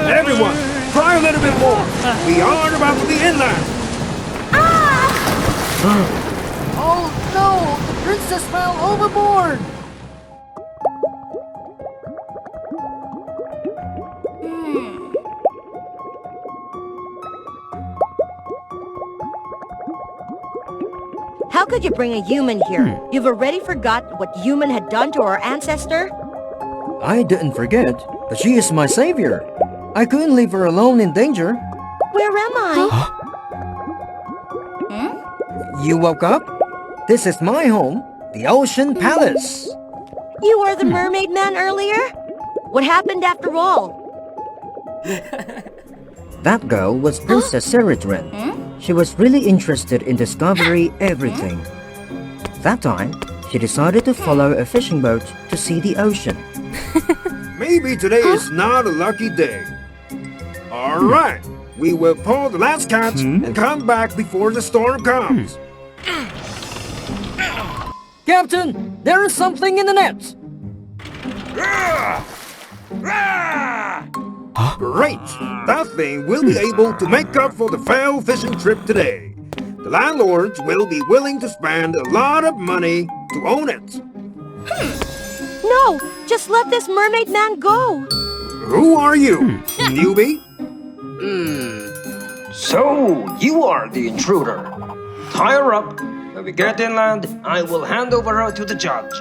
Everyone, try a little bit more. We are about to be inland. Oh no! The princess fell overboard! How could you bring a human here? You've already forgot what human had done to our ancestor? I didn't forget, but she is my savior. I couldn't leave her alone in danger. Where am I? You woke up? This is my home, the Ocean Palace. You were the mermaid man earlier? What happened after all? That girl was Princess Seridwen. She was really interested in discovering everything. That time, she decided to follow a fishing boat to see the ocean. Maybe today is not a lucky day. All right, we will pull the last catch and come back before the storm comes. Captain, there is something in the net. Great! That thing will be able to make up for the failed fishing trip today. The landlords will be willing to spend a lot of money to own it. No, just let this mermaid man go. Who are you, newbie? So, you are the intruder. Tie her up. When we get inland, I will hand over her to the judge.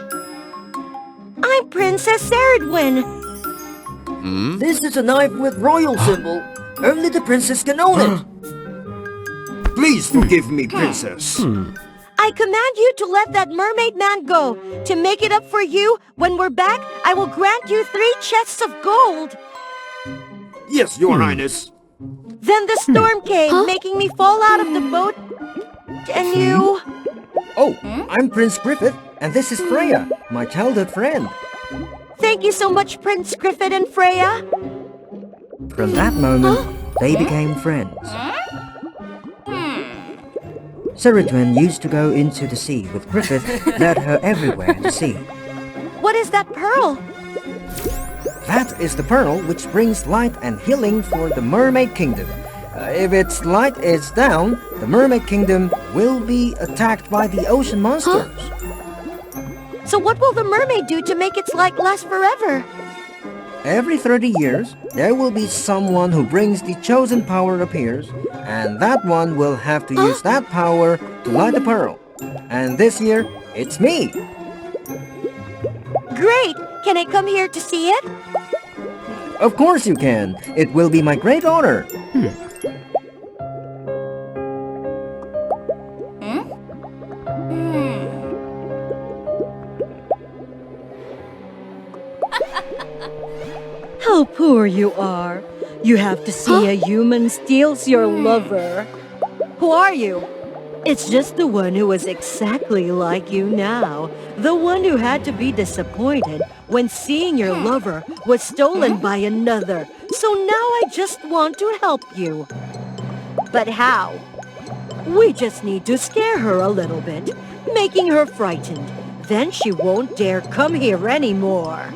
I'm Princess Seridwen. This is a knife with royal symbol. Only the princess can own it. Please forgive me, princess. I command you to let that mermaid man go. To make it up for you, when we're back, I will grant you 3 chests of gold. Yes, your highness. Then the storm came, making me fall out of the boat. And you... Oh, I'm Prince Griffith, and this is Freya, my childhood friend. Thank you so much, Prince Griffith and Freya. From that moment, they became friends. Seridwen used to go into the sea with Griffith, led her everywhere to see. What is that pearl? That is the pearl which brings light and healing for the Mermaid Kingdom. If its light is down, the Mermaid Kingdom will be attacked by the ocean monsters. So what will the mermaid do to make its light last forever? Every 30 years, there will be someone who brings the chosen power appears, and that one will have to use that power to light the pearl. And this year, it's me. Great! Can I come here to see it? Of course you can. It will be my great honor. How poor you are. You have to see a human steals your lover. Who are you? It's just the one who was exactly like you now. The one who had to be disappointed when seeing your lover was stolen by another. So now I just want to help you. But how? We just need to scare her a little bit, making her frightened. Then she won't dare come here anymore.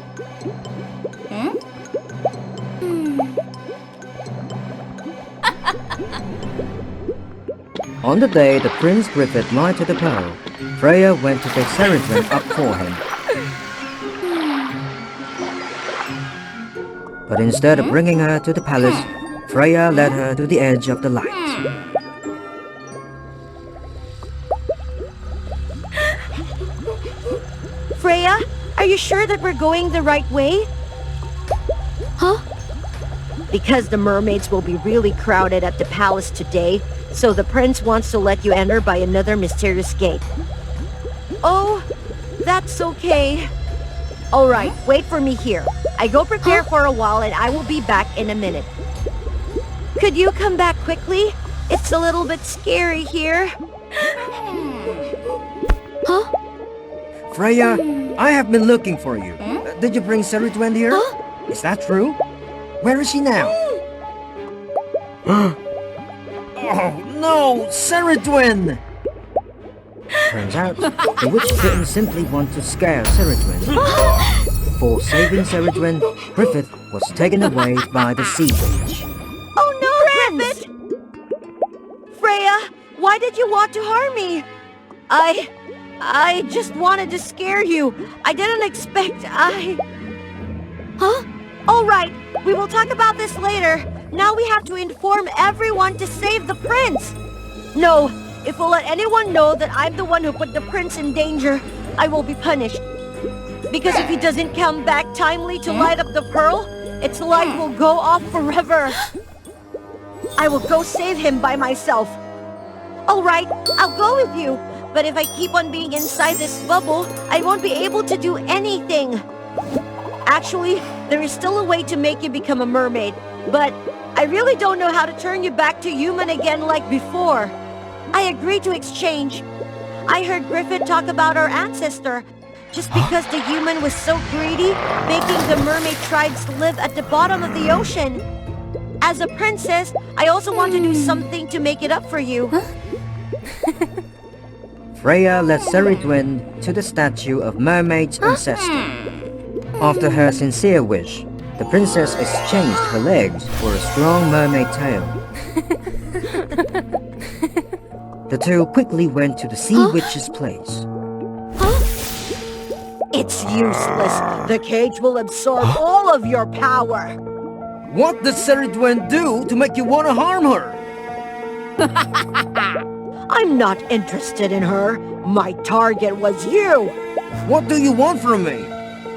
On the day that Prince Griffith lighted the pearl, Freya went to take Seridwen up for him. But instead of bringing her to the palace, Freya led her to the edge of the light. Freya, are you sure that we're going the right way? Because the mermaids will be really crowded at the palace today, so the prince wants to let you enter by another mysterious gate. Oh, that's okay. All right, wait for me here. I go prepare for a while and I will be back in a minute. Could you come back quickly? It's a little bit scary here. Freya, I have been looking for you. Did you bring Seridwen here? Is that true? Where is she now? Oh no, Seridwen! Turns out, the witch didn't simply want to scare Seridwen. For saving Seridwen, Griffith was taken away by the sea witch. Oh no, Griffith! Freya, why did you want to harm me? I just wanted to scare you. I didn't expect Huh? All right, we will talk about this later. Now we have to inform everyone to save the prince. No, if we'll let anyone know that I'm the one who put the prince in danger, I will be punished. Because if he doesn't come back timely to light up the pearl, its light will go off forever. I will go save him by myself. All right, I'll go with you. But if I keep on being inside this bubble, I won't be able to do anything. Actually, there is still a way to make you become a mermaid, but I really don't know how to turn you back to human again like before. I agreed to exchange. I heard Griffith talk about our ancestor. Just because the human was so greedy, making the mermaid tribes live at the bottom of the ocean. As a princess, I also want to do something to make it up for you. Freya led Ceridwen to the statue of Mermaid's ancestor. After her sincere wish, the princess exchanged her legs for a strong mermaid tail. The two quickly went to the sea witch's place. It's useless. The cage will absorb all of your power. What did Ceridwen do to make you want to harm her? I'm not interested in her. My target was you. What do you want from me?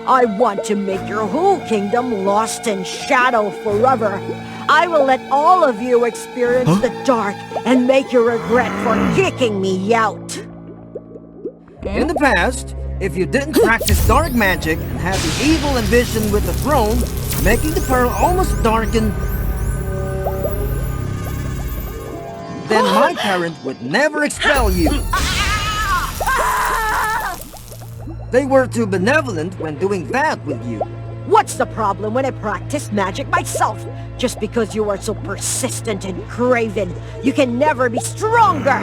I want to make your whole kingdom lost in shadow forever. I will let all of you experience the dark and make you regret for kicking me out. In the past, if you didn't practice dark magic and had the evil ambition with the throne, making the pearl almost darken, then my parent would never expel you. They were too benevolent when doing that with you. What's the problem when I practice magic myself? Just because you are so persistent and craven, you can never be stronger!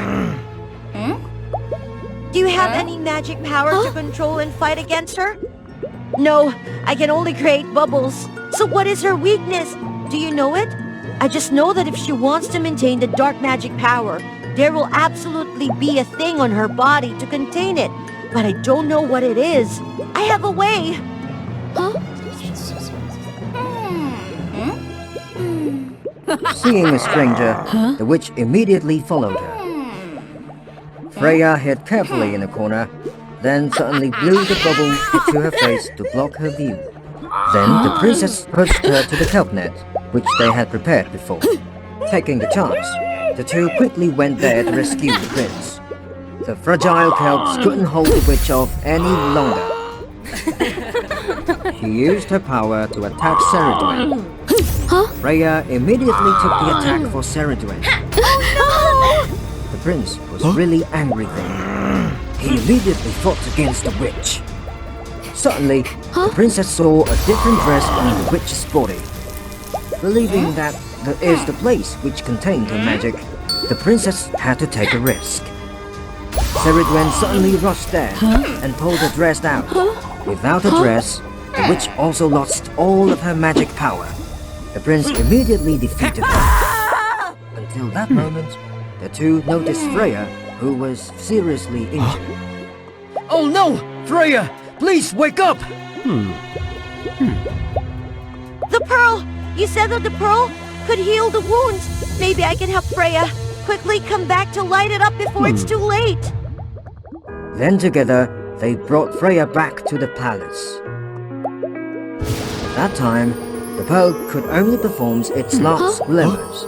Do you have any magic power to control and fight against her? No, I can only create bubbles. So what is her weakness? Do you know it? I just know that if she wants to maintain the dark magic power, there will absolutely be a thing on her body to contain it. But I don't know what it is. I have a way. Seeing a stranger, the witch immediately followed her. Freya hid carefully in a corner, then suddenly blew the bubble into her face to block her view. Then the princess pushed her to the kelp net, which they had prepared before. Taking the chance, the two quickly went there to rescue the prince. The fragile kelps couldn't hold the witch off any longer. She used her power to attack Ceridwen. Freya immediately took the attack for Ceridwen. The prince was really angry then. He immediately fought against the witch. Suddenly, the princess saw a different dress on the witch's body. Believing that is the place which contained her magic, the princess had to take a risk. Ceridwen suddenly rushed there and pulled the dress out. Without a dress, the witch also lost all of her magic power. The prince immediately defeated her. Until that moment, the two noticed Freya, who was seriously injured. Oh no! Freya! Please wake up! The pearl! You said that the pearl could heal the wounds. Maybe I can help Freya. Quickly come back to light it up before it's too late. Then together, they brought Freya back to the palace. At that time, the pearl could only perform its last glimmers.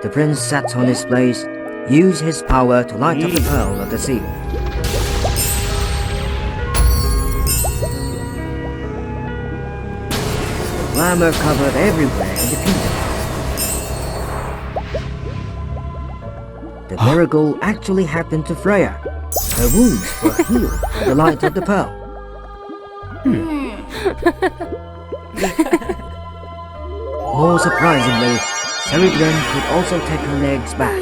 The prince sat on his place, used his power to light up the pearl of the sea. Glamour covered everywhere in the kingdom. The miracle actually happened to Freya. Her wounds were healed by the light of the pearl. More surprisingly, Ceridwen could also take her legs back.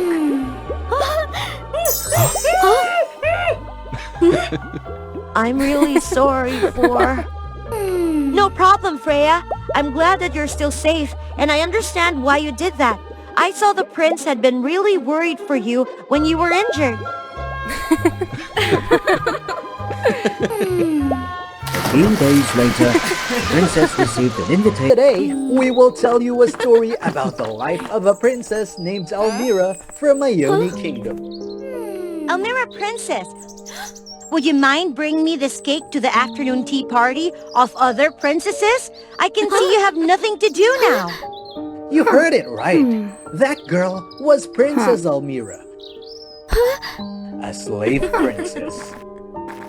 I'm really sorry for... No problem, Freya. I'm glad that you're still safe, and I understand why you did that. I saw the prince had been really worried for you when you were injured. A few days later, the princess received an invitation. Today, we will tell you a story about the life of a princess named Almira from Ione Kingdom. Almira Princess, would you mind bringing me this cake to the afternoon tea party of other princesses? I can see you have nothing to do now. You heard it right. That girl was Princess Almira, a slave princess.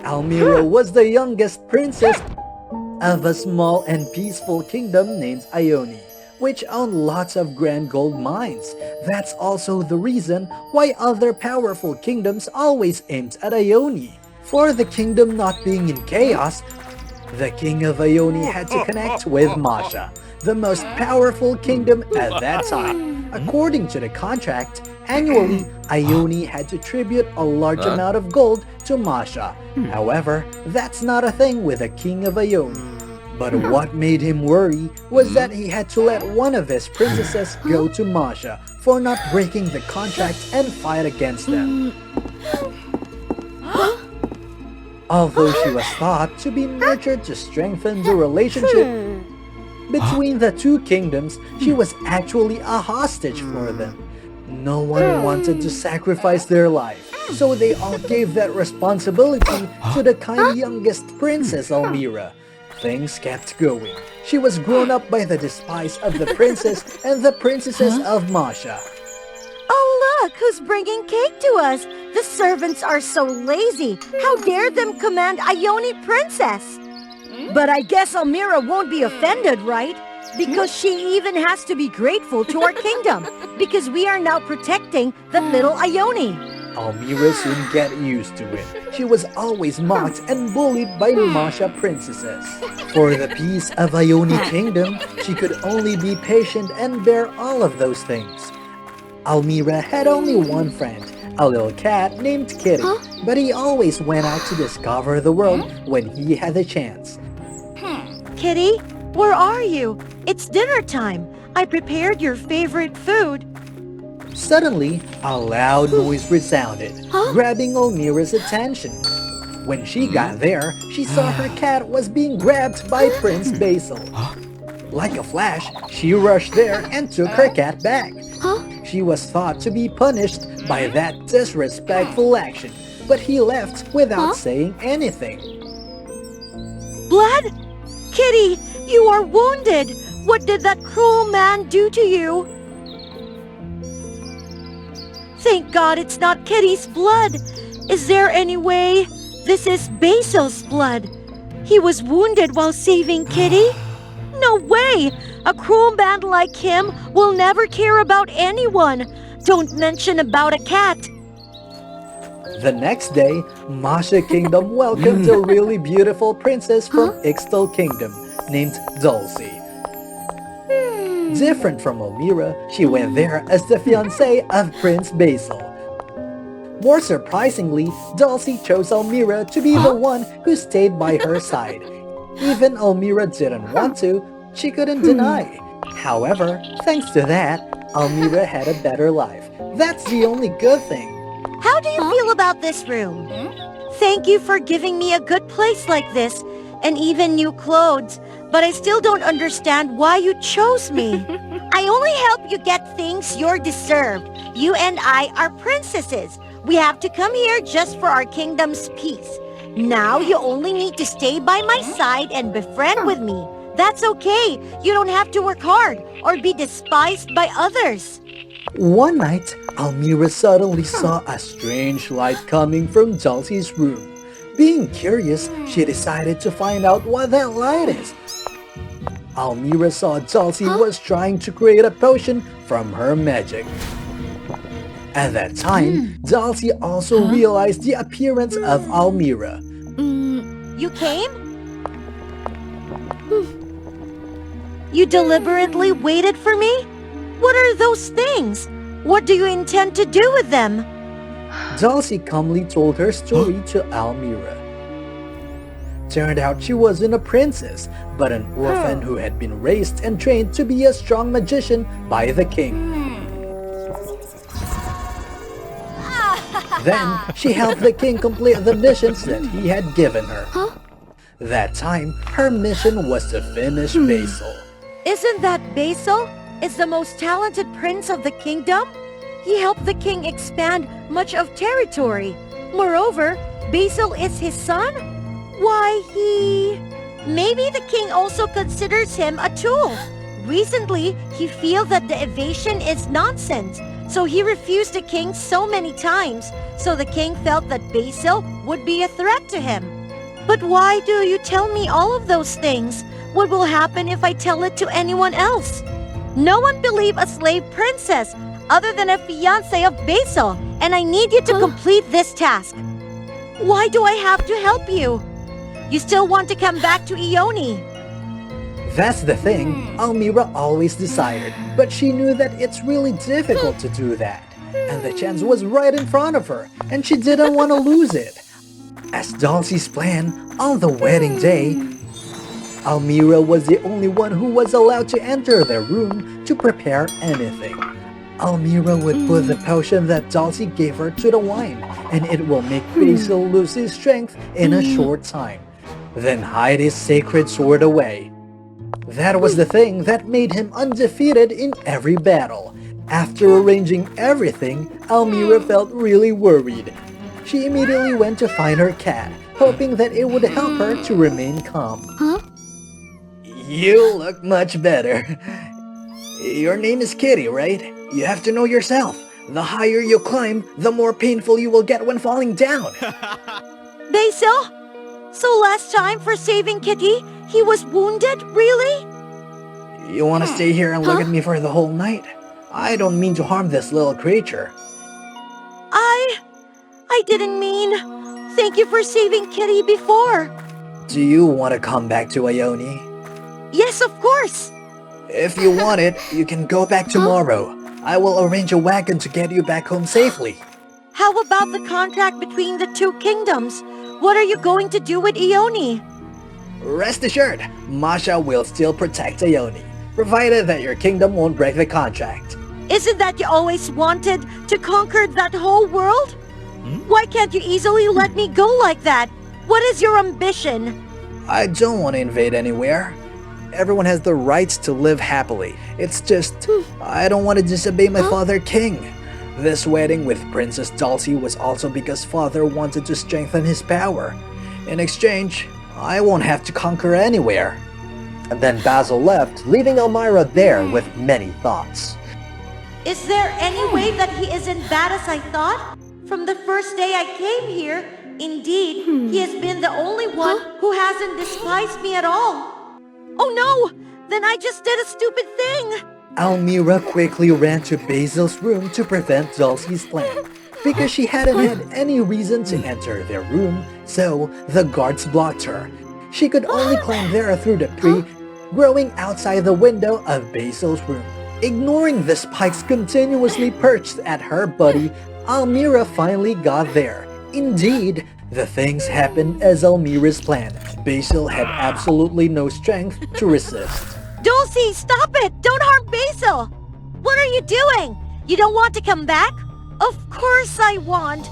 Almira was the youngest princess of a small and peaceful kingdom named Ione, which owned lots of grand gold mines. That's also the reason why other powerful kingdoms always aimed at Ione. For the kingdom not being in chaos, the king of Ione had to connect with Masha, the most powerful kingdom at that time. According to the contract, annually, Ione had to tribute a large amount of gold to Masha. However, that's not a thing with the king of Ione. But what made him worry was that he had to let one of his princesses go to Masha for not breaking the contract and fight against them. Although she was thought to be nurtured to strengthen the relationship between the two kingdoms, she was actually a hostage for them. No one wanted to sacrifice their life, so they all gave that responsibility to the kind youngest princess Almira. Things kept going. She was grown up by the despise of the princess and the princesses of Masha. Oh, look, who's bringing cake to us? The servants are so lazy. How dare them command Ione Princess? But I guess Almira won't be offended, right? Because she even has to be grateful to our kingdom, because we are now protecting the little Ione. Almira soon get used to it. She was always mocked and bullied by Masha princesses. For the peace of Ione Kingdom, she could only be patient and bear all of those things. Almira had only one friend, a little cat named Kitty, but he always went out to discover the world when he had the chance. Kitty, where are you? It's dinner time. I prepared your favorite food. Suddenly, a loud noise resounded, grabbing Almira's attention. When she got there, she saw her cat was being grabbed by Prince Basil. Like a flash, she rushed there and took her cat back. She was thought to be punished by that disrespectful action, but he left without saying anything. Blood? Kitty, you are wounded. What did that cruel man do to you? Thank God it's not Kitty's blood. Is there any way this is Basil's blood? He was wounded while saving Kitty? No way! A cruel man like him will never care about anyone. Don't mention about a cat. The next day, Masha Kingdom welcomed a really beautiful princess from Ixtal Kingdom named Dulcie. Different from Almira, she went there as the fiancée of Prince Basil. More surprisingly, Dulcie chose Almira to be the one who stayed by her side. Even Almira didn't want to, she couldn't deny. However, thanks to that, Almira had a better life. That's the only good thing. How do you feel about this room? Thank you for giving me a good place like this, and even new clothes, but I still don't understand why you chose me. I only help you get things you're deserved. You and I are princesses. We have to come here just for our kingdom's peace. Now you only need to stay by my side and befriend with me. That's okay. You don't have to work hard or be despised by others. One night, Almira suddenly saw a strange light coming from Dulcie's room. Being curious, she decided to find out what that light is. Almira saw Dulcie was trying to create a potion from her magic. At that time, Dulcie also realized the appearance of Almira. You came? You deliberately waited for me? What are those things? What do you intend to do with them? Dulcie calmly told her story to Almira. Turned out she wasn't a princess, but an orphan who had been raised and trained to be a strong magician by the king. Then, she helped the king complete the missions that he had given her. That time, her mission was to finish Basil. Isn't that Basil is the most talented prince of the kingdom? He helped the king expand much of territory. Moreover, Basil is his son? Why, maybe the king also considers him a tool. Recently, he feels that the evasion is nonsense, so he refused the king so many times, so the king felt that Basil would be a threat to him. But why do you tell me all of those things? What will happen if I tell it to anyone else? No one believes a slave princess other than a fiancé of Basil, and I need you to complete this task. Why do I have to help you? You still want to come back to Ione. That's the thing, Almira always desired, but she knew that it's really difficult to do that. And the chance was right in front of her, and she didn't want to lose it. As Dulcie's plan, on the wedding day, Almira was the only one who was allowed to enter their room to prepare anything. Almira would put the potion that Dulcie gave her to the wine, and it will make Basil lose his strength in a short time. Then hide his sacred sword away. That was the thing that made him undefeated in every battle. After arranging everything, Almira felt really worried. She immediately went to find her cat, hoping that it would help her to remain calm. You look much better. Your name is Kitty, right? You have to know yourself. The higher you climb, the more painful you will get when falling down. Basil? So last time for saving Kitty, he was wounded, really? You want to stay here and look at me for the whole night? I don't mean to harm this little creature. I didn't mean. Thank you for saving Kitty before. Do you want to come back to Ione? Yes, of course. If you want it, you can go back tomorrow. I will arrange a wagon to get you back home safely. How about the contract between the two kingdoms? What are you going to do with Ione? Rest assured, Masha will still protect Ione, provided that your kingdom won't break the contract. Isn't that you always wanted to conquer that whole world? Why can't you easily let me go like that? What is your ambition? I don't want to invade anywhere. Everyone has the rights to live happily. It's just, I don't want to disobey my father king. This wedding with Princess Dulcie was also because father wanted to strengthen his power. In exchange, I won't have to conquer anywhere. And then Basil left, leaving Almira there with many thoughts. Is there any way that he isn't bad as I thought? From the first day I came here, indeed, he has been the only one who hasn't despised me at all. Oh no! Then I just did a stupid thing! Almira quickly ran to Basil's room to prevent Dulcie's plan. Because she hadn't had any reason to enter their room, so the guards blocked her. She could only climb there through the tree growing outside the window of Basil's room. Ignoring the spikes continuously perched at her body, Almira finally got there. Indeed, the things happened as Almira's planned. Basil had absolutely no strength to resist. Dulcie, stop it! Don't harm Basil! What are you doing? You don't want to come back? Of course I want.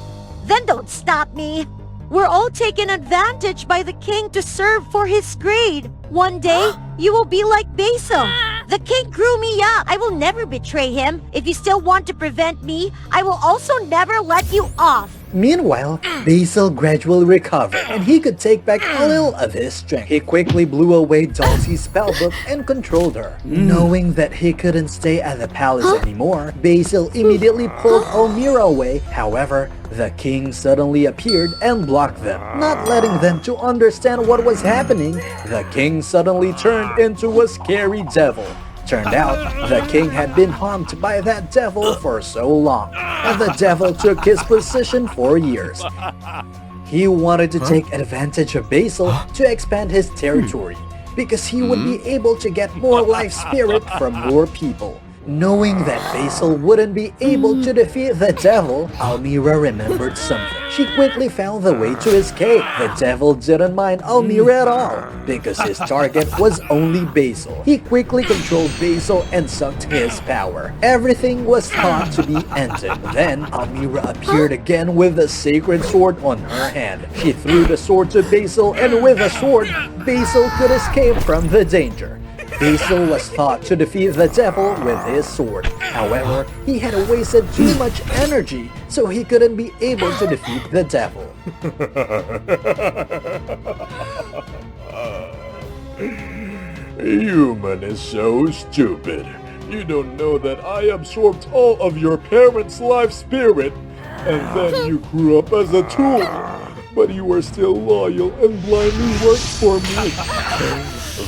Then don't stop me. We're all taken advantage by the king to serve for his greed. One day, you will be like Basil. The king grew me up. I will never betray him. If you still want to prevent me, I will also never let you off. Meanwhile, Basil gradually recovered, and he could take back a little of his strength. He quickly blew away Dulcie's spellbook and controlled her. Knowing that he couldn't stay at the palace anymore, Basil immediately pulled Almira away. However, the king suddenly appeared and blocked them, not letting them to understand what was happening. The king suddenly turned into a scary devil. Turned out, the king had been harmed by that devil for so long, and the devil took his position for years. He wanted to take advantage of Basil to expand his territory, because he would be able to get more life spirit from more people. Knowing that Basil wouldn't be able to defeat the devil, Almira remembered something. She quickly found the way to escape. The devil didn't mind Almira at all, because his target was only Basil. He quickly controlled Basil and sucked his power. Everything was thought to be ended. Then, Almira appeared again with the sacred sword on her hand. She threw the sword to Basil, and with the sword, Basil could escape from the danger. Basil was thought to defeat the devil with his sword. However, he had wasted too much energy, so he couldn't be able to defeat the devil. Human is so stupid. You don't know that I absorbed all of your parents' life spirit, and then you grew up as a tool. But you were still loyal and blindly worked for me.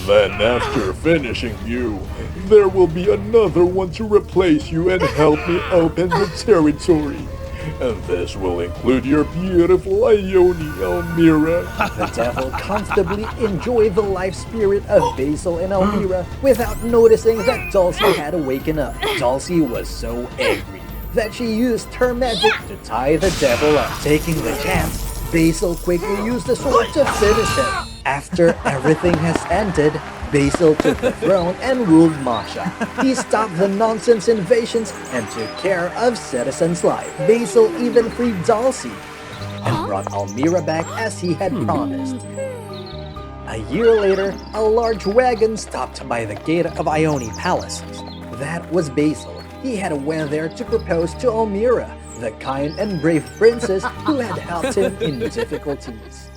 Then after finishing you, there will be another one to replace you and help me open the territory. And this will include your beautiful Ione, Almira. The devil comfortably enjoyed the life spirit of Basil and Almira without noticing that Dulcie had awakened up. Dulcie was so angry that she used her magic to tie the devil up. Taking the chance, Basil quickly used the sword to finish him. After everything has ended, Basil took the throne and ruled Masha. He stopped the nonsense invasions and took care of citizens' life. Basil even freed Dulcie and brought Almira back as he had promised. A year later, a large wagon stopped by the gate of Ione Palaces. That was Basil. He had went there to propose to Almira, the kind and brave princess who had helped him in difficulties.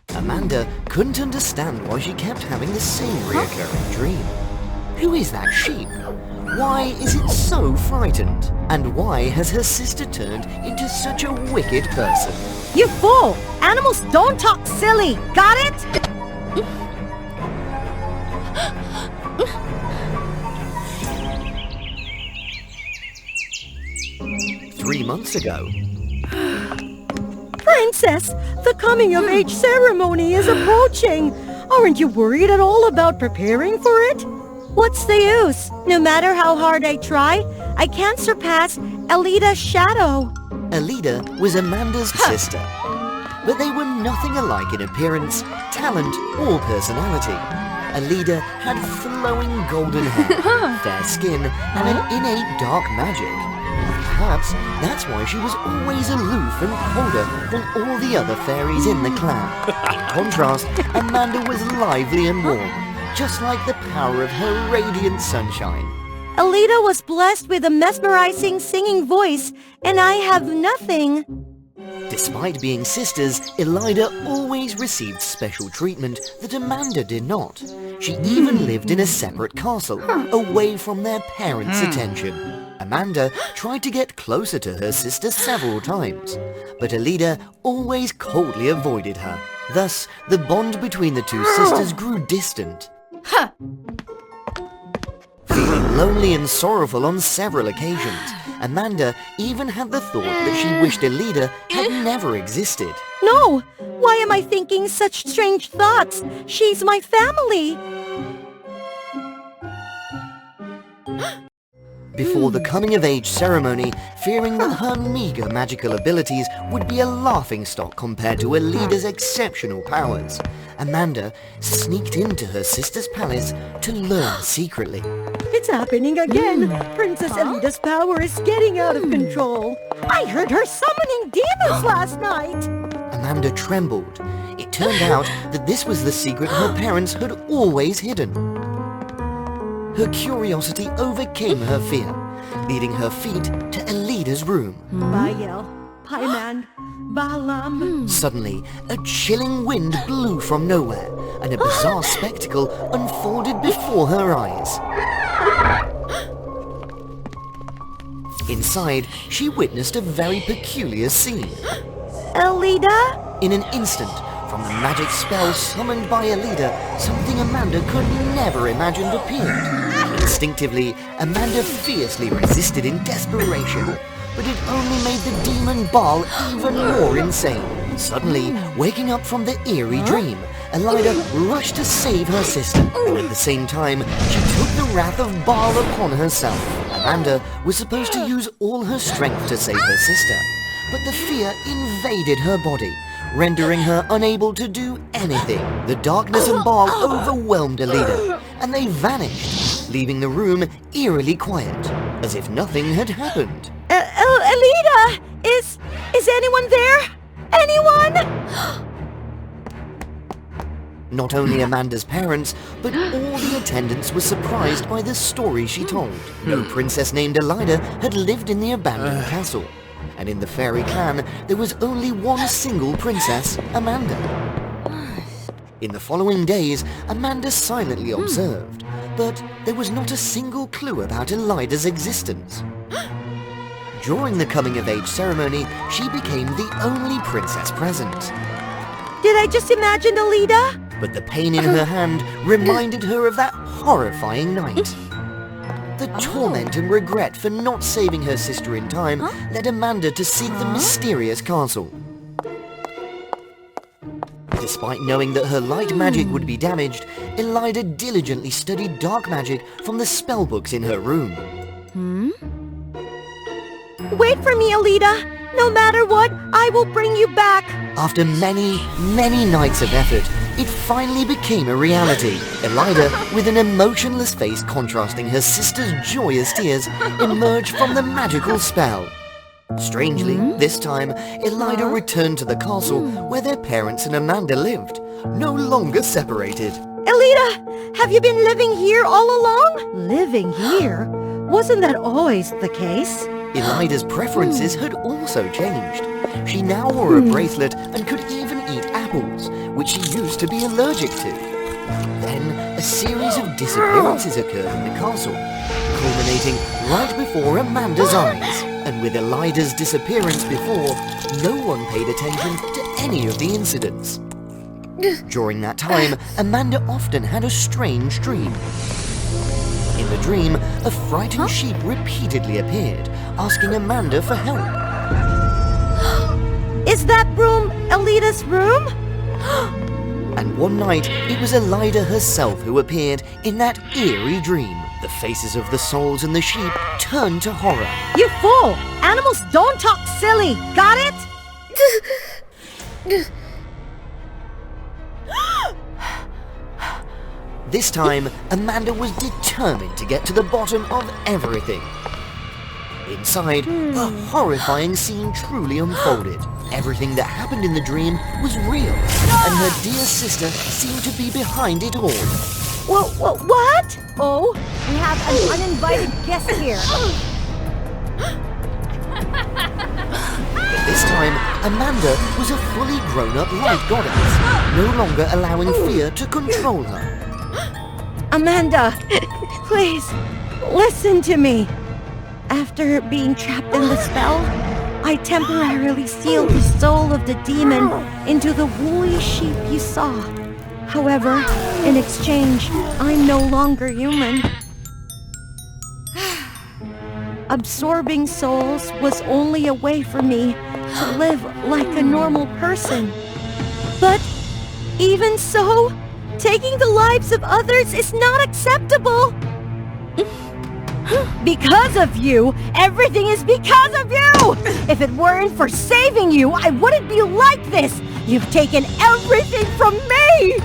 Amanda couldn't understand why she kept having the same reoccurring dream. Who is that sheep? Why is it so frightened? And why has her sister turned into such a wicked person? You fool! Animals don't talk silly! Got it? 3 months ago. Princess, the coming-of-age ceremony is approaching. Aren't you worried at all about preparing for it? What's the use? No matter how hard I try, I can't surpass Elida's shadow. Elida was Amanda's sister, but they were nothing alike in appearance, talent, or personality. Elida had flowing golden hair, fair skin, and an innate dark magic. Perhaps that's why she was always aloof and colder than all the other fairies in the clan. In contrast, Amanda was lively and warm, just like the power of her radiant sunshine. Elida was blessed with a mesmerizing singing voice, and I have nothing. Despite being sisters, Elida always received special treatment that Amanda did not. She even lived in a separate castle, away from their parents' attention. Amanda tried to get closer to her sister several times, but Elida always coldly avoided her. Thus, the bond between the two sisters grew distant. Feeling lonely and sorrowful on several occasions, Amanda even had the thought that she wished Elida had never existed. No! Why am I thinking such strange thoughts? She's my family! Before the coming-of-age ceremony, fearing that her meager magical abilities would be a laughingstock compared to Elida's exceptional powers, Amanda sneaked into her sister's palace to learn secretly. It's happening again. Princess Elida's power is getting out of control. I heard her summoning demons last night. Amanda trembled. It turned out that this was the secret her parents had always hidden. Her curiosity overcame her fear, leading her feet to Elida's room. Bayel, Paiman, Balam. Suddenly, a chilling wind blew from nowhere, and a bizarre spectacle unfolded before her eyes. Inside, she witnessed a very peculiar scene. Elida? In an instant, from the magic spell summoned by Elida, something Amanda could never imagine appeared. Instinctively, Amanda fiercely resisted in desperation, but it only made the demon Baal even more insane. Suddenly, waking up from the eerie dream, Elida rushed to save her sister, and at the same time, she took the wrath of Baal upon herself. Amanda was supposed to use all her strength to save her sister, but the fear invaded her body, rendering her unable to do anything. The darkness and Baal overwhelmed Alida, and they vanished, leaving the room eerily quiet, as if nothing had happened. Alida! Is anyone there? Anyone? Not only Amanda's parents, but all the attendants were surprised by the story she told. No princess named Alida had lived in the abandoned castle, and in the fairy clan there was only one single princess, Amanda. In the following days, Amanda silently observed, but there was not a single clue about Elida's existence. During the coming-of-age ceremony, she became the only princess present. Did I just imagine Alida? But the pain in her hand reminded her of that horrifying night. The torment and regret for not saving her sister in time led Amanda to seek the mysterious castle. Despite knowing that her light magic would be damaged, Elida diligently studied dark magic from the spellbooks in her room. Wait for me, Alida. No matter what, I will bring you back. After many, many nights of effort, it finally became a reality. Elida, with an emotionless face contrasting her sister's joyous tears, emerged from the magical spell. Strangely, this time, Elida returned to the castle where their parents and Amanda lived, no longer separated. Alida, have you been living here all along? Living here? Wasn't that always the case? Elida's preferences had also changed. She now wore a bracelet and could even eat apples, which she used to be allergic to. Then, a series of disappearances occurred in the castle, culminating right before Amanda's eyes. And with Elida's disappearance before, no one paid attention to any of the incidents. During that time, Amanda often had a strange dream. In the dream, a frightened sheep repeatedly appeared, asking Amanda for help. Is that room Alida's room? And one night, it was Elida herself who appeared in that eerie dream. The faces of the souls and the sheep turned to horror. You fool! Animals don't talk silly! Got it? This time, Amanda was determined to get to the bottom of everything. Inside, a horrifying scene truly unfolded. Everything that happened in the dream was real, and her dear sister seemed to be behind it all. What? Oh, we have an uninvited guest here. But this time, Amanda was a fully grown-up light goddess, no longer allowing fear to control her. Amanda, please, listen to me. After being trapped in the spell, I temporarily sealed the soul of the demon into the woolly sheep you saw. However, in exchange, I'm no longer human. Absorbing souls was only a way for me to live like a normal person. But even so, taking the lives of others is not acceptable. Because of you! Everything is because of you! If it weren't for saving you, I wouldn't be like this! You've taken everything from me!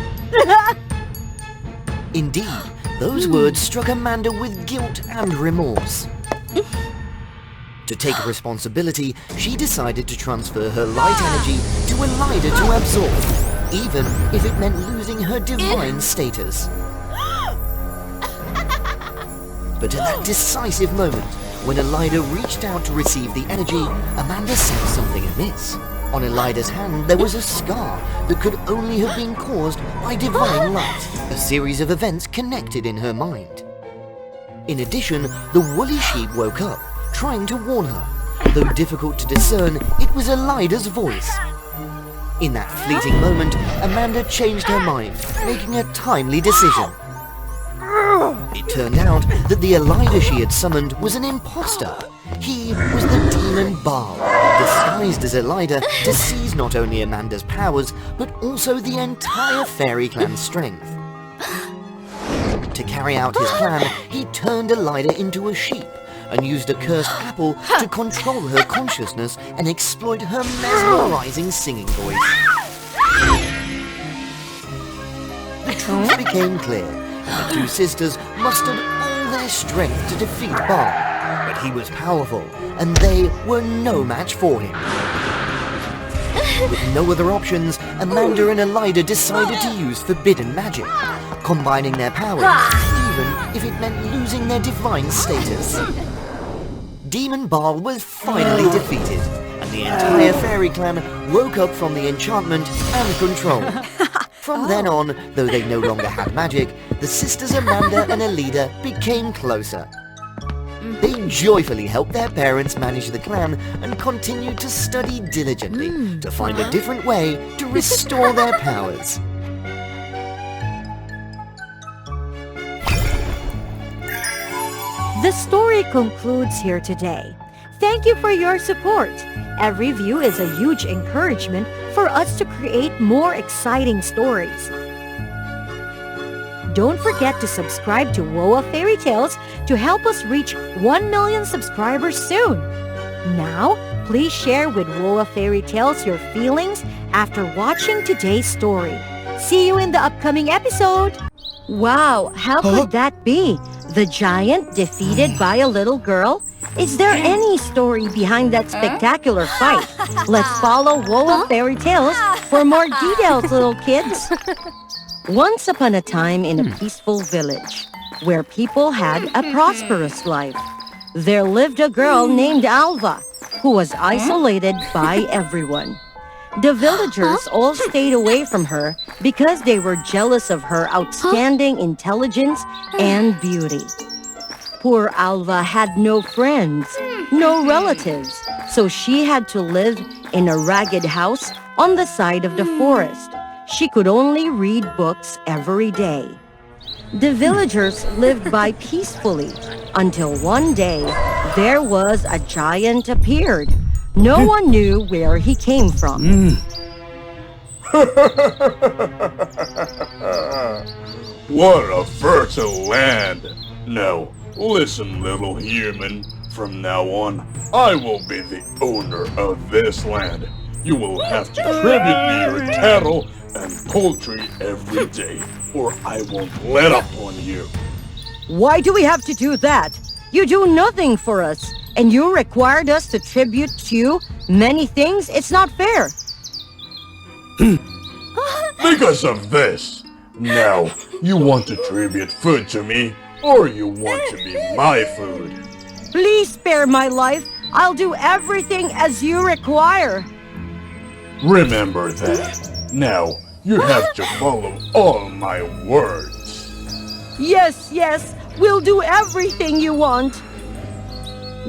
Indeed, those words struck Amanda with guilt and remorse. To take responsibility, she decided to transfer her light energy to Elida to absorb, even if it meant losing her divine status. But at that decisive moment, when Elida reached out to receive the energy, Amanda sensed something amiss. On Elida's hand, there was a scar that could only have been caused by divine light. A series of events connected in her mind. In addition, the woolly sheep woke up, trying to warn her. Though difficult to discern, it was Elida's voice. In that fleeting moment, Amanda changed her mind, making a timely decision. It turned out that the Elida she had summoned was an imposter. He was the demon Baal, disguised as Elida to seize not only Amanda's powers, but also the entire fairy clan's strength. To carry out his plan, he turned Elida into a sheep and used a cursed apple to control her consciousness and exploit her mesmerizing singing voice. The truth became clear, and the two sisters mustered all their strength to defeat Baal, but he was powerful, and they were no match for him. With no other options, Amanda and Elida decided to use forbidden magic, combining their powers, even if it meant losing their divine status. Demon Baal was finally defeated, and the entire fairy clan woke up from the enchantment and control. From then on, though they no longer had magic, the sisters Amanda and Elida became closer. They joyfully helped their parents manage the clan and continued to study diligently to find a different way to restore their powers. The story concludes here today. Thank you for your support. Every view is a huge encouragement for us to create more exciting stories. Don't forget to subscribe to WOA Fairy Tales to help us reach 1 million subscribers soon. Now, please share with WOA Fairy Tales your feelings after watching today's story. See you in the upcoming episode. Wow, how could that be? The giant defeated by a little girl? Is there any story behind that spectacular fight? Let's follow WOA Fairy Tales for more details, little kids. Once upon a time in a peaceful village, where people had a prosperous life, there lived a girl named Alva, who was isolated by everyone. The villagers all stayed away from her because they were jealous of her outstanding intelligence and beauty. Poor Alva had no friends, no relatives, so she had to live in a ragged house on the side of the forest. She could only read books every day. The villagers lived by peacefully until one day there was a giant appeared. No one knew where he came from. What a fertile land! Now, listen, little human. From now on, I will be the owner of this land. You will have to tribute me your cattle and poultry every day, or I won't let up on you. Why do we have to do that? You do nothing for us, and you required us to tribute to you many things. It's not fair. Because of this. Now, you want to tribute food to me, or you want to be my food? Please spare my life. I'll do everything as you require. Remember that. Now, you have to follow all my words. Yes, yes, we'll do everything you want.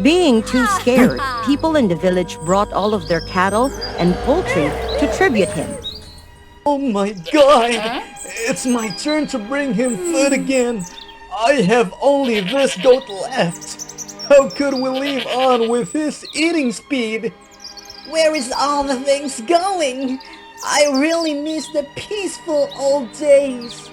Being too scared, people in the village brought all of their cattle and poultry to tribute him. Oh my god! It's my turn to bring him food again. I have only this goat left. How could we leave on with his eating speed? Where is all the things going? I really miss the peaceful old days.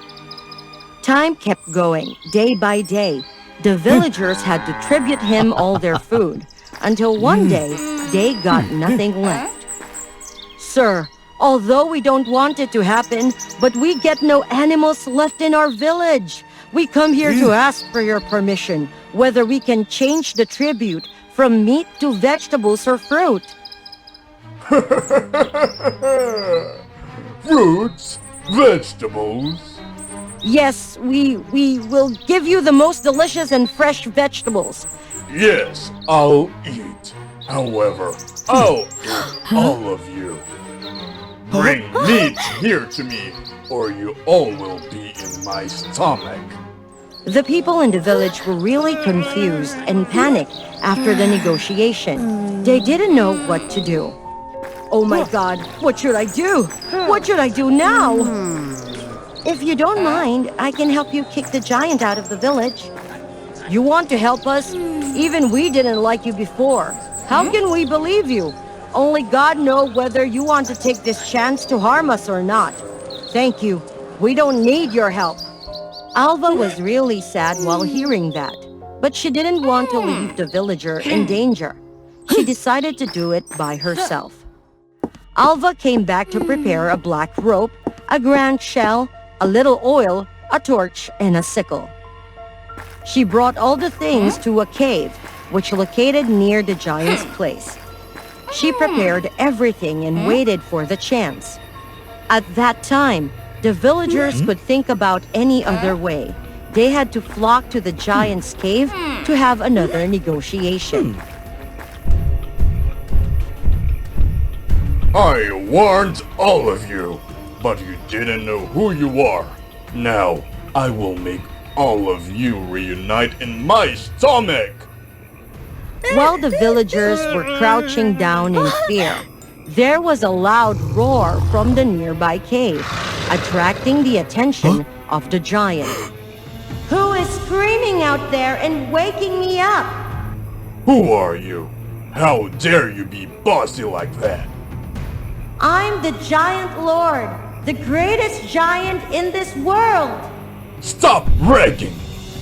Time kept going, day by day. The villagers had to tribute him all their food, until one day, they got nothing left. Sir, although we don't want it to happen, but we get no animals left in our village. We come here to ask for your permission, whether we can change the tribute from meat to vegetables or fruit. Fruits? Vegetables? Yes, we will give you the most delicious and fresh vegetables. Yes, I'll eat. However, I'll eat all of you. Bring meat here to me, or you all will be in my stomach. The people in the village were really confused and panicked after the negotiation. They didn't know what to do. Oh my God, what should I do? What should I do now? If you don't mind, I can help you kick the giant out of the village. You want to help us? Even we didn't like you before. How can we believe you? Only God knows whether you want to take this chance to harm us or not. Thank you. We don't need your help. Alva was really sad while hearing that, but she didn't want to leave the villager in danger. She decided to do it by herself. Alva came back to prepare a black rope, a grand shell, a little oil, a torch, and a sickle. She brought all the things to a cave, which located near the giant's place. She prepared everything and waited for the chance. At that time, the villagers could think about any other way. They had to flock to the giant's cave to have another negotiation. I warned all of you, but you didn't know who you are. Now, I will make all of you reunite in my stomach! While the villagers were crouching down in fear, there was a loud roar from the nearby cave, attracting the attention of the giant. Who is screaming out there and waking me up? Who are you? How dare you be bossy like that? I'm the Giant Lord, the greatest giant in this world. Stop bragging!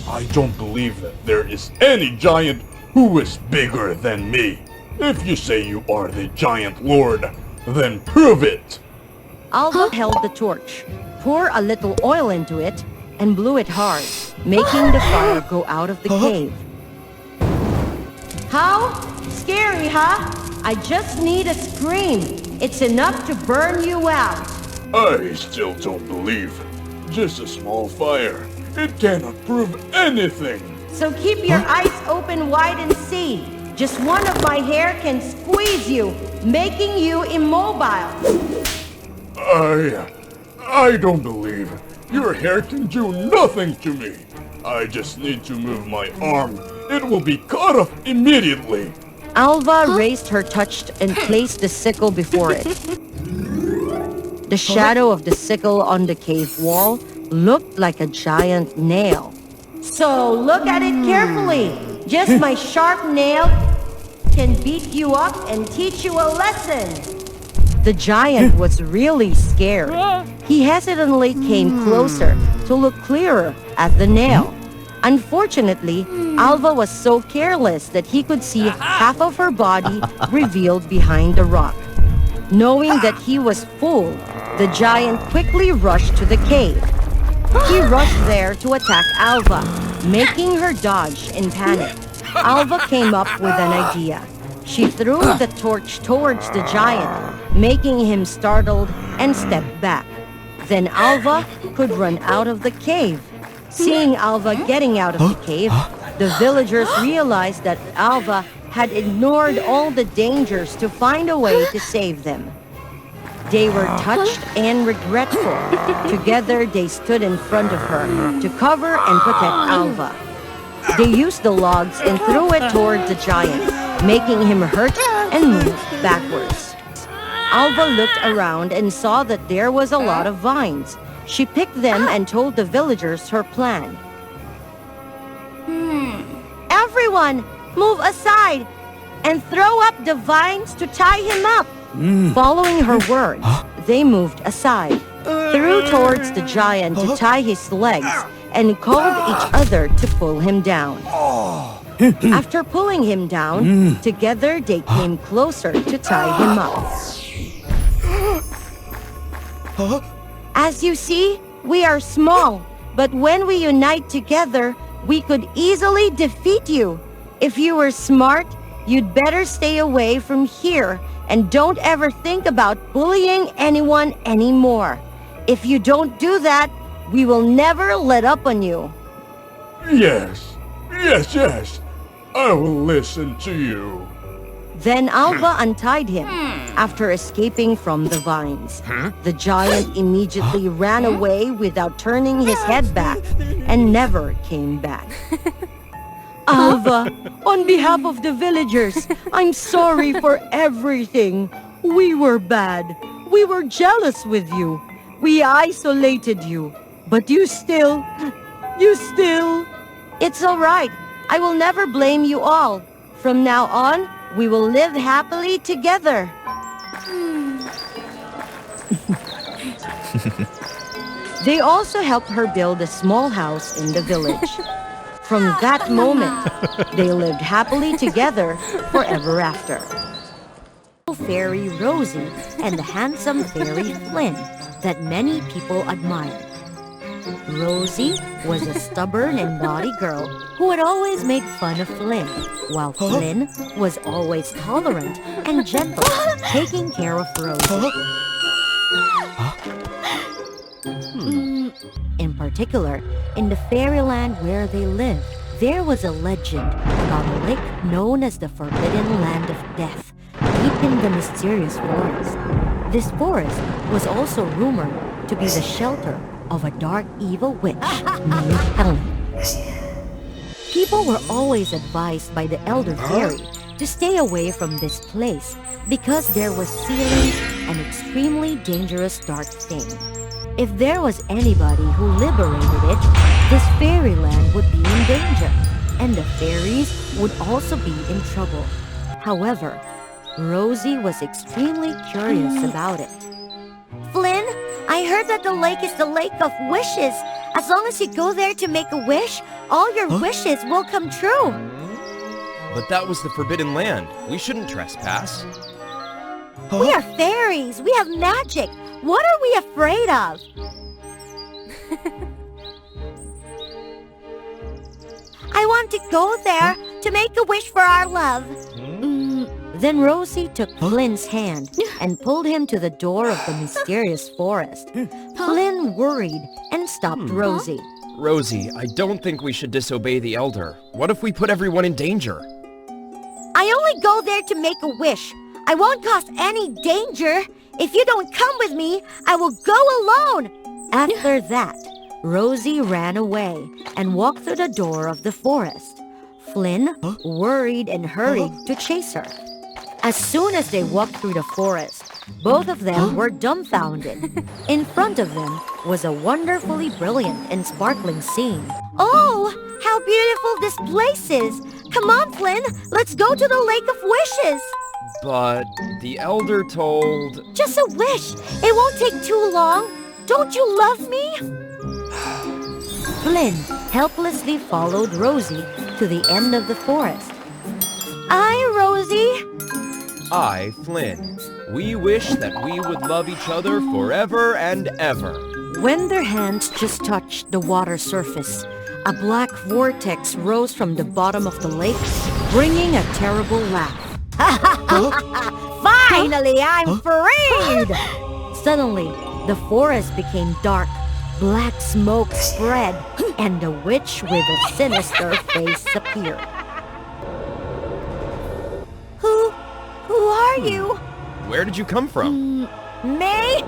I don't believe that there is any giant who is bigger than me. If you say you are the Giant Lord, then prove it! Alva held the torch, poured a little oil into it, and blew it hard, making the fire go out of the cave. How? Scary, huh? I just need a scream. It's enough to burn you out. I still don't believe. Just a small fire. It cannot prove anything. So keep your eyes open wide and see. Just one of my hair can squeeze you, making you immobile. I don't believe. Your hair can do nothing to me. I just need to move my arm. It will be cut off immediately. Alva raised her touch and placed the sickle before it. The shadow of the sickle on the cave wall looked like a giant nail. So look at it carefully. Just my sharp nail can beat you up and teach you a lesson. The giant was really scared. He hesitantly came closer to look clearer at the nail. Unfortunately, Alva was so careless that he could see half of her body revealed behind the rock. Knowing that he was fooled, the giant quickly rushed to the cave. He rushed there to attack Alva, making her dodge in panic. Alva came up with an idea. She threw the torch towards the giant, making him startled and step back. Then Alva could run out of the cave. Seeing Alva getting out of the cave, the villagers realized that Alva had ignored all the dangers to find a way to save them. They were touched and regretful. Together, they stood in front of her to cover and protect Alva. They used the logs and threw it toward the giant, making him hurt and move backwards. Alva looked around and saw that there was a lot of vines. She picked them and told the villagers her plan. Everyone, move aside and throw up the vines to tie him up. Following her words, they moved aside, threw towards the giant to tie his legs, and called each other to pull him down. After pulling him down, together they came closer to tie him up. As you see, we are small, but when we unite together, we could easily defeat you. If you were smart, you'd better stay away from here and don't ever think about bullying anyone anymore. If you don't do that, we will never let up on you. Yes. I will listen to you. Then Alva untied him after escaping from the vines. The giant immediately ran away without turning his head back and never came back. Alva, on behalf of the villagers, I'm sorry for everything. We were bad. We were jealous with you. We isolated you. But you still... It's all right. I will never blame you all. From now on, we will live happily together. They also helped her build a small house in the village. From that moment, they lived happily together forever after. Fairy Rosie and the handsome fairy Flynn that many people admired. Rosie was a stubborn and naughty girl who would always make fun of Flynn, while Flynn was always tolerant and gentle, taking care of Rosie. In particular, in the fairyland where they lived, there was a legend about a lake known as the Forbidden Land of Death, deep in the mysterious forest. This forest was also rumored to be the shelter of a dark evil witch named Helen. People were always advised by the elder fairy to stay away from this place because there was sealing an extremely dangerous dark thing. If there was anybody who liberated it, this fairyland would be in danger, and the fairies would also be in trouble. However, Rosie was extremely curious about it. Flynn, I heard that the lake is the lake of wishes. As long as you go there to make a wish, all your wishes will come true. But that was the Forbidden Land. We shouldn't trespass. We are fairies. We have magic. What are we afraid of? I want to go there to make a wish for our love. Then Rosie took Flynn's hand and pulled him to the door of the mysterious forest. Flynn worried and stopped Rosie. Rosie, I don't think we should disobey the elder. What if we put everyone in danger? I only go there to make a wish. I won't cause any danger. If you don't come with me, I will go alone. After that, Rosie ran away and walked through the door of the forest. Flynn worried and hurried to chase her. As soon as they walked through the forest, both of them were dumbfounded. In front of them was a wonderfully brilliant and sparkling scene. Oh, how beautiful this place is. Come on, Flynn. Let's go to the Lake of Wishes. But the elder told... Just a wish. It won't take too long. Don't you love me? Flynn helplessly followed Rosie to the end of the forest. Rosie. I, Flynn. We wish that we would love each other forever and ever. When their hands just touched the water surface, a black vortex rose from the bottom of the lake, bringing a terrible laugh. Finally, I'm freed! Suddenly, the forest became dark. Black smoke spread, and the witch with a sinister face appeared. Who are you? Where did you come from? Me?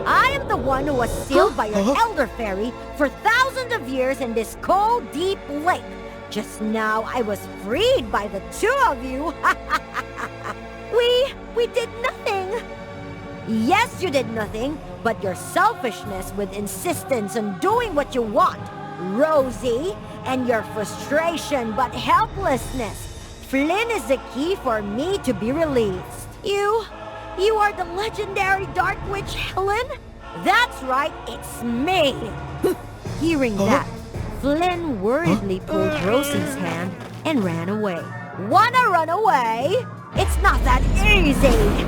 I am the one who was sealed by your elder fairy for thousands of years in this cold, deep lake. Just now, I was freed by the two of you. We did nothing. Yes, you did nothing, but your selfishness with insistence on doing what you want, Rosie, and your frustration but helplessness. Flynn is the key for me to be released. You are the legendary Dark Witch Helen? That's right, it's me. Hearing that, Flynn worriedly pulled Rosie's hand and ran away. Wanna run away? It's not that easy.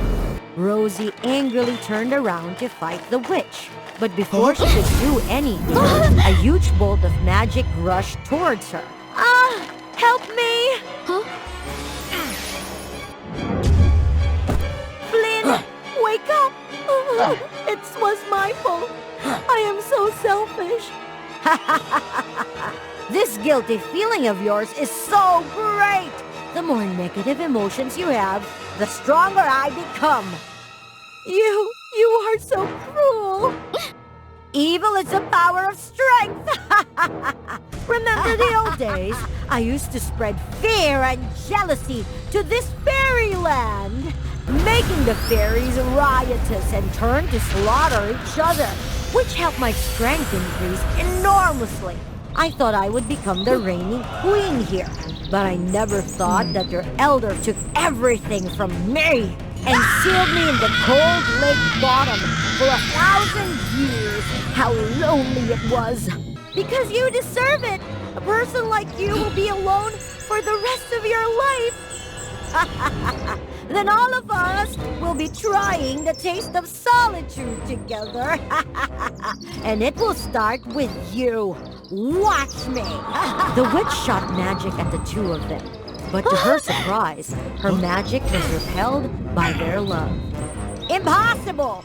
Rosie angrily turned around to fight the witch. But before she could do anything, a huge bolt of magic rushed towards her. Help me! Flynn, wake up! It was my fault. I am so selfish. This guilty feeling of yours is so great! The more negative emotions you have, the stronger I become. You are so cruel. Evil is the power of strength. Remember the old days? I used to spread fear and jealousy to this fairyland, making the fairies riotous and turn to slaughter each other, which helped my strength increase enormously. I thought I would become the reigning queen here, but I never thought that your elder took everything from me and sealed me in the cold lake bottom for 1,000 years. How lonely it was. Because you deserve it. A person like you will be alone for the rest of your life. Then all of us will be trying the taste of solitude together. And it will start with you. Watch me. The witch shot magic at the two of them. But to her surprise, her magic was repelled by their love. Impossible!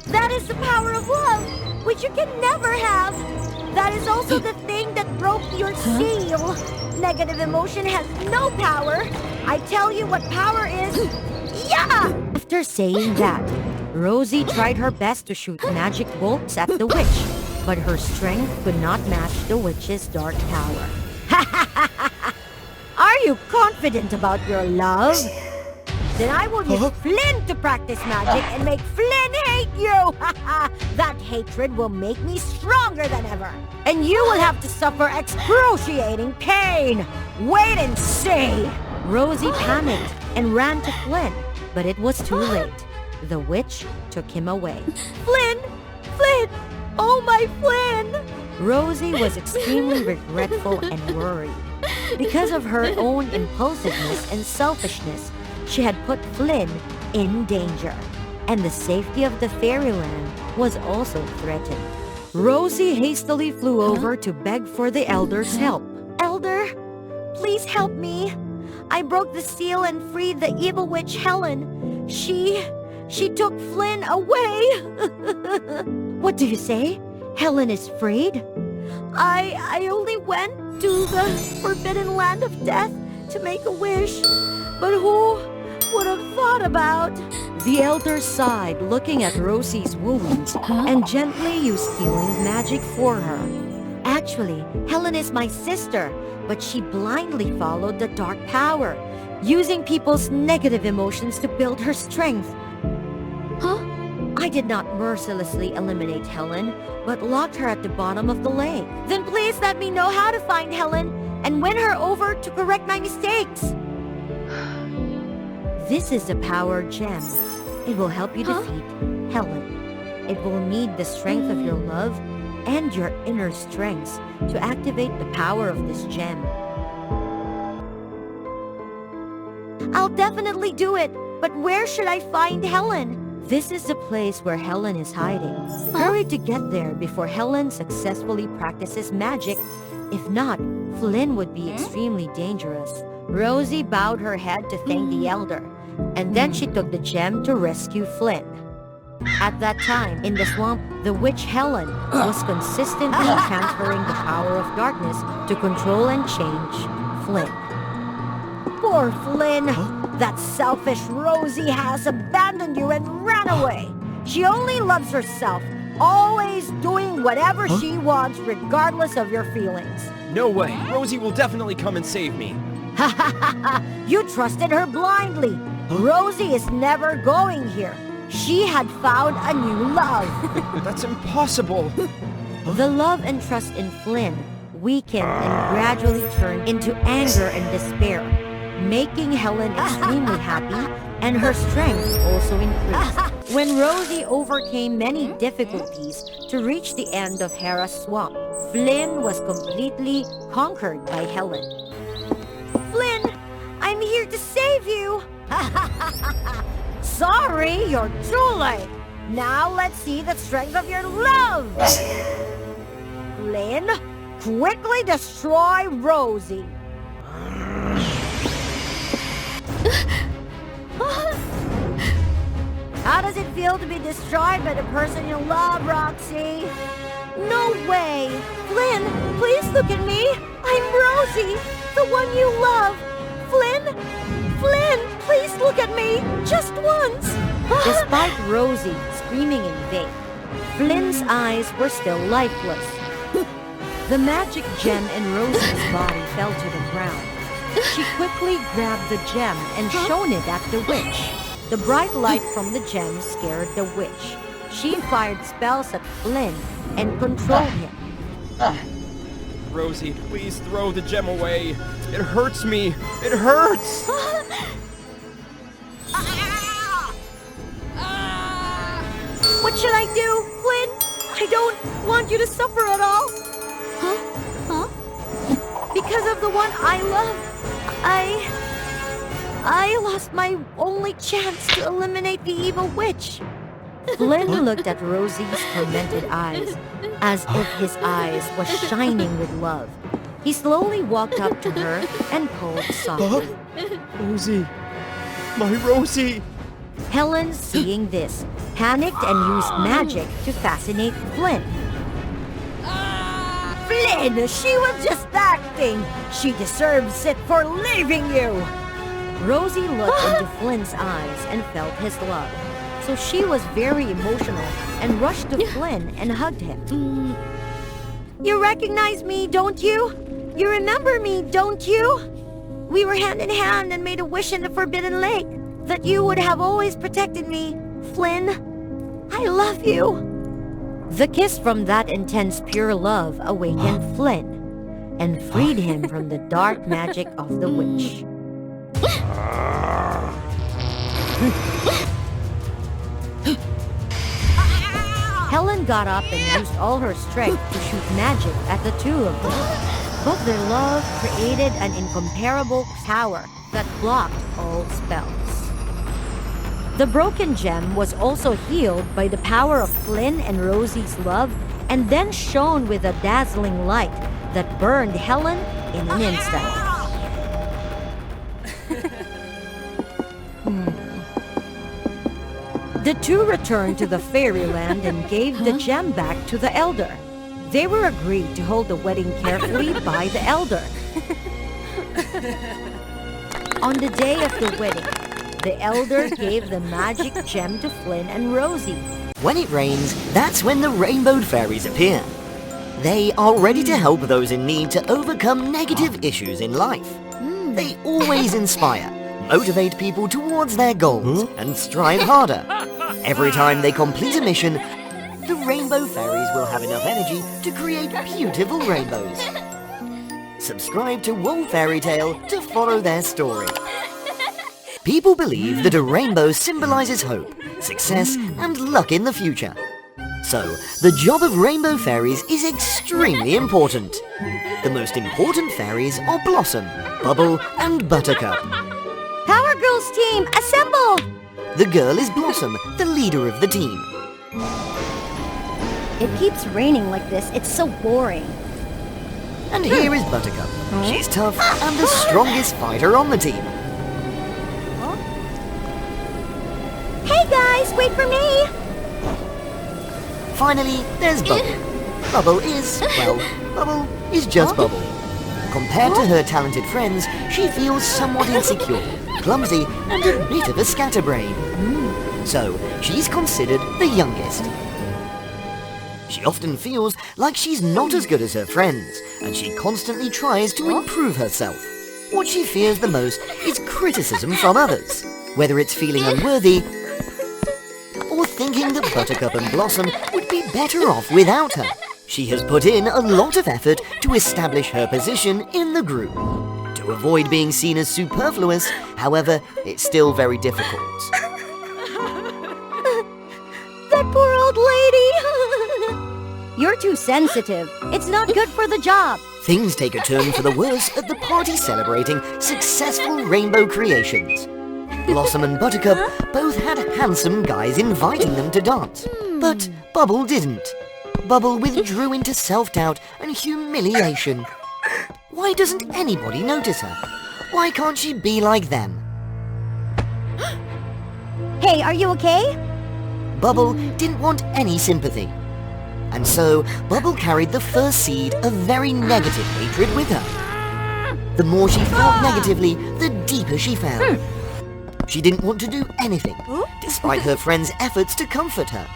That is the power of love, which you can never have. That is also the thing that broke your seal. Negative emotion has no power. I tell you what power is. Yeah! After saying that, Rosie tried her best to shoot magic bolts at the witch, but her strength could not match the witch's dark power. Are you confident about your love? Then I will use Flynn to practice magic and make Flynn hate you! That hatred will make me stronger than ever. And you will have to suffer excruciating pain. Wait and see! Rosie panicked and ran to Flynn, but it was too late. The witch took him away. Flynn! Flynn! Oh, my Flynn! Rosie was extremely regretful and worried. Because of her own impulsiveness and selfishness, she had put Flynn in danger, and the safety of the fairyland was also threatened. Rosie hastily flew over to beg for the elder's help. Elder, please help me. I broke the seal and freed the evil witch Helen. She took Flynn away. What do you say? Helen is freed? I only went to the forbidden land of death to make a wish. But who would have thought about? The elder sighed, looking at Rosie's wounds, and gently used healing magic for her. Actually, Helen is my sister, but she blindly followed the dark power, using people's negative emotions to build her strength. I did not mercilessly eliminate Helen, but locked her at the bottom of the lake. Then please let me know how to find Helen and win her over to correct my mistakes. This is a power gem. It will help you defeat Helen. It will need the strength of your love and your inner strengths to activate the power of this gem. I'll definitely do it, but where should I find Helen? This is the place where Helen is hiding. Hurry to get there before Helen successfully practices magic. If not, Flynn would be extremely dangerous. Rosie bowed her head to thank the elder, and then she took the gem to rescue Flynn. At that time, in the swamp, the witch Helen was consistently transferring the power of darkness to control and change Flynn. Poor Flynn! That selfish Rosie has abandoned you and ran away. She only loves herself, always doing whatever she wants regardless of your feelings. No way. Rosie will definitely come and save me. You trusted her blindly. Rosie is never going here. She had found a new love. That's impossible. The love and trust in Flynn weakened and gradually turned into anger and despair, making Helen extremely happy, and her strength also increased. When Rosie overcame many difficulties to reach the end of Hera's swamp, Flynn was completely conquered by Helen. Flynn, I'm here to save you! Sorry, you're too late. Now let's see the strength of your love! Flynn, quickly destroy Rosie! How does it feel to be destroyed by the person you love, Roxy? No way! Flynn, please look at me! I'm Rosie, the one you love! Flynn! Flynn, please look at me! Just once! Despite Rosie screaming in vain, Flynn's eyes were still lifeless. The magic gem in Rosie's body fell to the ground. She quickly grabbed the gem and shone it at the witch. The bright light from the gem scared the witch. She fired spells at Flynn and controlled him. Rosie, please throw the gem away. It hurts me. It hurts! What should I do, Flynn? I don't want you to suffer at all. Huh? Huh? Because of the one I love, I lost my only chance to eliminate the evil witch. Flynn looked at Rosie's tormented eyes, as if his eyes were shining with love. He slowly walked up to her and called softly. Rosie! My Rosie! Helen, seeing this, panicked and used magic to fascinate Flynn. Flynn, she was just acting. She deserves it for leaving you. Rosie looked into Flynn's eyes and felt his love. So she was very emotional and rushed to Flynn and hugged him. You recognize me, don't you? You remember me, don't you? We were hand in hand and made a wish in the Forbidden Lake that you would have always protected me. Flynn, I love you. The kiss from that intense pure love awakened Flynn and freed him from the dark magic of the witch. Helen got up and used all her strength to shoot magic at the two of them. But their love created an incomparable tower that blocked all spells. The broken gem was also healed by the power of Flynn and Rosie's love and then shone with a dazzling light that burned Helen in an instant. The two returned to the fairyland and gave the gem back to the elder. They were agreed to hold the wedding carefully by the elder. On the day of the wedding, the elder gave the magic gem to Flynn and Rosie. When it rains, that's when the rainbowed fairies appear. They are ready to help those in need to overcome negative issues in life. They always inspire, motivate people towards their goals, and strive harder. Every time they complete a mission, the rainbow fairies will have enough energy to create beautiful rainbows. Subscribe to WOA Fairy Tale to follow their story. People believe that a rainbow symbolizes hope, success, and luck in the future. So, the job of rainbow fairies is extremely important. The most important fairies are Blossom, Bubble, and Buttercup. Power Girls team, assemble! The girl is Blossom, the leader of the team. It keeps raining like this. It's so boring. And here is Buttercup. She's tough and the strongest fighter on the team. Hey guys, wait for me! Finally, there's Bubble. Bubble is just Bubble. Compared to her talented friends, she feels somewhat insecure, clumsy, and a bit of a scatterbrain. So, she's considered the youngest. She often feels like she's not as good as her friends, and she constantly tries to improve herself. What she fears the most is criticism from others, whether it's feeling unworthy or thinking that Buttercup and Blossom would be better off without her. She has put in a lot of effort to establish her position in the group. To avoid being seen as superfluous, however, it's still very difficult. That poor old lady! You're too sensitive. It's not good for the job. Things take a turn for the worse at the party celebrating successful rainbow creations. Blossom and Buttercup both had handsome guys inviting them to dance, but Bubble didn't. Bubble withdrew into self-doubt and humiliation. Why doesn't anybody notice her? Why can't she be like them? Hey, are you okay? Bubble didn't want any sympathy. And so, Bubble carried the first seed of very negative hatred with her. The more she felt negatively, the deeper she fell. She didn't want to do anything, despite her friends' efforts to comfort her.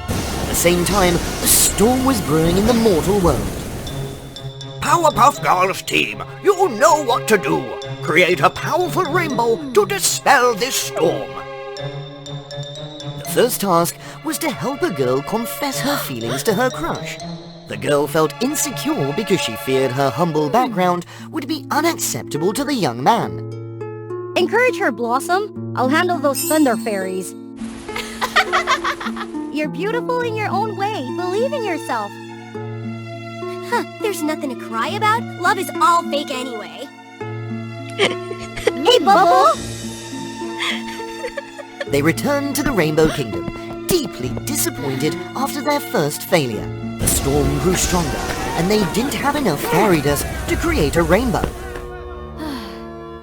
At the same time, a storm was brewing in the mortal world. Powerpuff Girls team, you know what to do. Create a powerful rainbow to dispel this storm. The first task was to help a girl confess her feelings to her crush. The girl felt insecure because she feared her humble background would be unacceptable to the young man. Encourage her, Blossom. I'll handle those thunder fairies. You're beautiful in your own way. Believe in yourself. Huh, there's nothing to cry about. Love is all fake anyway. Hey, Bubble! They returned to the Rainbow Kingdom, deeply disappointed after their first failure. The storm grew stronger, and they didn't have enough fairy dust to create a rainbow.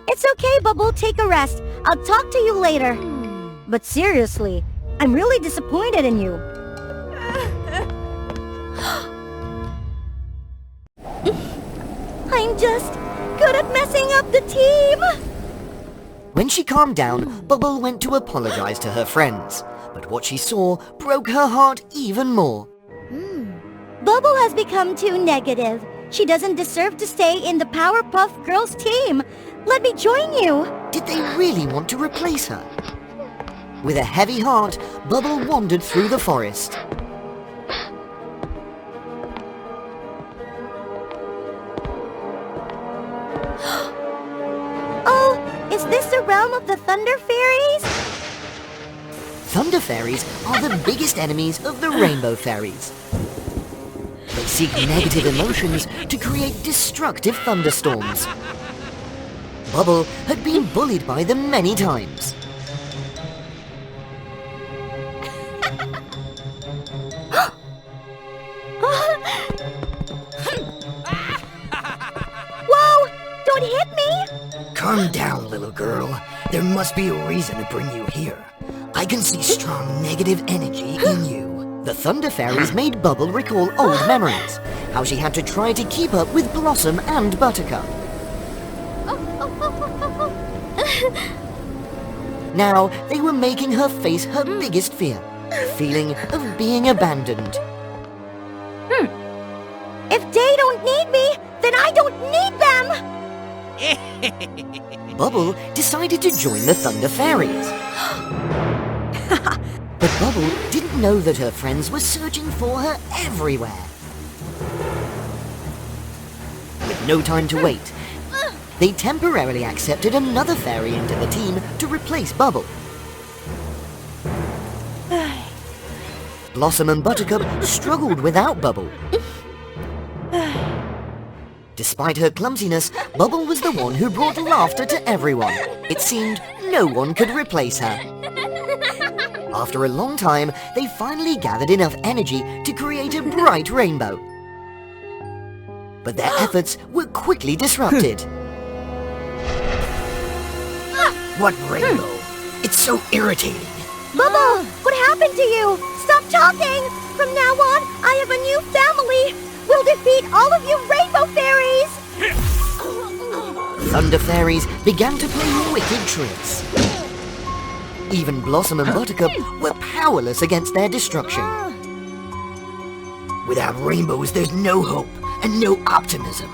It's okay, Bubble. Take a rest. I'll talk to you later. But seriously, I'm really disappointed in you. I'm just good at messing up the team. When she calmed down, Bubble went to apologize to her friends. But what she saw broke her heart even more. Bubble has become too negative. She doesn't deserve to stay in the Powerpuff Girls team. Let me join you. Did they really want to replace her? With a heavy heart, Bubble wandered through the forest. Oh, is this the realm of the Thunder Fairies? Thunder Fairies are the biggest enemies of the Rainbow Fairies. They seek negative emotions to create destructive thunderstorms. Bubble had been bullied by them many times. Whoa! Don't hit me! Calm down, little girl. There must be a reason to bring you here. I can see strong negative energy in you. The Thunder Fairies made Bubble recall old memories, how she had to try to keep up with Blossom and Buttercup. Now they were making her face her biggest fear, the feeling of being abandoned. If they don't need me, then I don't need them! Bubble decided to join the Thunder Fairies. But Bubble didn't know that her friends were searching for her everywhere. With no time to wait, they temporarily accepted another fairy into the team to replace Bubble. Blossom and Buttercup struggled without Bubble. Despite her clumsiness, Bubble was the one who brought laughter to everyone. It seemed no one could replace her. After a long time, they finally gathered enough energy to create a bright rainbow. But their efforts were quickly disrupted. What rainbow? It's so irritating. Bubble, what happened to you? Stop talking! From now on, I have a new family! We'll defeat all of you Rainbow Fairies! Thunder Fairies began to play wicked tricks. Even Blossom and Buttercup were powerless against their destruction. Without rainbows, there's no hope and no optimism.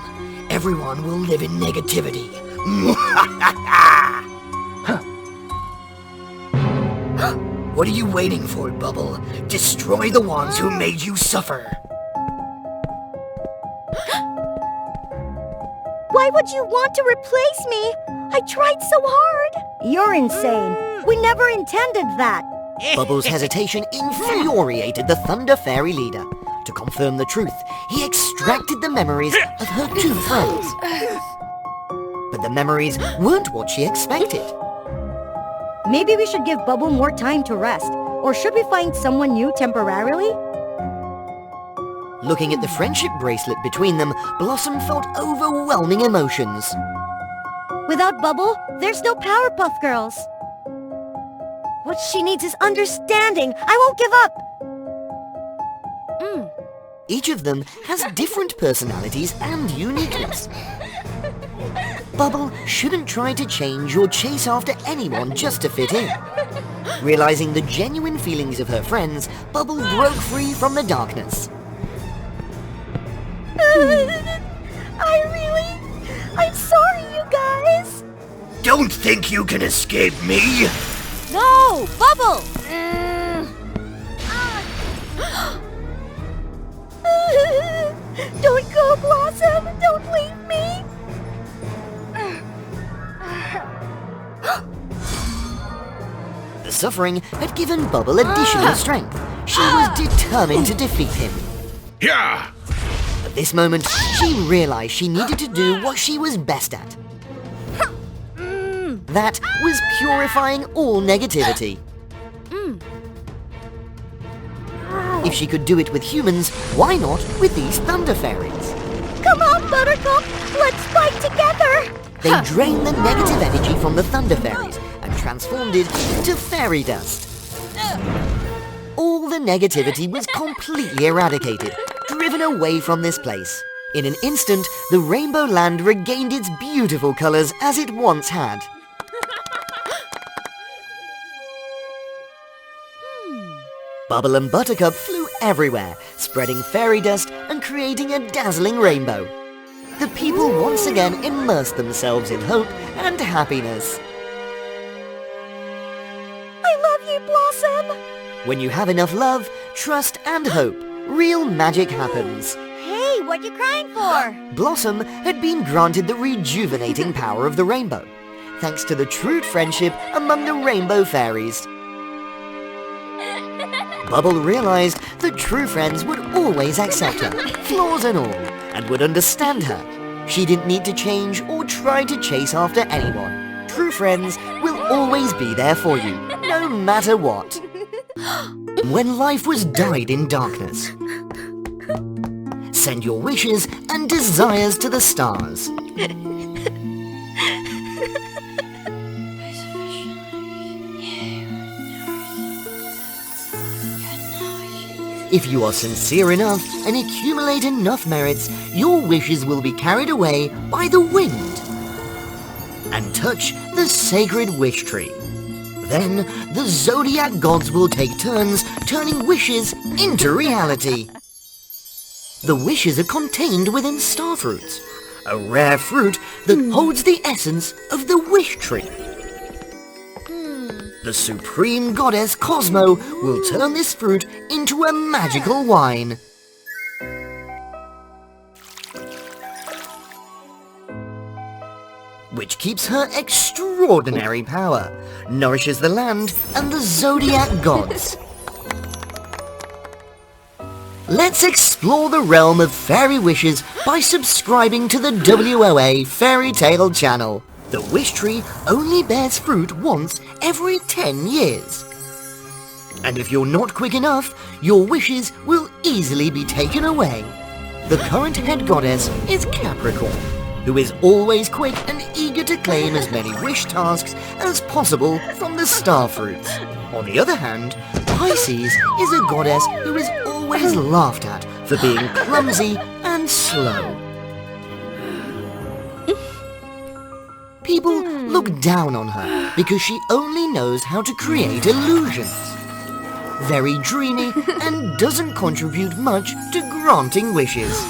Everyone will live in negativity. What are you waiting for, Bubble? Destroy the ones who made you suffer. Why would you want to replace me? I tried so hard. You're insane. We never intended that. Bubble's hesitation infuriated the Thunder Fairy leader. To confirm the truth, he extracted the memories of her two friends. But the memories weren't what she expected. Maybe we should give Bubble more time to rest. Or should we find someone new temporarily? Looking at the friendship bracelet between them, Blossom felt overwhelming emotions. Without Bubble, there's no Powerpuff Girls. What she needs is understanding. I won't give up. Each of them has different personalities and uniqueness. Bubble shouldn't try to change or chase after anyone just to fit in. Realizing the genuine feelings of her friends, Bubble broke free from the darkness. I'm sorry, you guys. Don't think you can escape me! No, Bubble! Don't go, Blossom! Don't leave me! The suffering had given Bubble additional strength. She was determined to defeat him. Yeah! At this moment, she realized she needed to do what she was best at. That was purifying all negativity. If she could do it with humans, why not with these thunder fairies? Come on, Buttercup! Let's fight together! They drained the negative energy from the thunder fairies and transformed it into fairy dust. All the negativity was completely eradicated, driven away from this place. In an instant, the Rainbow Land regained its beautiful colors as it once had. Bubble and Buttercup flew everywhere, spreading fairy dust and creating a dazzling rainbow. The people once again immersed themselves in hope and happiness. I love you, Blossom! When you have enough love, trust and hope, real magic happens. Hey, what you crying for? Blossom had been granted the rejuvenating power of the rainbow, thanks to the true friendship among the rainbow fairies. Bubble realized that true friends would always accept her, flaws and all, and would understand her. She didn't need to change or try to chase after anyone. True friends will always be there for you, no matter what. When life was dyed in darkness, send your wishes and desires to the stars. If you are sincere enough and accumulate enough merits, your wishes will be carried away by the wind and touch the sacred wish tree. Then the zodiac gods will take turns turning wishes into reality. The wishes are contained within star fruits, a rare fruit that holds the essence of the wish tree. The supreme goddess Cosmo will turn this fruit into a magical wine. Which keeps her extraordinary power, nourishes the land and the zodiac gods. Let's explore the realm of fairy wishes by subscribing to the WOA Fairy Tale channel. The wish tree only bears fruit once every 10 years. And if you're not quick enough, your wishes will easily be taken away. The current head goddess is Capricorn, who is always quick and eager to claim as many wish tasks as possible from the star fruits. On the other hand, Pisces is a goddess who is always laughed at for being clumsy and slow. People look down on her because she only knows how to create illusions. Very dreamy and doesn't contribute much to granting wishes.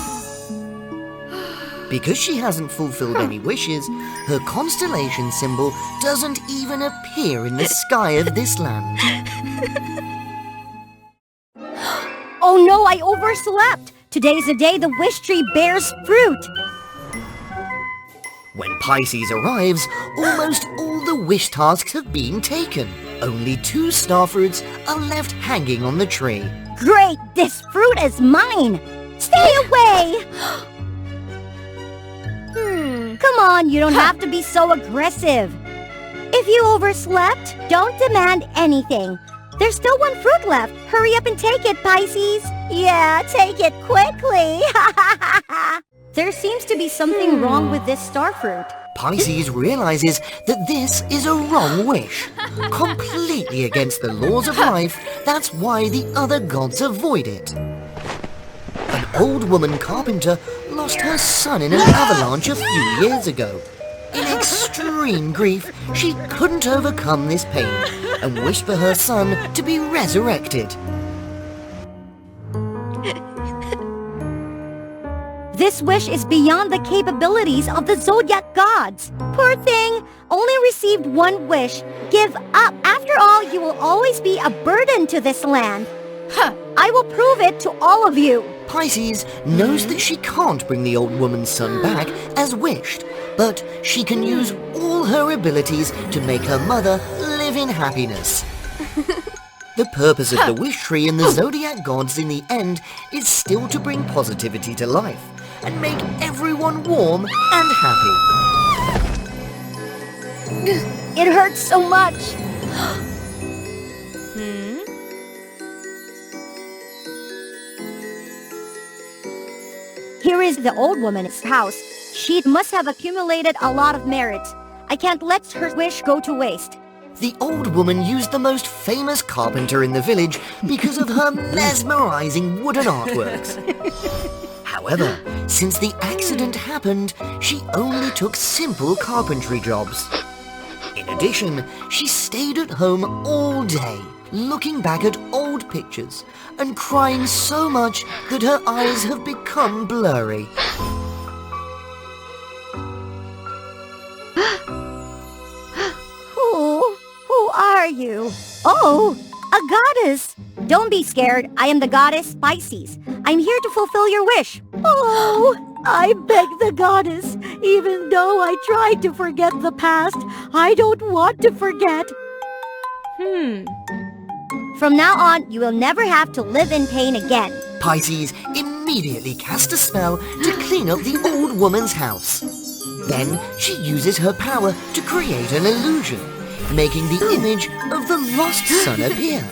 Because she hasn't fulfilled any wishes, her constellation symbol doesn't even appear in the sky of this land. Oh no, I overslept! Today's the day the wish tree bears fruit! When Pisces arrives, almost all the wish tasks have been taken. Only 2 star fruits are left hanging on the tree. Great! This fruit is mine! Stay away! Come on, you don't have to be so aggressive. If you overslept, don't demand anything. There's still 1 fruit left. Hurry up and take it, Pisces. Yeah, take it quickly. There seems to be something wrong with this star fruit. Pisces realizes that this is a wrong wish, completely against the laws of life. That's why the other gods avoid it. An old woman carpenter lost her son in an avalanche a few years ago. In extreme grief, she couldn't overcome this pain and wished for her son to be resurrected. This wish is beyond the capabilities of the zodiac gods. Poor thing, only received 1 wish. Give up. After all, you will always be a burden to this land. I will prove it to all of you. Pisces knows that she can't bring the old woman's son back as wished, but she can use all her abilities to make her mother live in happiness. The purpose of the wish tree and the zodiac gods in the end is still to bring positivity to life and make everyone warm and happy. It hurts so much. Here is the old woman's house. She must have accumulated a lot of merit. I can't let her wish go to waste. The old woman used the most famous carpenter in the village because of her mesmerizing wooden artworks. However, since the accident happened, she only took simple carpentry jobs. In addition, she stayed at home all day, looking back at old pictures and crying so much that her eyes have become blurry. Who are you? Oh, a goddess. Don't be scared. I am the goddess Pisces. I'm here to fulfill your wish. Oh, I beg the goddess. Even though I tried to forget the past, I don't want to forget. From now on, you will never have to live in pain again. Pisces immediately cast a spell to clean up the old woman's house. Then she uses her power to create an illusion, making the image of the lost son appear.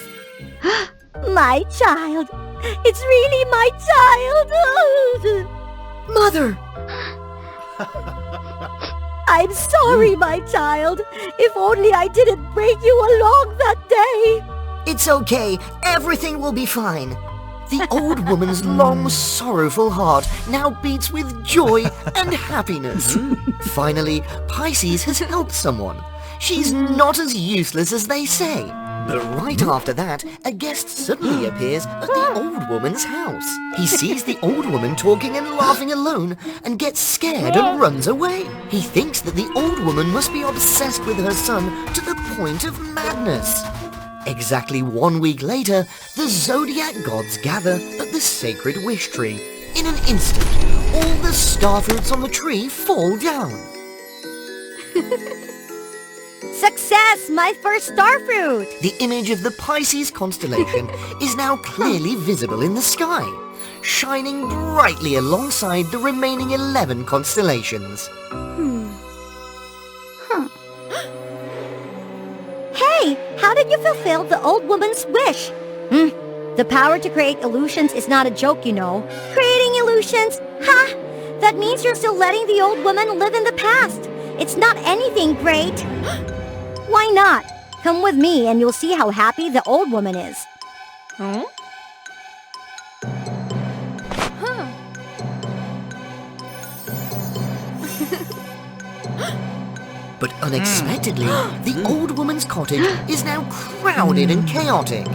My child. It's really my child. Mother! I'm sorry, my child. If only I didn't bring you along that day. It's okay, everything will be fine. The old woman's long, sorrowful heart now beats with joy and happiness. Finally, Pisces has helped someone. She's not as useless as they say. But right after that, a guest suddenly appears at the old woman's house. He sees the old woman talking and laughing alone and gets scared and runs away. He thinks that the old woman must be obsessed with her son to the point of madness. Exactly 1 week later, the zodiac gods gather at the sacred wish tree. In an instant, all the star fruits on the tree fall down. Success! My first starfruit! The image of the Pisces constellation is now clearly visible in the sky, shining brightly alongside the remaining 11 constellations. Hey, how did you fulfill the old woman's wish? The power to create illusions is not a joke, you know. Creating illusions? Ha! That means you're still letting the old woman live in the past. It's not anything great. Why not? Come with me and you'll see how happy the old woman is. But unexpectedly, the old woman's cottage is now crowded and chaotic.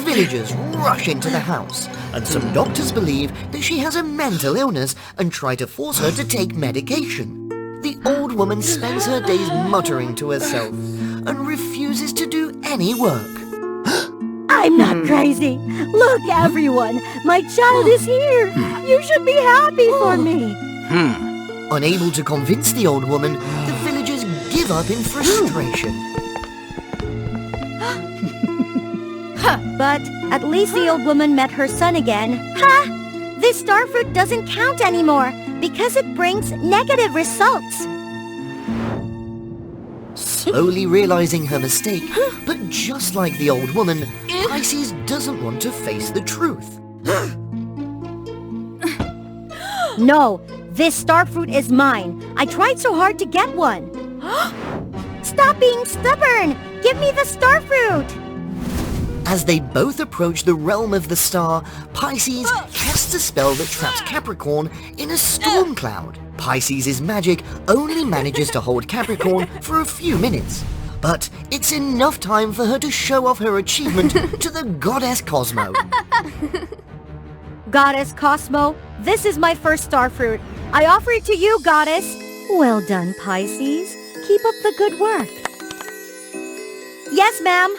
Villagers rush into the house, and some doctors believe that she has a mental illness and try to force her to take medication. The old woman spends her days muttering to herself and refuses to do any work. I'm not crazy. Look, everyone. My child is here. You should be happy for me. Unable to convince the old woman, the villagers give up in frustration. But at least the old woman met her son again. Ha! This starfruit doesn't count anymore because it brings negative results. Slowly realizing her mistake, but just like the old woman, Pisces doesn't want to face the truth. No, this starfruit is mine. I tried so hard to get one. Stop being stubborn! Give me the starfruit! As they both approach the realm of the star, Pisces casts a spell that traps Capricorn in a storm cloud. Pisces' magic only manages to hold Capricorn for a few minutes, but it's enough time for her to show off her achievement to the goddess Cosmo. Goddess Cosmo, this is my first starfruit. I offer it to you, goddess. Well done, Pisces. Keep up the good work. Yes, ma'am.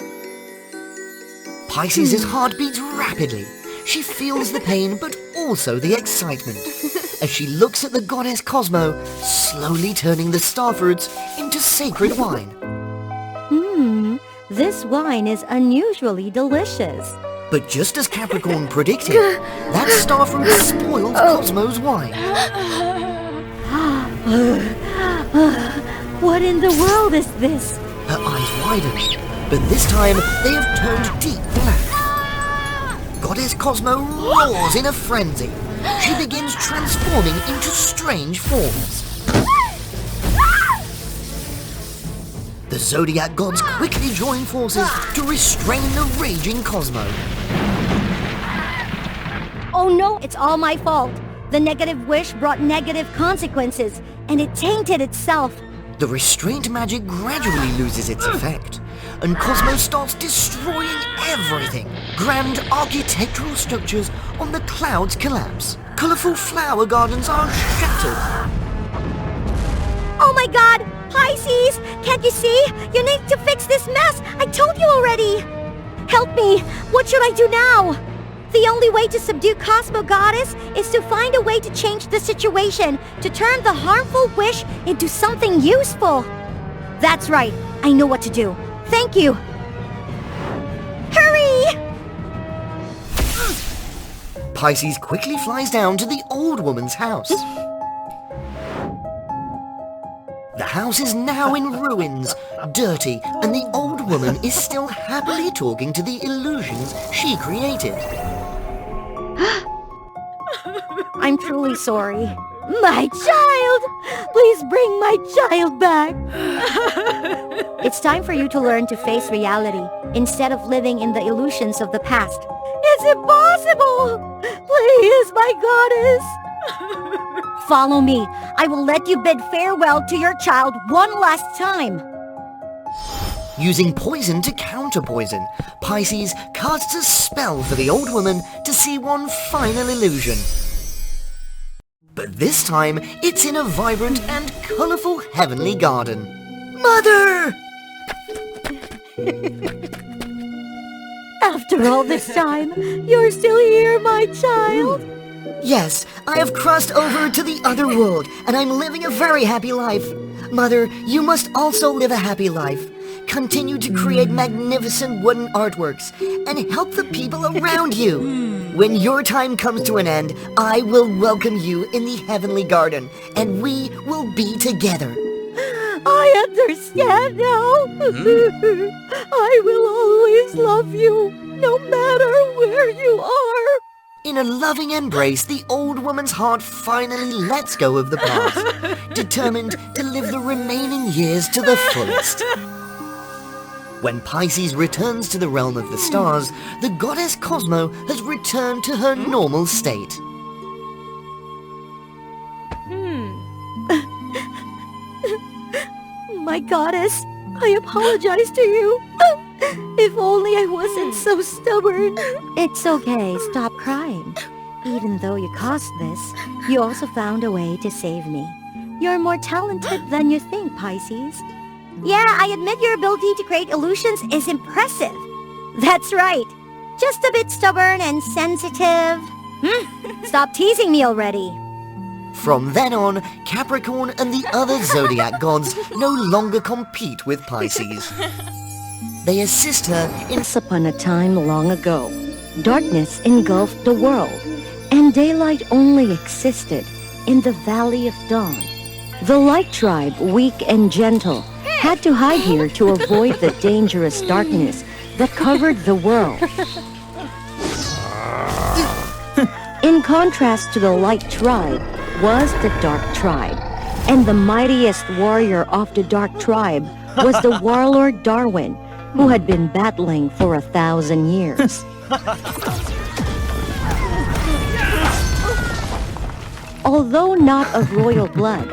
Pisces' heart beats rapidly. She feels the pain, but also the excitement, as she looks at the goddess Cosmo, slowly turning the starfruits into sacred wine. This wine is unusually delicious. But just as Capricorn predicted, that starfruit spoiled Cosmo's wine. What in the world is this? Her eyes widen, but this time they have turned deep black. Goddess Cosmo roars in a frenzy. She begins transforming into strange forms. The Zodiac gods quickly join forces to restrain the raging Cosmo. Oh no, it's all my fault. The negative wish brought negative consequences, and it tainted itself. The restraint magic gradually loses its effect, and Cosmo starts destroying everything. Grand architectural structures on the clouds collapse. Colorful flower gardens are shattered. Oh my god! Pisces! Can't you see? You need to fix this mess! I told you already! Help me! What should I do now? The only way to subdue Cosmo Goddess is to find a way to change the situation, to turn the harmful wish into something useful. That's right. I know what to do. Thank you. Hurry! Pisces quickly flies down to the old woman's house. The house is now in ruins, dirty, and the old woman is still happily talking to the illusions she created. I'm truly sorry. My child! Please bring my child back! It's time for you to learn to face reality instead of living in the illusions of the past. It's impossible! Please, my goddess! Follow me. I will let you bid farewell to your child one last time. Using poison to counter poison, Pisces casts a spell for the old woman to see one final illusion. But this time, it's in a vibrant and colorful heavenly garden. Mother! After all this time, you're still here, my child? Yes, I have crossed over to the other world, and I'm living a very happy life. Mother, you must also live a happy life. Continue to create magnificent wooden artworks, and help the people around you. When your time comes to an end, I will welcome you in the heavenly garden, and we will be together. I understand now. I will always love you, no matter where you are. In a loving embrace, the old woman's heart finally lets go of the past, determined to live the remaining years to the fullest. When Pisces returns to the realm of the stars, the goddess Cosmo has returned to her normal state. My goddess, I apologize to you. If only I wasn't so stubborn. It's okay, stop crying. Even though you caused this, you also found a way to save me. You're more talented than you think, Pisces. Yeah, I admit your ability to create illusions is impressive. That's right. Just a bit stubborn and sensitive. Stop teasing me already. From then on, Capricorn and the other zodiac gods no longer compete with Pisces. They assist her in... Once upon a time long ago, darkness engulfed the world, and daylight only existed in the Valley of Dawn. The Light Tribe, weak and gentle, had to hide here to avoid the dangerous darkness that covered the world. In contrast to the Light Tribe was the Dark Tribe, and the mightiest warrior of the Dark Tribe was the warlord Darwin, who had been battling for 1,000 years. Although not of royal blood,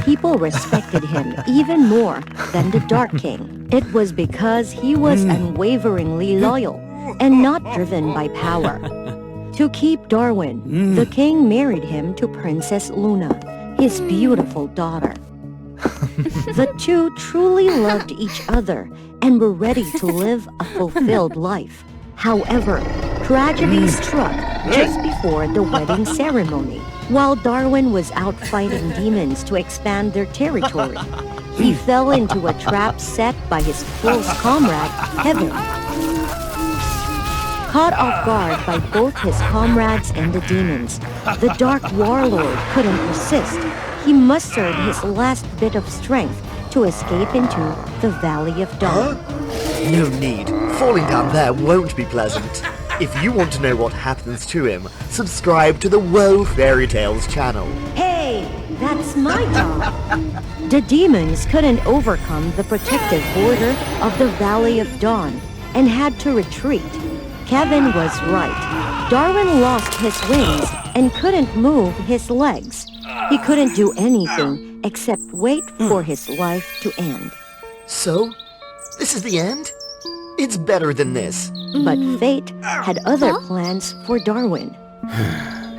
people respected him even more than the Dark King. It was because he was unwaveringly loyal and not driven by power. To keep Darwin, the king married him to Princess Luna, his beautiful daughter. The two truly loved each other and were ready to live a fulfilled life. However, tragedy struck just before the wedding ceremony. While Darwin was out fighting demons to expand their territory, he fell into a trap set by his close comrade, Kevin. Caught off guard by both his comrades and the demons, the Dark Warlord couldn't resist. He mustered his last bit of strength to escape into the Valley of Dawn. No need. Falling down there won't be pleasant. If you want to know what happens to him, subscribe to the WOA Fairy Tales channel. Hey, that's my job. The demons couldn't overcome the protective border of the Valley of Dawn and had to retreat. Kevin was right. Darwin lost his wings and couldn't move his legs. He couldn't do anything except wait for his life to end. So, this is the end? It's better than this. But fate had other plans for Darwin.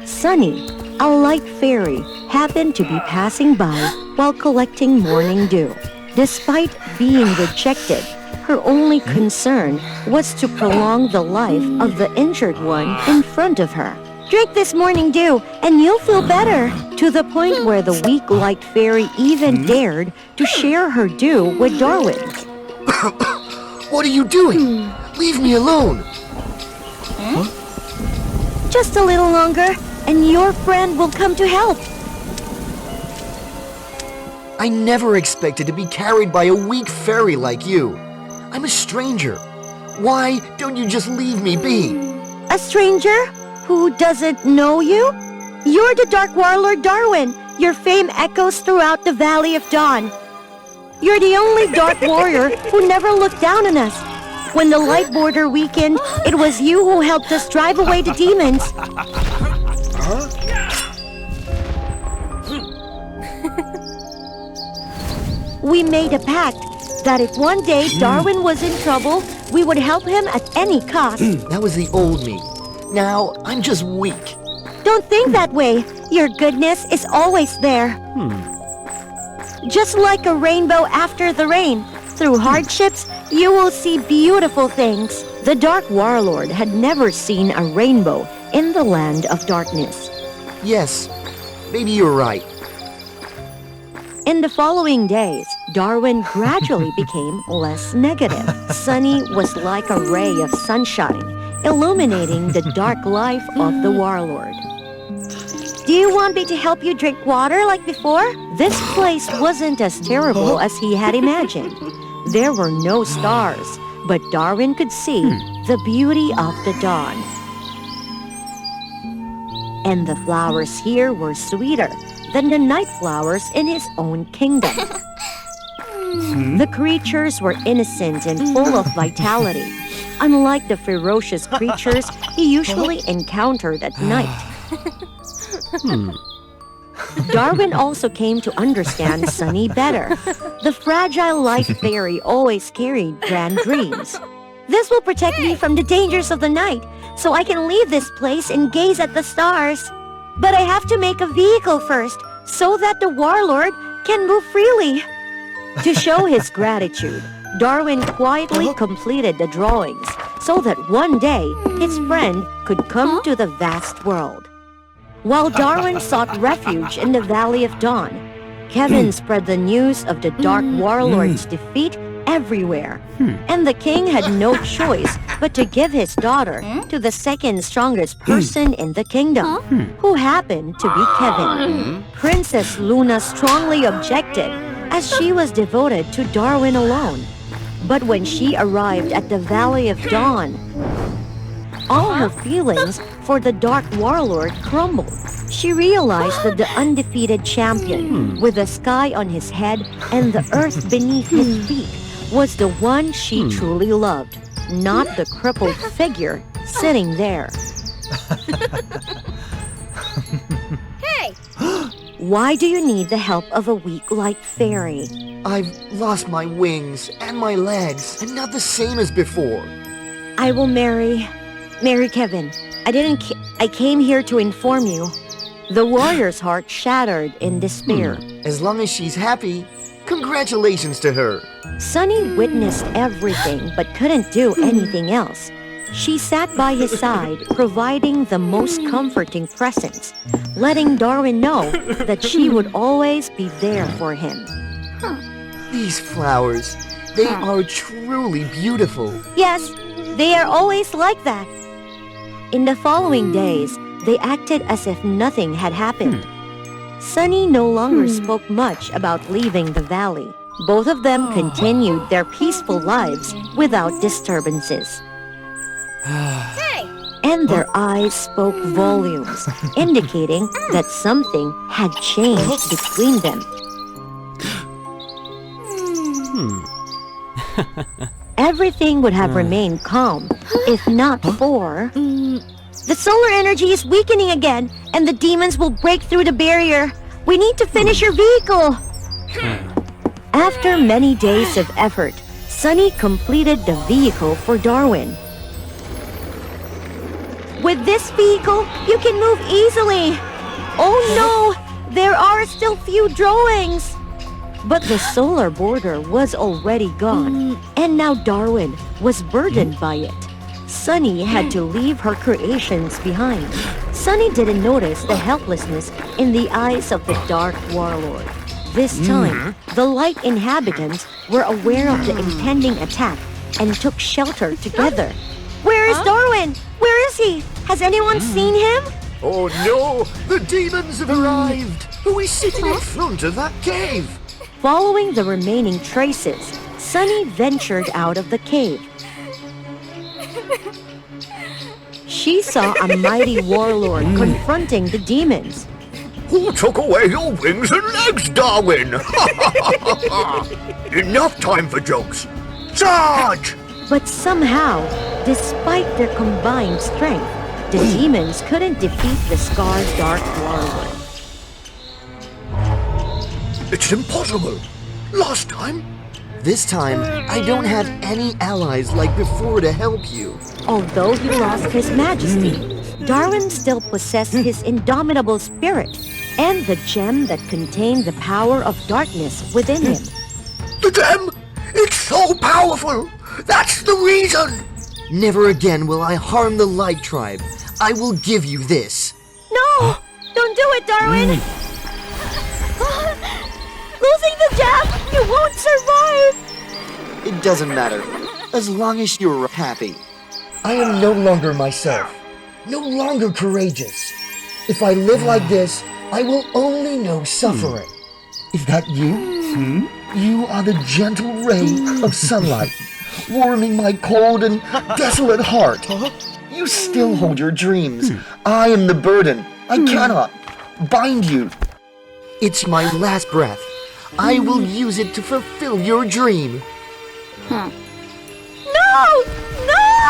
Sunny, a light fairy, happened to be passing by while collecting morning dew. Despite being rejected, her only concern was to prolong the life of the injured one in front of her. Drink this morning dew and you'll feel better. To the point where the weak light fairy even dared to share her dew with Darwin. What are you doing? Leave me alone. Just a little longer, and your friend will come to help. I never expected to be carried by a weak fairy like you. I'm a stranger. Why don't you just leave me be? A stranger who doesn't know you? You're the Dark Warlord Darwin. Your fame echoes throughout the Valley of Dawn. You're the only Dark Warrior who never looked down on us. When the light border weakened, it was you who helped us drive away the demons. We made a pact that if one day Darwin was in trouble, we would help him at any cost. That was the old me. Now, I'm just weak. Don't think that way. Your goodness is always there. Just like a rainbow after the rain. Through hardships, you will see beautiful things. The Dark Warlord had never seen a rainbow in the land of darkness. Yes, maybe you're right. In the following days, Darwin gradually became less negative. Sunny was like a ray of sunshine, illuminating the dark life of the warlord. Do you want me to help you drink water like before? This place wasn't as terrible as he had imagined. There were no stars, but Darwin could see the beauty of the dawn. And the flowers here were sweeter than the night flowers in his own kingdom. The creatures were innocent and full of vitality, unlike the ferocious creatures he usually encountered at night. Darwin also came to understand Sunny better. The fragile light fairy always carried grand dreams. This will protect me from the dangers of the night, so I can leave this place and gaze at the stars. But I have to make a vehicle first, so that the warlord can move freely. To show his gratitude, Darwin quietly completed the drawings, so that one day his friend could come to the vast world. While Darwin sought refuge in the Valley of Dawn, Kevin spread the news of the Dark Warlord's defeat everywhere, and the king had no choice but to give his daughter to the second strongest person in the kingdom, who happened to be Kevin. Princess Luna strongly objected, as she was devoted to Darwin alone. But when she arrived at the Valley of Dawn, all her feelings for the Dark Warlord crumbled. She realized that the undefeated champion, with the sky on his head and the earth beneath his feet, was the one she truly loved, not the crippled figure sitting there. Hey! Why do you need the help of a weak light fairy? I've lost my wings and my legs, and not the same as before. I will marry Kevin. I came here to inform you. The warrior's heart shattered in despair. As long as she's happy, congratulations to her. Sunny witnessed everything but couldn't do anything else. She sat by his side, providing the most comforting presents, letting Darwin know that she would always be there for him. These flowers, they are truly beautiful. Yes, they are always like that. In the following days, they acted as if nothing had happened. Sunny no longer spoke much about leaving the valley. Both of them continued their peaceful lives without disturbances. And their eyes spoke volumes, indicating that something had changed between them. Everything would have remained calm, if not for... The solar energy is weakening again, and the demons will break through the barrier. We need to finish your vehicle. After many days of effort, Sunny completed the vehicle for Darwin. With this vehicle, you can move easily. Oh no, there are still few drawings. But the solar border was already gone, and now Darwin was burdened by it. Sunny had to leave her creations behind. Sunny didn't notice the helplessness in the eyes of the Dark Warlord. This time, the light inhabitants were aware of the impending attack and took shelter together. Where is Darwin? Where is he? Has anyone seen him? Oh no! The demons have arrived! Who is sitting in front of that cave? Following the remaining traces, Sunny ventured out of the cave. She saw a mighty warlord confronting the demons. Who took away your wings and legs, Darwin? Enough time for jokes. Charge! But somehow, despite their combined strength, the demons couldn't defeat the scarred Dark Warlord. It's impossible. Last time? This time, I don't have any allies like before to help you. Although he lost his majesty, Darwin still possessed his indomitable spirit and the gem that contained the power of darkness within him. The gem? It's so powerful! That's the reason! Never again will I harm the Light Tribe. I will give you this. No! Don't do it, Darwin! Losing the gem! You won't survive! It doesn't matter, as long as you're happy. I am no longer myself, no longer courageous. If I live like this, I will only know suffering. Is that you? You are the gentle ray of sunlight, warming my cold and desolate heart. You still hold your dreams. I am the burden. I cannot bind you. It's my last breath. I will use it to fulfill your dream. No! No! No!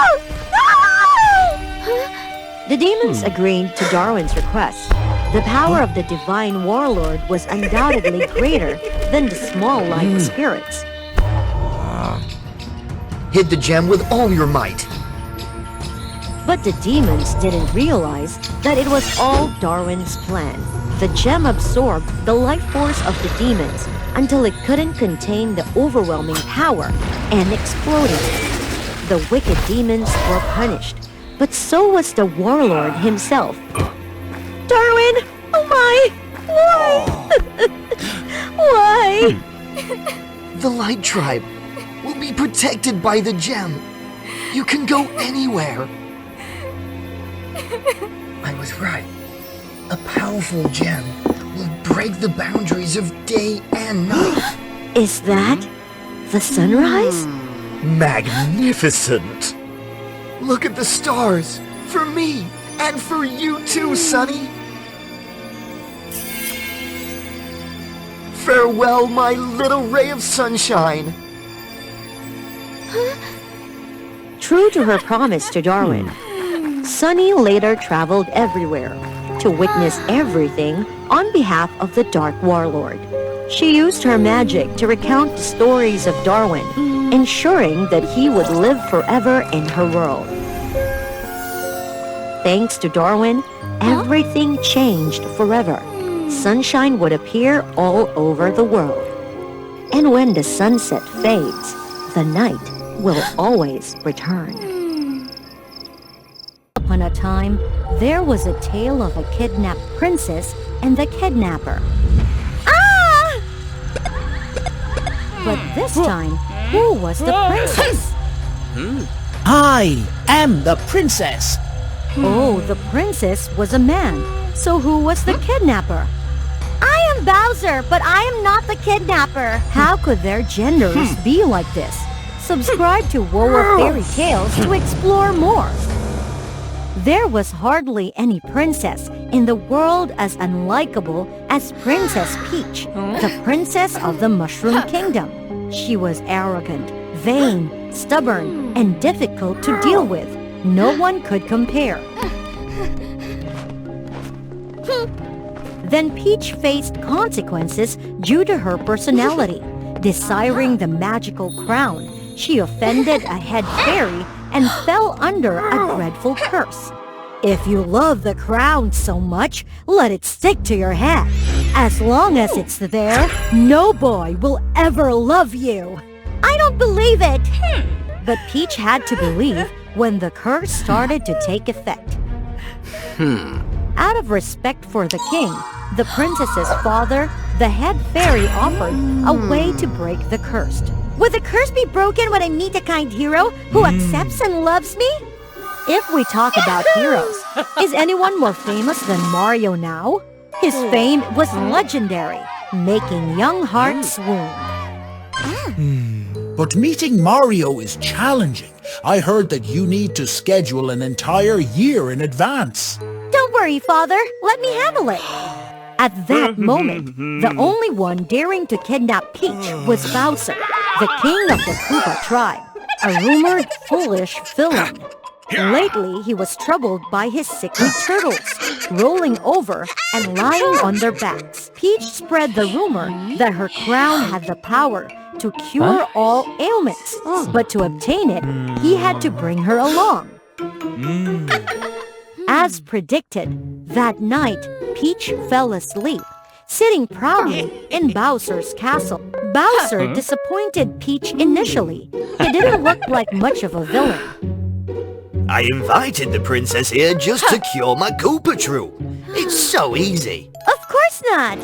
The demons agreed to Darwin's request. The power of the divine warlord was undoubtedly greater than the small light spirits. Hit the gem with all your might. But the demons didn't realize that it was all Darwin's plan. The gem absorbed the life force of the demons until it couldn't contain the overwhelming power and exploded. The wicked demons were punished, but so was the warlord himself. Darwin! Oh my! Why? Why? The Light Tribe will be protected by the gem. You can go anywhere. I was right. A powerful gem will break the boundaries of day and night. Is that the sunrise? Magnificent! Look at the stars, for me, and for you too, Sunny. Farewell, my little ray of sunshine. True to her promise to Darwin, Sunny later traveled everywhere to witness everything on behalf of the Dark Warlord. She used her magic to recount the stories of Darwin, ensuring that he would live forever in her world. Thanks to Darwin, everything changed forever. Sunshine would appear all over the world. And when the sunset fades, the night will always return. Upon a time, there was a tale of a kidnapped princess and the kidnapper. Ah! But this time, who was the princess? I am the princess. Oh, the princess was a man. So who was the kidnapper? I am Bowser, but I am not the kidnapper. How could their genders be like this? Subscribe to WOA Fairy Tales to explore more. There was hardly any princess in the world as unlikable as Princess Peach, the princess of the Mushroom Kingdom. She was arrogant, vain, stubborn, and difficult to deal with. No one could compare. Then Peach faced consequences due to her personality. Desiring the magical crown, she offended a head fairy and fell under a dreadful curse. If you love the crown so much, let it stick to your head. As long as it's there, no boy will ever love you. I don't believe it. But Peach had to believe when the curse started to take effect. Out of respect for the king, the princess's father, the head fairy, offered a way to break the curse. Would the curse be broken when I meet a kind hero who accepts and loves me? If we talk about heroes, is anyone more famous than Mario now? His fame was legendary, making young hearts swoon. But meeting Mario is challenging. I heard that you need to schedule an entire year in advance. Don't worry, Father. Let me handle it. At that moment, the only one daring to kidnap Peach was Bowser, the king of the Koopa tribe, a rumored foolish villain. Lately, he was troubled by his sickly turtles, rolling over and lying on their backs. Peach spread the rumor that her crown had the power to cure all ailments, but to obtain it, he had to bring her along. As predicted, that night, Peach fell asleep, sitting proudly in Bowser's castle. Bowser disappointed Peach initially. He didn't look like much of a villain. I invited the princess here just to cure my Koopa True. It's so easy. Of course not.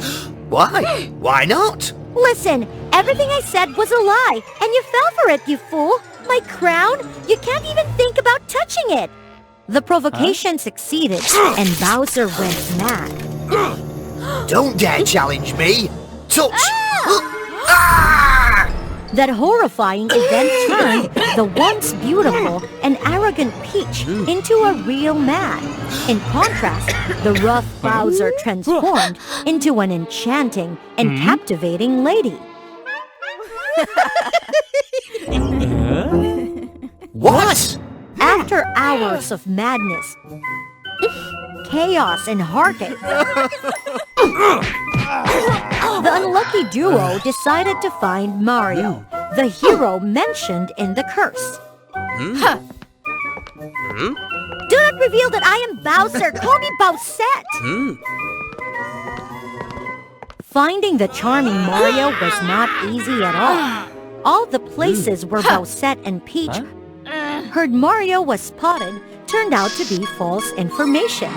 Why? Why not? Listen, everything I said was a lie, and you fell for it, you fool. My crown? You can't even think about touching it. The provocation succeeded, and Bowser went mad. Don't dare challenge me! Touch! That horrifying event turned the once beautiful and arrogant Peach into a real man. In contrast, the rough Bowser transformed into an enchanting and captivating lady. What? After hours of madness, chaos, and heartache, the unlucky duo decided to find Mario, the hero mentioned in the curse. Do not reveal that I am Bowser. Call me Bowsette. Finding the charming Mario was not easy at all. All the places where Bowsette and Peach heard Mario was spotted turned out to be false information.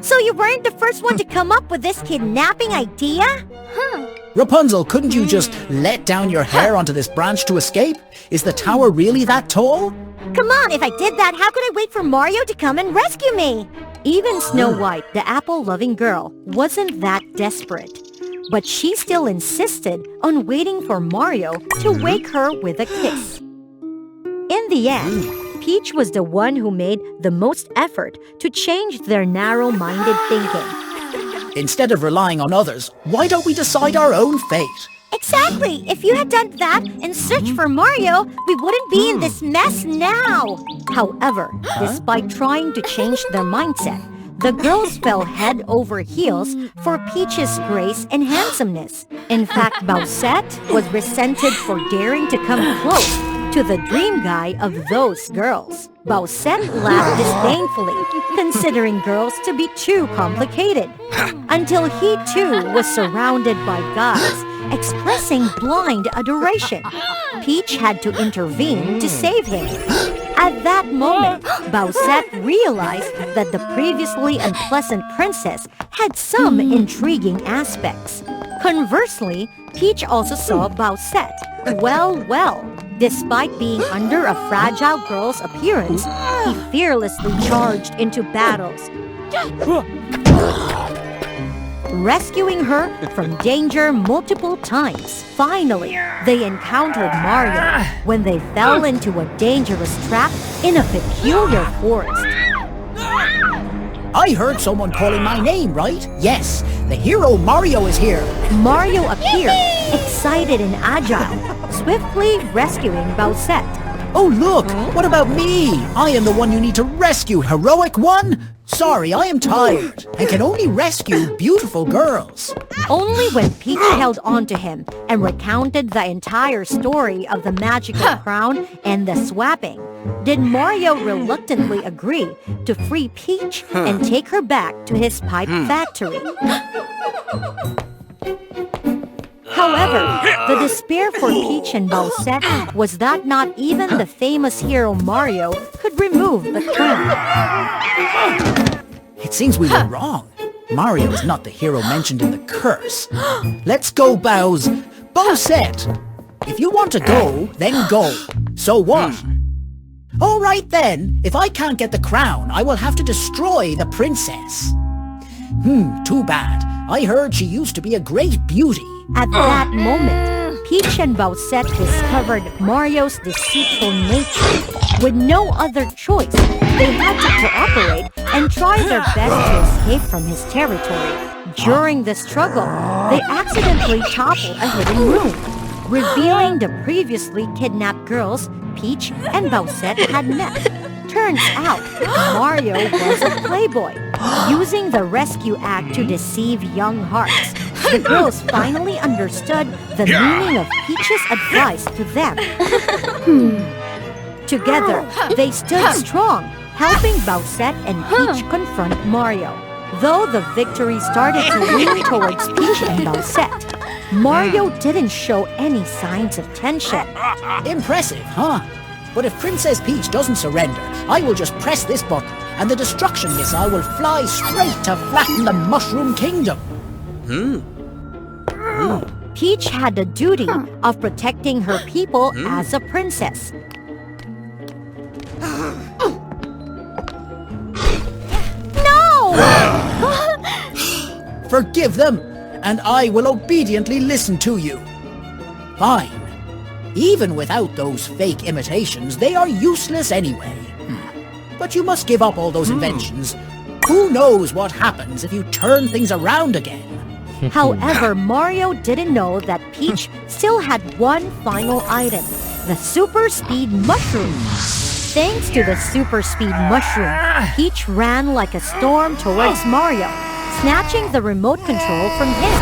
So you weren't the first one to come up with this kidnapping idea? Rapunzel, couldn't you just let down your hair onto this branch to escape? Is the tower really that tall? Come on, if I did that, how could I wait for Mario to come and rescue me? Even Snow White, the apple-loving girl, wasn't that desperate. But she still insisted on waiting for Mario to wake her with a kiss. In the end, Peach was the one who made the most effort to change their narrow-minded thinking. Instead of relying on others, why don't we decide our own fate? Exactly! If you had done that and searched for Mario, we wouldn't be in this mess now! However, despite trying to change their mindset, the girls fell head over heels for Peach's grace and handsomeness. In fact, Bowsette was resented for daring to come close to the dream guy of those girls. Bowsette laughed disdainfully, considering girls to be too complicated, until he too was surrounded by guys expressing blind adoration. Peach had to intervene to save him. At that moment, Bowsette realized that the previously unpleasant princess had some intriguing aspects. Conversely, Peach also saw Bowsette. Well, despite being under a fragile girl's appearance, he fearlessly charged into battles, rescuing her from danger multiple times. Finally, they encountered Mario when they fell into a dangerous trap in a peculiar forest. I heard someone calling my name, right? Yes, the hero Mario is here. Mario appeared, excited and agile, swiftly rescuing Bowsette. Oh look, what about me? I am the one you need to rescue, heroic one. Sorry, I am tired and can only rescue beautiful girls. Only when Peach held on to him and recounted the entire story of the magical crown and the swapping did Mario reluctantly agree to free Peach and take her back to his pipe factory. However, the despair for Peach and Bowsette was that not even the famous hero Mario could remove the crown. It seems we were wrong. Mario is not the hero mentioned in the curse. Let's go, Bowsette! If you want to go, then go. So what? All right then, if I can't get the crown, I will have to destroy the princess. Too bad. I heard she used to be a great beauty. At that moment, Peach and Bowsette discovered Mario's deceitful nature. With no other choice, they had to cooperate and try their best to escape from his territory. During the struggle, they accidentally toppled a hidden room, revealing the previously kidnapped girls Peach and Bowsette had met. Turns out, Mario was a playboy, using the rescue act to deceive young hearts. The girls finally understood the meaning of Peach's advice to them. Together, they stood strong, helping Bowsette and Peach confront Mario. Though the victory started to lean towards Peach and Bowsette, Mario didn't show any signs of tension. Impressive, huh? But if Princess Peach doesn't surrender, I will just press this button and the destruction missile will fly straight to flatten the Mushroom Kingdom. Peach had the duty of protecting her people as a princess. No! Forgive them, and I will obediently listen to you. Fine. Even without those fake imitations, they are useless anyway. But you must give up all those inventions. Who knows what happens if you turn things around again? However, Mario didn't know that Peach still had one final item, the Super Speed Mushroom. Thanks to the Super Speed Mushroom, Peach ran like a storm towards Mario, snatching the remote control from him.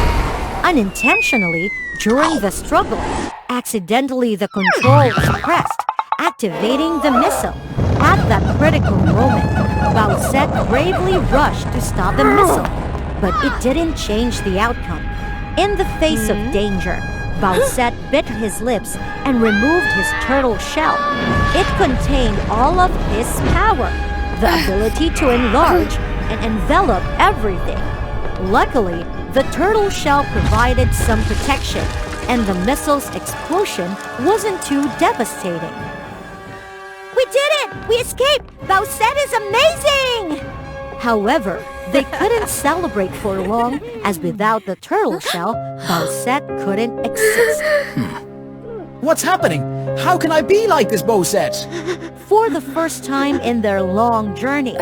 Unintentionally, during the struggle, accidentally the control was pressed, activating the missile. At that critical moment, Bowsette bravely rushed to stop the missile, but it didn't change the outcome. In the face of danger, Bowsette bit his lips and removed his turtle shell. It contained all of his power, the ability to enlarge and envelop everything. Luckily, the turtle shell provided some protection, and the missile's explosion wasn't too devastating. We did it! We escaped! Bowsette is amazing! However, they couldn't celebrate for long, as without the turtle shell, Bowsette couldn't exist. What's happening? How can I be like this, Bowsette? For the first time in their long journey,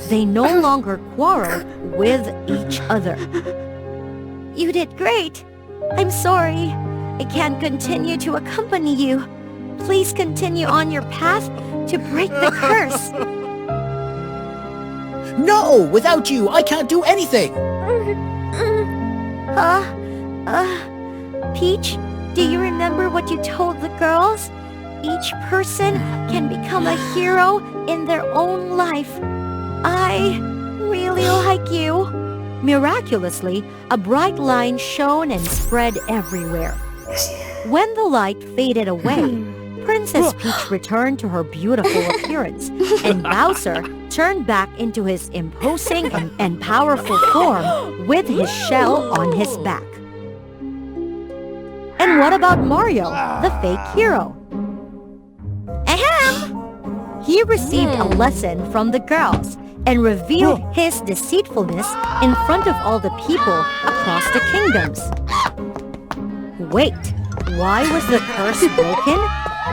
they no longer quarrel with each other. You did great. I'm sorry. I can't continue to accompany you. Please continue on your path to break the curse. No! Without you, I can't do anything! Peach, do you remember what you told the girls? Each person can become a hero in their own life. I really like you. Miraculously, a bright line shone and spread everywhere. When the light faded away, Princess Peach returned to her beautiful appearance, and Bowser turned back into his imposing and powerful form with his shell on his back. what about Mario, the fake hero? Ahem! He received a lesson from the girls and revealed his deceitfulness in front of all the people across the kingdoms. Wait, why was the curse broken?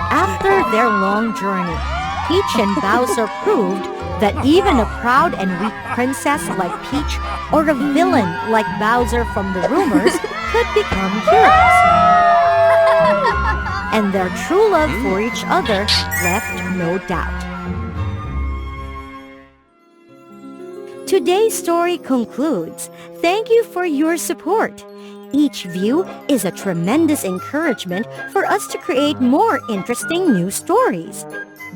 After their long journey, Peach and Bowser proved that even a proud and weak princess like Peach or a villain like Bowser from the rumors could become heroes. And their true love for each other left no doubt. Today's story concludes. Thank you for your support. Each view is a tremendous encouragement for us to create more interesting new stories.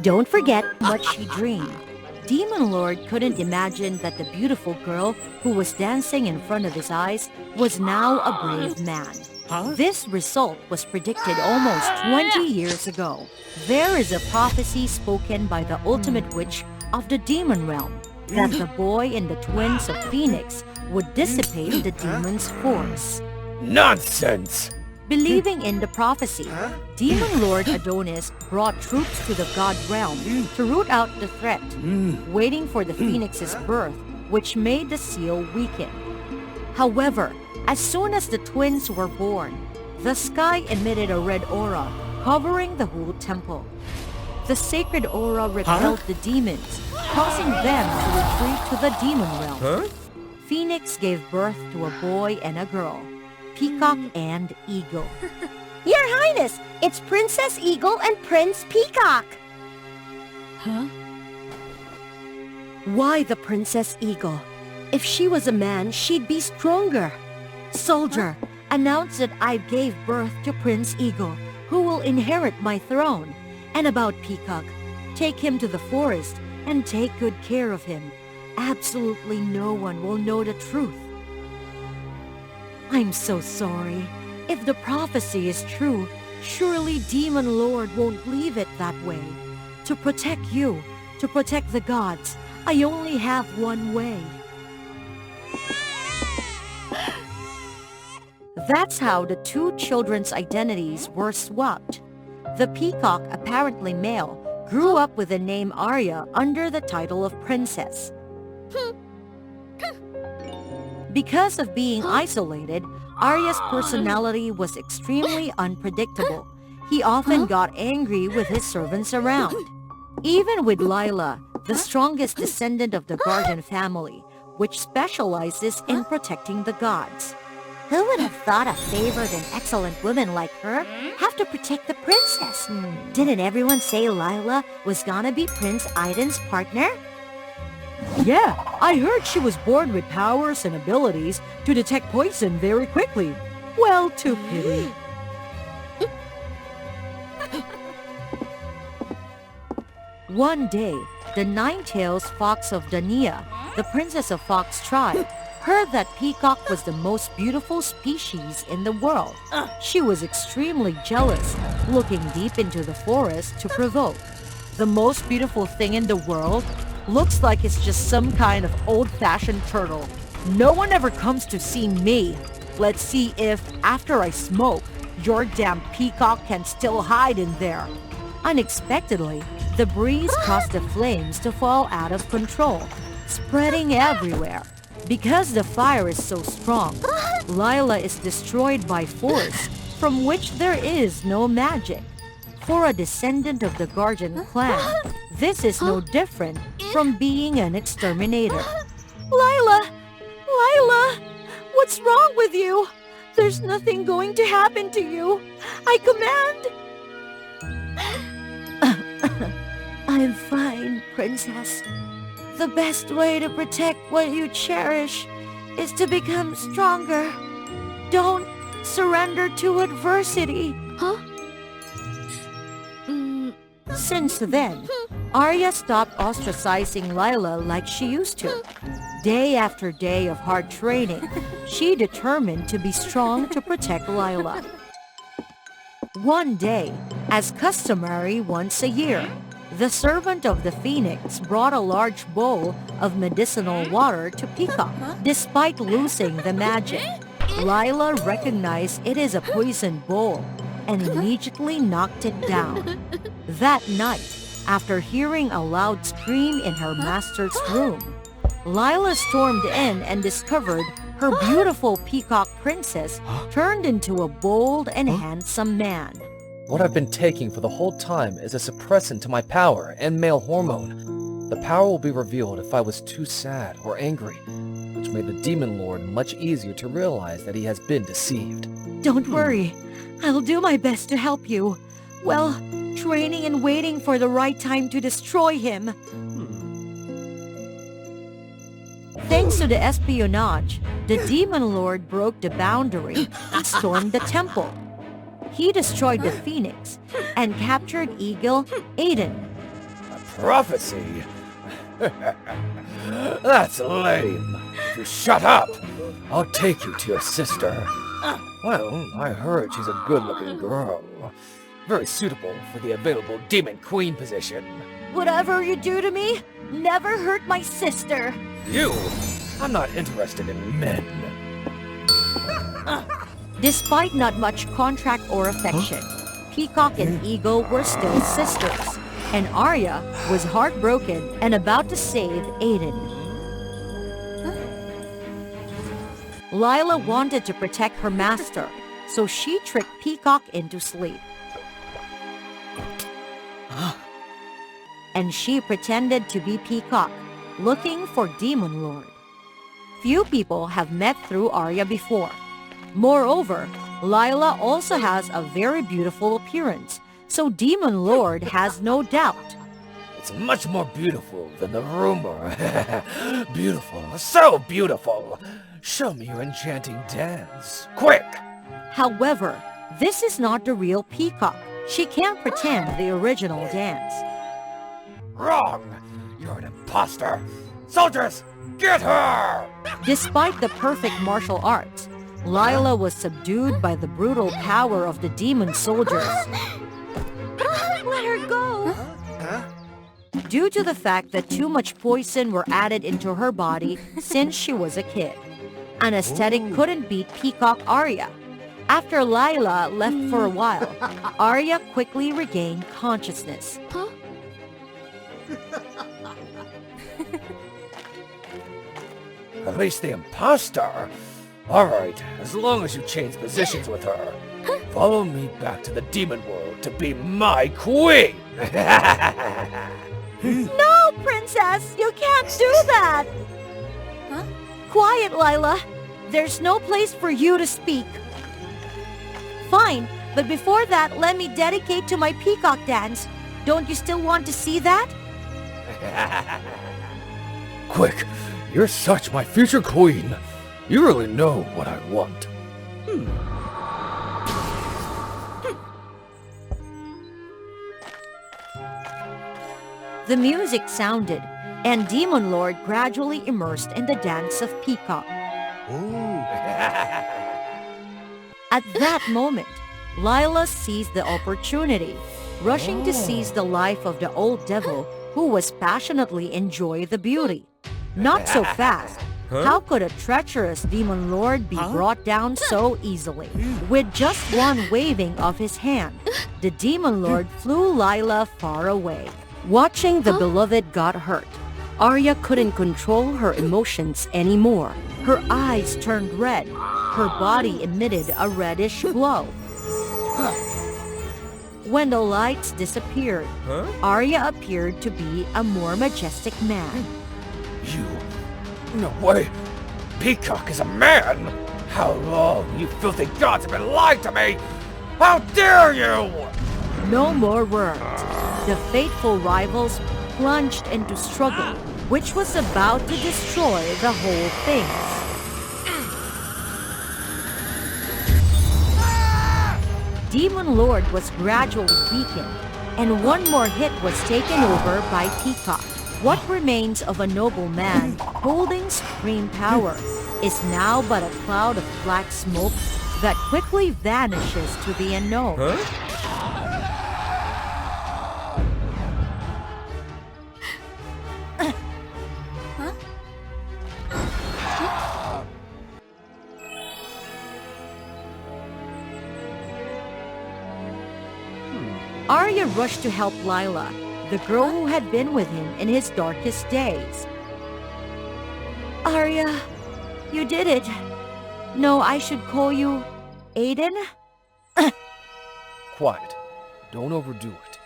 Don't forget what she dreamed. Demon Lord couldn't imagine that the beautiful girl who was dancing in front of his eyes was now a brave man. This result was predicted almost 20 years ago. There is a prophecy spoken by the ultimate witch of the demon realm that the boy and the twins of Phoenix would dissipate the demon's force. Nonsense! Believing in the prophecy, Demon Lord Adonis brought troops to the god realm to root out the threat, waiting for the phoenix's birth, which made the seal weaken. However, as soon as the twins were born, the sky emitted a red aura, covering the whole temple. The sacred aura repelled the demons, causing them to retreat to the demon realm. Phoenix gave birth to a boy and a girl, Peacock and Eagle. Your Highness, it's Princess Eagle and Prince Peacock. Why the Princess Eagle? If she was a man, she'd be stronger. Soldier, announce that I gave birth to Prince Eagle, who will inherit my throne. And about Peacock, take him to the forest and take good care of him. Absolutely no one will know the truth. I'm so sorry. If the prophecy is true, surely Demon Lord won't leave it that way. To protect you, to protect the gods, I only have one way. That's how the two children's identities were swapped. The peacock, apparently male, grew up with the name Arya under the title of princess. Because of being isolated, Arya's personality was extremely unpredictable. He often got angry with his servants around. Even with Lila, the strongest descendant of the Guardian family, which specializes in protecting the gods. Who would have thought a favored and excellent woman like her have to protect the princess? Didn't everyone say Lila was gonna be Prince Aiden's partner? Yeah, I heard she was born with powers and abilities to detect poison very quickly. Well, too pity. One day, the Nine-Tails Fox of Dania, the princess of Fox tribe, heard that Peacock was the most beautiful species in the world. She was extremely jealous, looking deep into the forest to provoke. The most beautiful thing in the world looks like it's just some kind of old-fashioned turtle. No one ever comes to see me. Let's see if, after I smoke, your damn peacock can still hide in there. Unexpectedly, the breeze caused the flames to fall out of control, spreading everywhere. Because the fire is so strong, Lila is destroyed by force, from which there is no magic. For a descendant of the Guardian clan, this is no different from being an exterminator. Lila! Lila! What's wrong with you? There's nothing going to happen to you. I command... I'm fine, Princess. The best way to protect what you cherish is to become stronger. Don't surrender to adversity. Since then, Arya stopped ostracizing Lila like she used to. Day after day of hard training, she determined to be strong to protect Lila. One day, as customary once a year, the servant of the Phoenix brought a large bowl of medicinal water to Peacock, despite losing the magic. Lila recognized it as a poison bowl and immediately knocked it down. That night, after hearing a loud scream in her master's room, Lila stormed in and discovered her beautiful peacock princess turned into a bold and handsome man. What I've been taking for the whole time is a suppressant to my power and male hormone. The power will be revealed if I was too sad or angry, which made the Demon Lord much easier to realize that he has been deceived. Don't worry. I'll do my best to help you. Well, training and waiting for the right time to destroy him. Thanks to the espionage, the Demon Lord broke the boundary and stormed the temple. He destroyed the Phoenix and captured Eagle Aiden. Prophecy? That's lame. If you shut up, I'll take you to your sister. Well, I heard she's a good-looking girl. Very suitable for the available Demon Queen position. Whatever you do to me, never hurt my sister. You? I'm not interested in men. Despite not much contract or affection, Peacock and Eagle were still sisters, and Arya was heartbroken and about to save Aiden. Lila wanted to protect her master, so she tricked Peacock into sleep. And she pretended to be Peacock, looking for Demon Lord. Few people have met through Arya before. Moreover, Lila also has a very beautiful appearance, so Demon Lord has no doubt. It's much more beautiful than the rumor. Beautiful, so beautiful. Show me your enchanting dance, quick! However, this is not the real Peacock. She can't pretend the original dance. Wrong! You're an imposter! Soldiers, get her! Despite the perfect martial arts, Lila was subdued by the brutal power of the demon soldiers. Let her go! Due to the fact that too much poison were added into her body since she was a kid. Anesthetic couldn't beat Peacock Arya. After Lila left for a while, Arya quickly regained consciousness. At least the imposter? Alright, as long as you change positions with her. Follow me back to the demon world to be my queen! No, Princess! You can't do that! Quiet, Lila. There's no place for you to speak. Fine, but before that, let me dedicate to my peacock dance. Don't you still want to see that? Quick, you're such my future queen. You really know what I want. The music sounded, and Demon Lord gradually immersed in the dance of Peacock. At that moment, Lila seized the opportunity, rushing to seize the life of the old devil who was passionately enjoying the beauty. Not so fast. How could a treacherous demon lord be brought down so easily? With just one waving of his hand, the demon lord flew Lila far away. Watching the beloved got hurt, Arya couldn't control her emotions anymore. Her eyes turned red. Her body emitted a reddish glow. When the lights disappeared, Arya appeared to be a more majestic man. You... No way! Peacock is a man! How long you filthy gods have been lying to me! How dare you! No more words. The fateful rivals plunged into struggle, which was about to destroy the whole thing. Demon Lord was gradually weakened, and one more hit was taken over by Peacock. What remains of a noble man holding supreme power is now but a cloud of black smoke that quickly vanishes to the unknown. Arya rushed to help Lila, the girl who had been with him in his darkest days. Arya, you did it. No, I should call you Aiden? Quiet. Don't overdo it.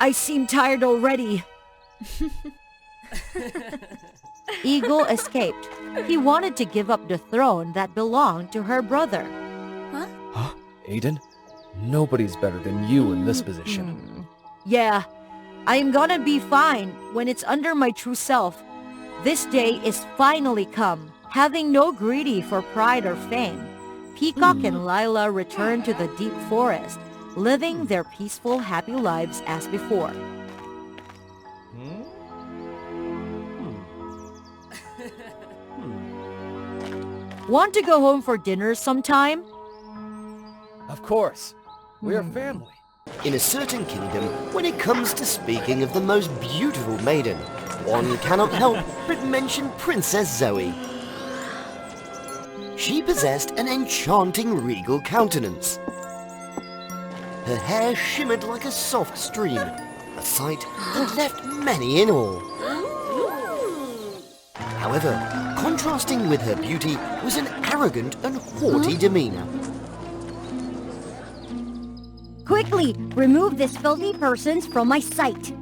I seem tired already. Eagle escaped. He wanted to give up the throne that belonged to her brother. Aiden? Nobody's better than you in this position. Yeah, I'm gonna be fine when it's under my true self. This day is finally come. Having no greedy for pride or fame, Peacock and Lila returned to the deep forest, living their peaceful, happy lives as before. Want to go home for dinner sometime? Of course. We are family. In a certain kingdom, when it comes to speaking of the most beautiful maiden, one cannot help but mention Princess Zoe. She possessed an enchanting regal countenance. Her hair shimmered like a soft stream, a sight that left many in awe. However, contrasting with her beauty was an arrogant and haughty demeanor. Quickly, remove this filthy persons from my sight.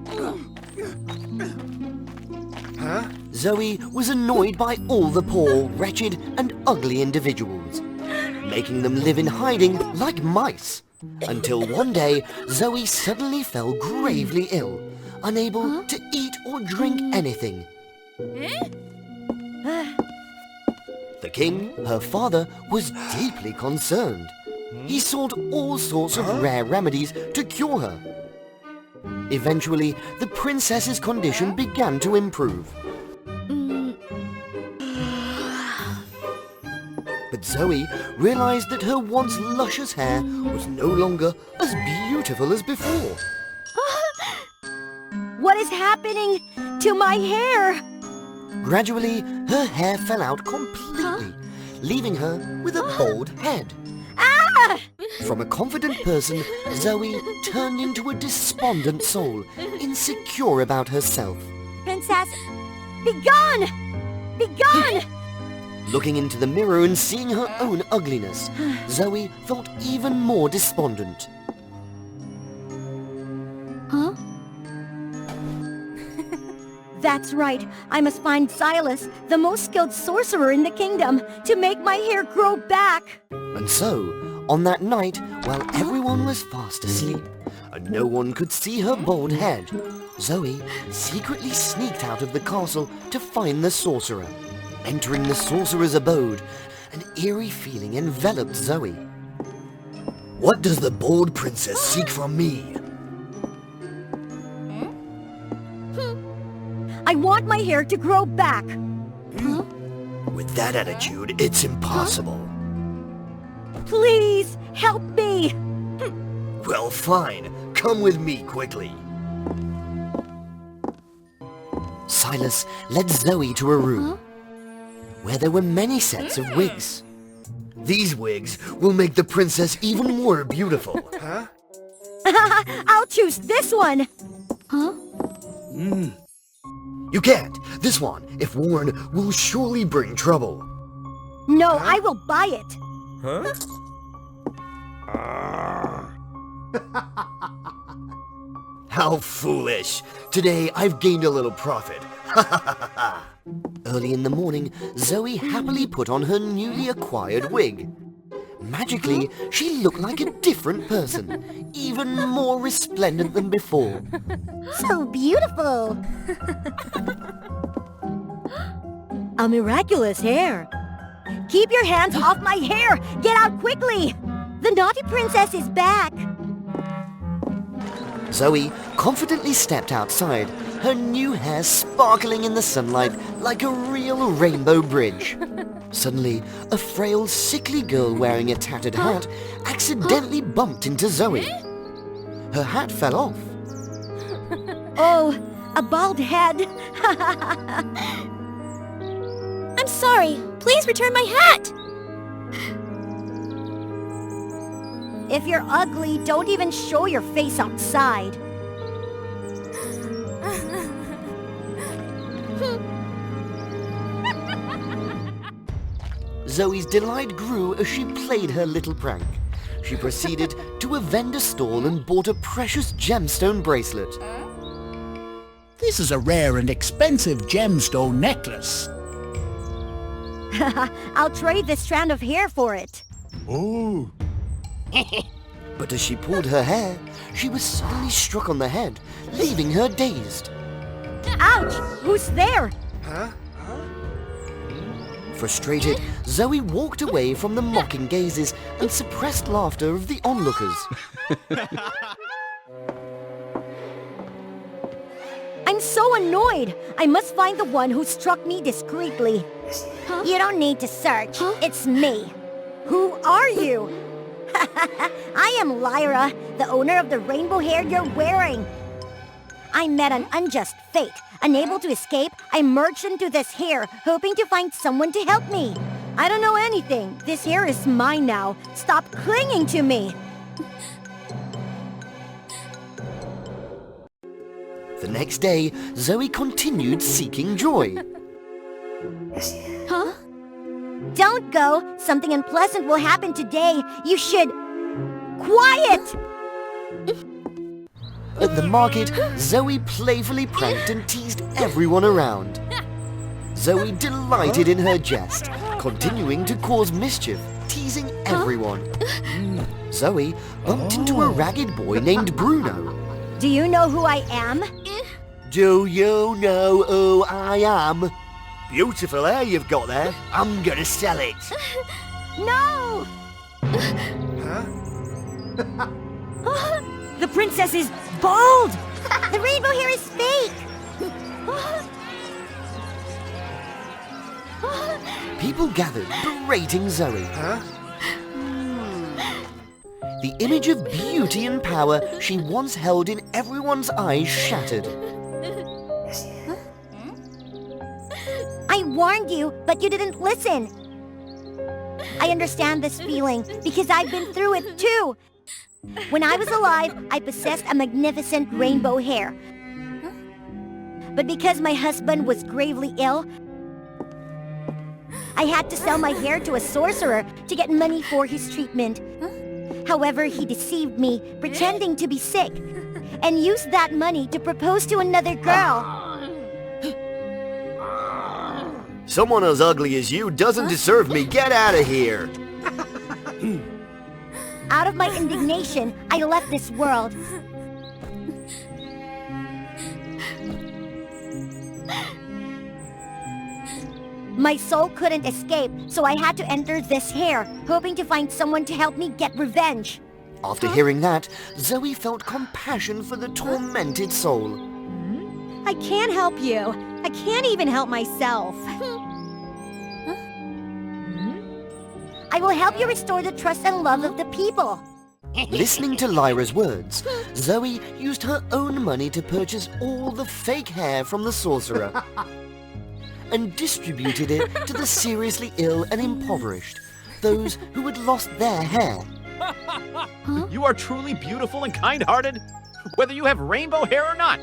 Zoe was annoyed by all the poor, wretched, and ugly individuals, making them live in hiding like mice. Until one day, Zoe suddenly fell gravely ill, unable to eat or drink anything. The king, her father, was deeply concerned. He sought all sorts of rare remedies to cure her. Eventually, the princess's condition began to improve. But Zoe realized that her once luscious hair was no longer as beautiful as before. What is happening to my hair? Gradually, her hair fell out completely, leaving her with a bald head. From a confident person, Zoe turned into a despondent soul, insecure about herself. Princess, be gone! Be gone! Looking into the mirror and seeing her own ugliness, Zoe felt even more despondent. Huh? That's right. I must find Silas, the most skilled sorcerer in the kingdom, to make my hair grow back. And so, on that night, while everyone was fast asleep, and no one could see her bald head, Zoe secretly sneaked out of the castle to find the sorcerer. Entering the sorcerer's abode, an eerie feeling enveloped Zoe. What does the bald princess seek from me? I want my hair to grow back. With that attitude, it's impossible. Please, help me! Well, fine. Come with me quickly. Silas led Zoe to a room where there were many sets of wigs. These wigs will make the princess even more beautiful. I'll choose this one. You can't. This one, if worn, will surely bring trouble. No, I will buy it. How foolish. Today I've gained a little profit. Early in the morning, Zoe happily put on her newly acquired wig. Magically, she looked like a different person, even more resplendent than before. So beautiful. A miraculous hair. Keep your hands off my hair! Get out quickly! The naughty princess is back! Zoe confidently stepped outside, her new hair sparkling in the sunlight like a real rainbow bridge. Suddenly, a frail, sickly girl wearing a tattered hat accidentally bumped into Zoe. Her hat fell off. Oh, a bald head. I'm sorry. Please return my hat. If you're ugly, don't even show your face outside. Zoe's delight grew as she played her little prank. She proceeded to a vendor stall and bought a precious gemstone bracelet. This is a rare and expensive gemstone necklace. I'll trade this strand of hair for it. Oh. But as she pulled her hair, she was suddenly struck on the head, leaving her dazed. Ouch! Who's there? Frustrated, Zoe walked away from the mocking gazes and suppressed laughter of the onlookers. I'm so annoyed. I must find the one who struck me discreetly. You don't need to search. It's me. Who are you? I am Lyra, the owner of the rainbow hair you're wearing. I met an unjust fate. Unable to escape, I merged into this hair, hoping to find someone to help me. I don't know anything. This hair is mine now. Stop clinging to me. The next day, Zoe continued seeking joy. Huh? Don't go. Something unpleasant will happen today. You should... Quiet! At the market, Zoe playfully pranked and teased everyone around. Zoe delighted in her jest, continuing to cause mischief, teasing everyone. Zoe bumped into a ragged boy named Bruno. Do you know who I am? Do you know who I am? Beautiful hair you've got there. I'm gonna sell it. No! The princess is bald! The rainbow hair is fake! People gathered, berating Zoe. The image of beauty and power she once held in everyone's eyes shattered. I warned you, but you didn't listen. I understand this feeling because I've been through it too. When I was alive, I possessed a magnificent rainbow hair. But because my husband was gravely ill, I had to sell my hair to a sorcerer to get money for his treatment. However, he deceived me, pretending to be sick, and used that money to propose to another girl. Someone as ugly as you doesn't deserve me. Get out of here. Out of my indignation, I left this world. My soul couldn't escape, so I had to enter this hair, hoping to find someone to help me get revenge. After hearing that, Zoe felt compassion for the tormented soul. I can't help you. I can't even help myself. I will help you restore the trust and love of the people. Listening to Lyra's words, Zoe used her own money to purchase all the fake hair from the sorcerer and distributed it to the seriously ill and impoverished, those who had lost their hair. You are truly beautiful and kind-hearted, whether you have rainbow hair or not.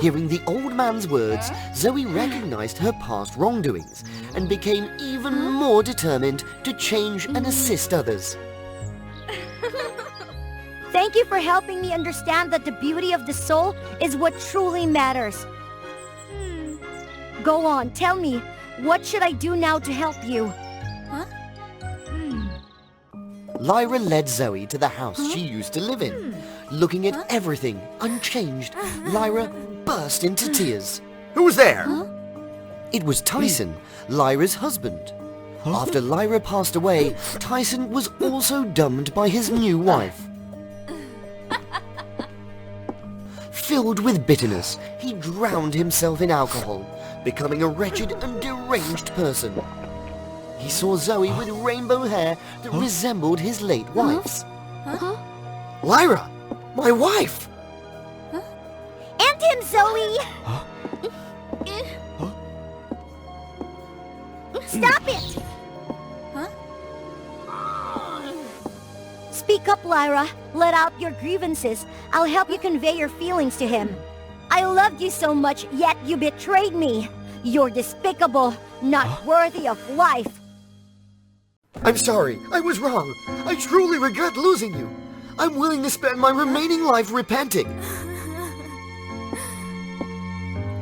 Hearing the old man's words, Zoe recognized her past wrongdoings and became even more determined to change and assist others. Thank you for helping me understand that the beauty of the soul is what truly matters. Go on, tell me, what should I do now to help you? Lyra led Zoe to the house she used to live in. Looking at everything unchanged, Lyra burst into tears. Who's there? It was Tyson, Lyra's husband. After Lyra passed away, Tyson was also dumped by his new wife. Filled with bitterness, he drowned himself in alcohol, becoming a wretched and deranged person. He saw Zoe with rainbow hair that resembled his late wife's. Lyra, my wife! And him, Zoe! Stop it! Speak up, Lyra. Let out your grievances. I'll help you convey your feelings to him. I loved you so much, yet you betrayed me. You're despicable, not worthy of life. I'm sorry, I was wrong. I truly regret losing you. I'm willing to spend my remaining life repenting.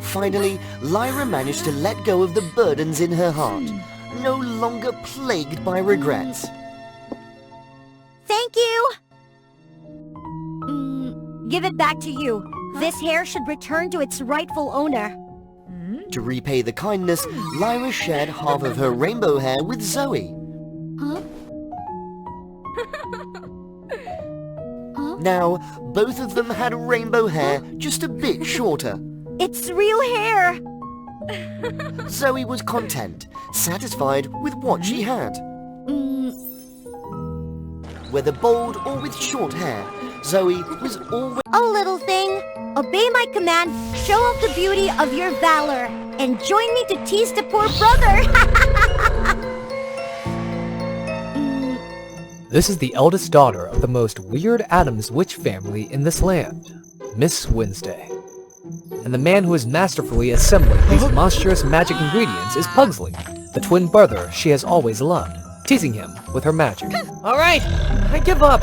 Finally, Lyra managed to let go of the burdens in her heart, no longer plagued by regrets. Thank you! Give it back to you. This hair should return to its rightful owner. To repay the kindness, Lyra shared half of her rainbow hair with Zoe. Now, both of them had rainbow hair, just a bit shorter. It's real hair! Zoe was content, satisfied with what she had. Whether bald or with short hair, Zoe was always... Oh, little thing, obey my command, show off the beauty of your valor, and join me to tease the poor brother! This is the eldest daughter of the most weird Adams witch family in this land, Miss Wednesday. And the man who is masterfully assembling these monstrous magic ingredients is Pugsley, the twin brother she has always loved, teasing him with her magic. Alright, I give up.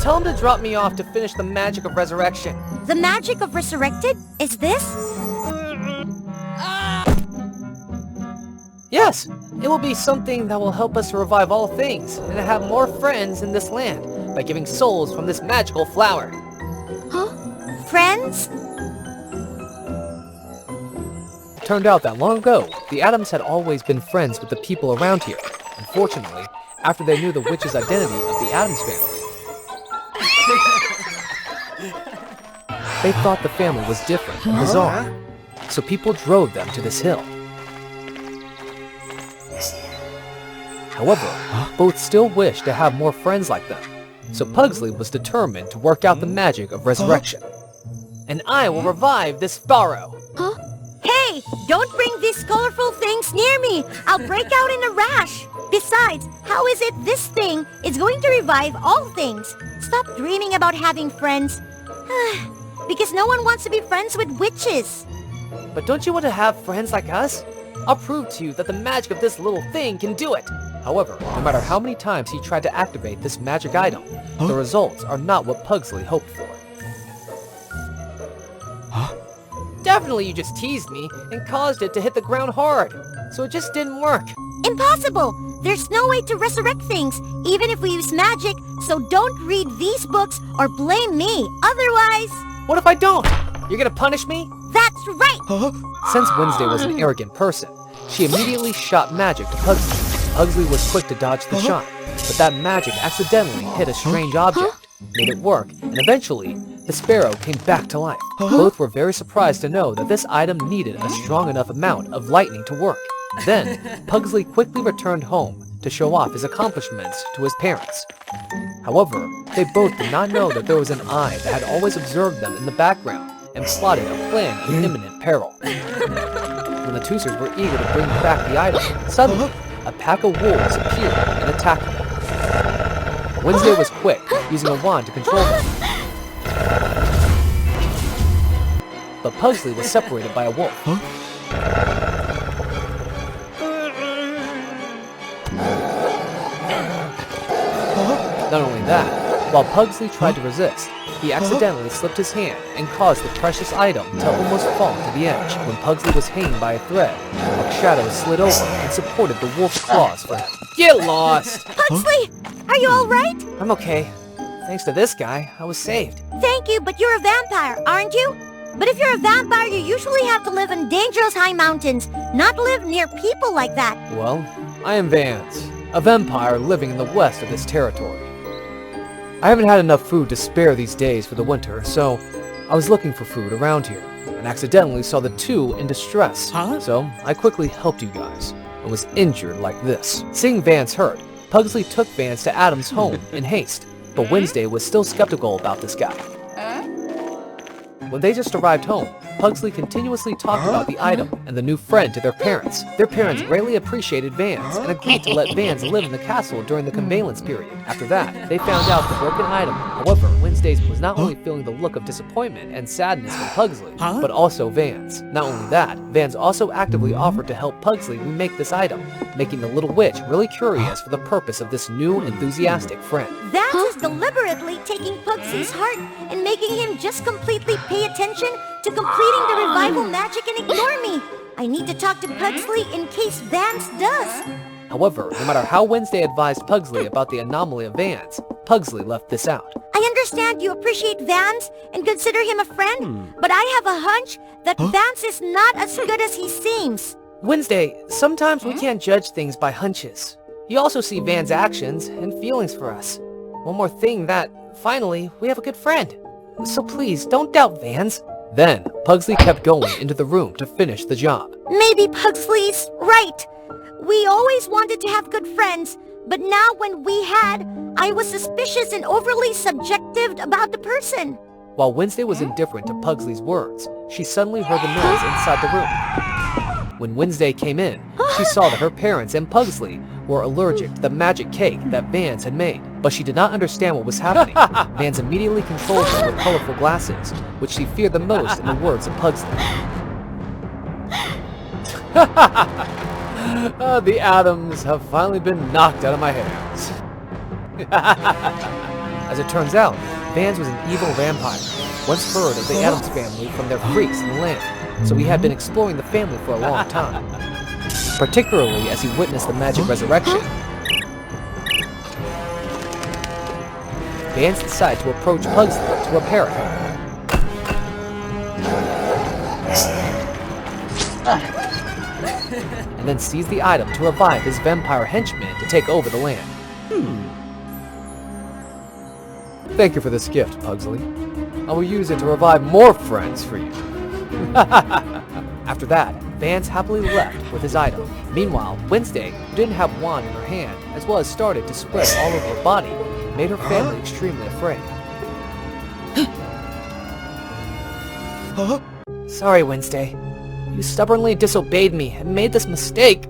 Tell him to drop me off to finish the magic of resurrection. The magic of resurrected? Is this? Yes, it will be something that will help us to revive all things and to have more friends in this land by giving souls from this magical flower. Huh? Friends? It turned out that long ago, the Adams had always been friends with the people around here. Unfortunately, after they knew the witch's identity of the Adams family, they thought the family was different and bizarre, so people drove them to this hill. However, both still wished to have more friends like them, so Pugsley was determined to work out the magic of resurrection. And I will revive this Sparrow. Huh? Hey, don't bring these colorful things near me! I'll break out in a rash! Besides, how is it this thing is going to revive all things? Stop dreaming about having friends. Because no one wants to be friends with witches. But don't you want to have friends like us? I'll prove to you that the magic of this little thing can do it. However, no matter how many times he tried to activate this magic item, the results are not what Pugsley hoped for. Definitely you just teased me and caused it to hit the ground hard, so it just didn't work. Impossible! There's no way to resurrect things, even if we use magic, so don't read these books or blame me, otherwise... What if I don't? You're gonna punish me? That's right! Since Wednesday was an arrogant person, she immediately shot magic to Pugsley. Pugsley was quick to dodge the shot, but that magic accidentally hit a strange object, made it work, and eventually, the sparrow came back to life. Both were very surprised to know that this item needed a strong enough amount of lightning to work. Then, Pugsley quickly returned home to show off his accomplishments to his parents. However, they both did not know that there was an eye that had always observed them in the background and plotted a plan of imminent peril. When the Toosers were eager to bring back the item, suddenly, a pack of wolves appeared and attacked them. Wednesday was quick, using a wand to control them. But Pugsley was separated by a wolf. Not only that, while Pugsley tried to resist, he accidentally slipped his hand and caused the precious item to almost fall to the edge. When Pugsley was hanging by a thread, a shadow slid over and supported the wolf's claws for him. Get lost! Pugsley! Are you alright? I'm okay. Thanks to this guy, I was saved. Thank you, but you're a vampire, aren't you? But if you're a vampire, you usually have to live in dangerous high mountains, not live near people like that. Well, I am Vance, a vampire living in the west of this territory. I haven't had enough food to spare these days for the winter, so I was looking for food around here, and accidentally saw the two in distress. So I quickly helped you guys, and was injured like this. Seeing Vance hurt, Pugsley took Vance to Adam's home in haste, but Wednesday was still skeptical about this guy. When they just arrived home, Pugsley continuously talked about the item and the new friend to their parents. Their parents greatly appreciated Vans and agreed to let Vans live in the castle during the convalesce period. After that, they found out the broken item. However, Wednesday was not only feeling the look of disappointment and sadness from Pugsley, but also Vans. Not only that, Vans also actively offered to help Pugsley remake this item, making the little witch really curious for the purpose of this new enthusiastic friend. Vance is deliberately taking Pugsley's heart and making him just completely pay attention to completing the revival magic and ignore me. I need to talk to Pugsley in case Vance does. However, no matter how Wednesday advised Pugsley about the anomaly of Vans, Pugsley left this out. I understand you appreciate Vance and consider him a friend, but I have a hunch that Vance is not as good as he seems. Wednesday, sometimes we can't judge things by hunches. You also see Van's actions and feelings for us. One more thing that, finally, we have a good friend. So please, don't doubt Vans. Then, Pugsley kept going into the room to finish the job. Maybe Pugsley's right. We always wanted to have good friends, but now when we had, I was suspicious and overly subjective about the person. While Wednesday was indifferent to Pugsley's words, she suddenly heard the noise inside the room. When Wednesday came in, she saw that her parents and Pugsley were allergic to the magic cake that Vans had made, but she did not understand what was happening. Vans immediately controlled her with colorful glasses, which she feared the most in the words of Pugsley. The atoms have finally been knocked out of my hands. As it turns out, Vans was an evil vampire, once heard of the Addams family from their freaks in the land, so he had been exploring the family for a long time, particularly as he witnessed the magic resurrection. Vans decided to approach Pugsley to repair it. And then seize the item to revive his vampire henchmen to take over the land. Thank you for this gift, Pugsley. I will use it to revive more friends for you. After that, Vans happily left with his item. Meanwhile, Wednesday, who didn't have wand in her hand, as well as started to spread all over her body, made her family extremely afraid. Sorry, Wednesday. You stubbornly disobeyed me and made this mistake.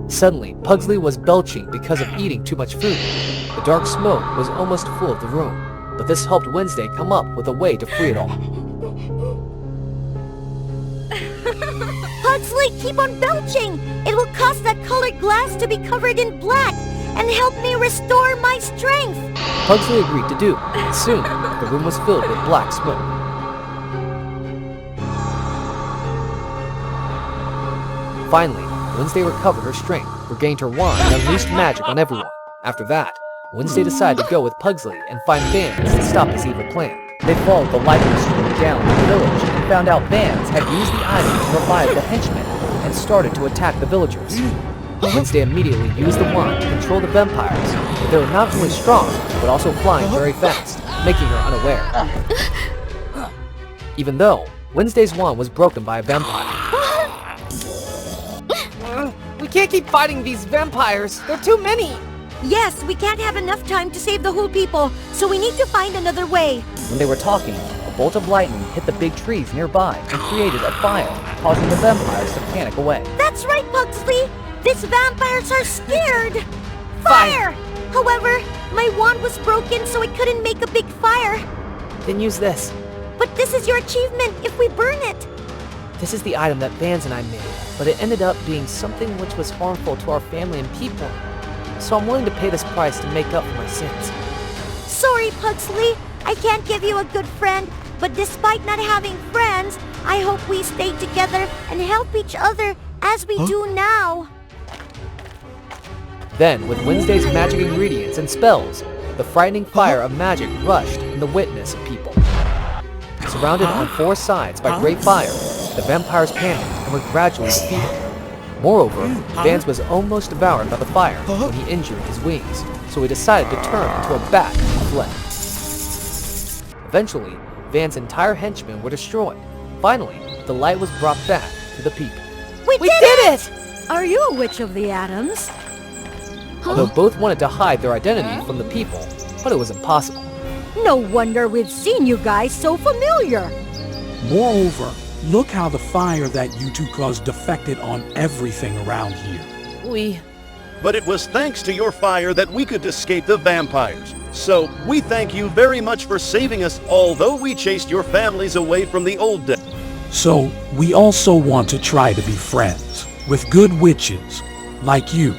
Suddenly, Pugsley was belching because of eating too much food. The dark smoke was almost full of the room, but this helped Wednesday come up with a way to free it all. Pugsley, keep on belching! It will cause that colored glass to be covered in black and help me restore my strength! Pugsley agreed to do, and soon, the room was filled with black smoke. Finally, Wednesday recovered her strength, regained her wand, and unleashed magic on everyone. After that, Wednesday decided to go with Pugsley and find Vans to stop his evil plan. They followed the lightning stream down to the village and found out Vans had used the item to revive the henchmen and started to attack the villagers. Wednesday immediately used the wand to control the vampires, but they were not only strong, but also flying very fast, making her unaware. Even though Wednesday's wand was broken by a vampire. We can't keep fighting these vampires. There are too many. Yes, we can't have enough time to save the whole people, so we need to find another way. When they were talking, a bolt of lightning hit the big trees nearby and created a fire, causing the vampires to panic away. That's right, Pugsley. These vampires are scared. Fire! However, my wand was broken, so it couldn't make a big fire. Then use this. But this is your achievement if we burn it. This is the item that Vans and I made, but it ended up being something which was harmful to our family and people. So I'm willing to pay this price to make up for my sins. Sorry, Pugsley. I can't give you a good friend, but despite not having friends, I hope we stay together and help each other as we do now. Then, with Wednesday's magic ingredients and spells, the frightening fire of magic rushed in the witness of people. Surrounded on four sides by great fire, the vampires panicked and were gradually defeated. Moreover, Vans was almost devoured by the fire when he injured his wings, so he decided to turn into a bat and fled. Eventually, Vans' entire henchmen were destroyed. Finally, the light was brought back to the people. We did it! Are you a witch of the Addams? Although both wanted to hide their identity from the people, but it was impossible. No wonder we've seen you guys so familiar. Moreover, Look how the fire that you two caused defected on everything around here. But it was thanks to your fire that we could escape the vampires. So, we thank you very much for saving us, although we chased your families away from the old days. So, we also want to try to be friends with good witches like you.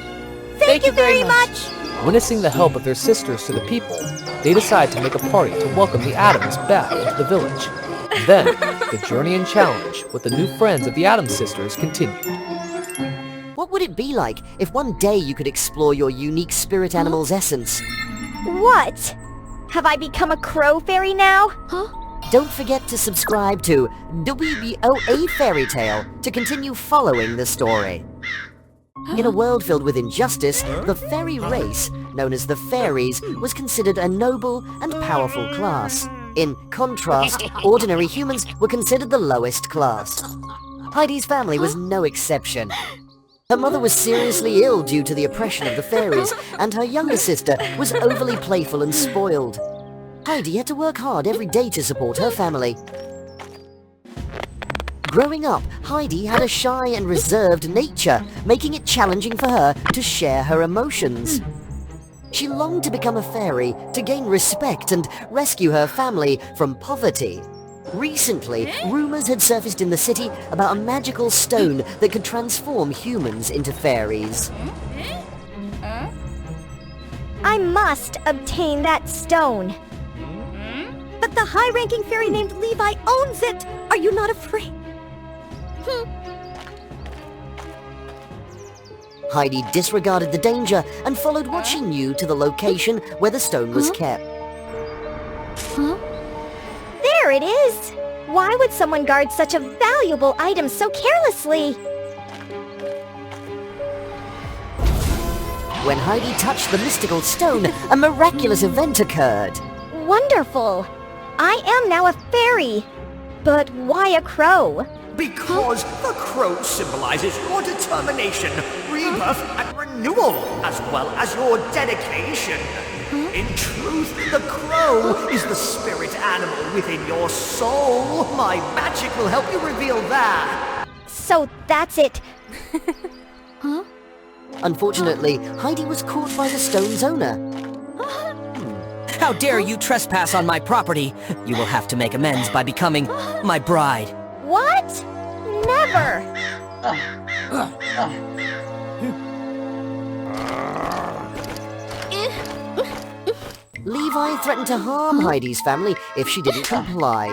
Thank you very much! Witnessing the help of their sisters to the people, they decide to make a party to welcome the Addams back into the village. Then, the journey and challenge with the new friends of the Addams sisters continued. What would it be like if one day you could explore your unique spirit animal's essence? What? Have I become a crow fairy now? Don't forget to subscribe to WOA Fairy Tale to continue following the story. In a world filled with injustice, the fairy race, known as the fairies, was considered a noble and powerful class. In contrast, ordinary humans were considered the lowest class. Heidi's family was no exception. Her mother was seriously ill due to the oppression of the fairies, and her younger sister was overly playful and spoiled. Heidi had to work hard every day to support her family. Growing up, Heidi had a shy and reserved nature, making it challenging for her to share her emotions. She longed to become a fairy, to gain respect and rescue her family from poverty. Recently, rumors had surfaced in the city about a magical stone that could transform humans into fairies. I must obtain that stone. But the high-ranking fairy named Levi owns it! Are you not afraid? Heidi disregarded the danger and followed what she knew to the location where the stone was kept. There it is! Why would someone guard such a valuable item so carelessly? When Heidi touched the mystical stone, a miraculous event occurred. Wonderful! I am now a fairy! But why a crow? Because the crow symbolizes your determination, rebirth, and renewal, as well as your dedication. In truth, the crow is the spirit animal within your soul. My magic will help you reveal that. So that's it. Unfortunately, Heidi was caught by the stone's owner. How dare you trespass on my property? You will have to make amends by becoming my bride. What? Never! Levi threatened to harm Heidi's family if she didn't comply.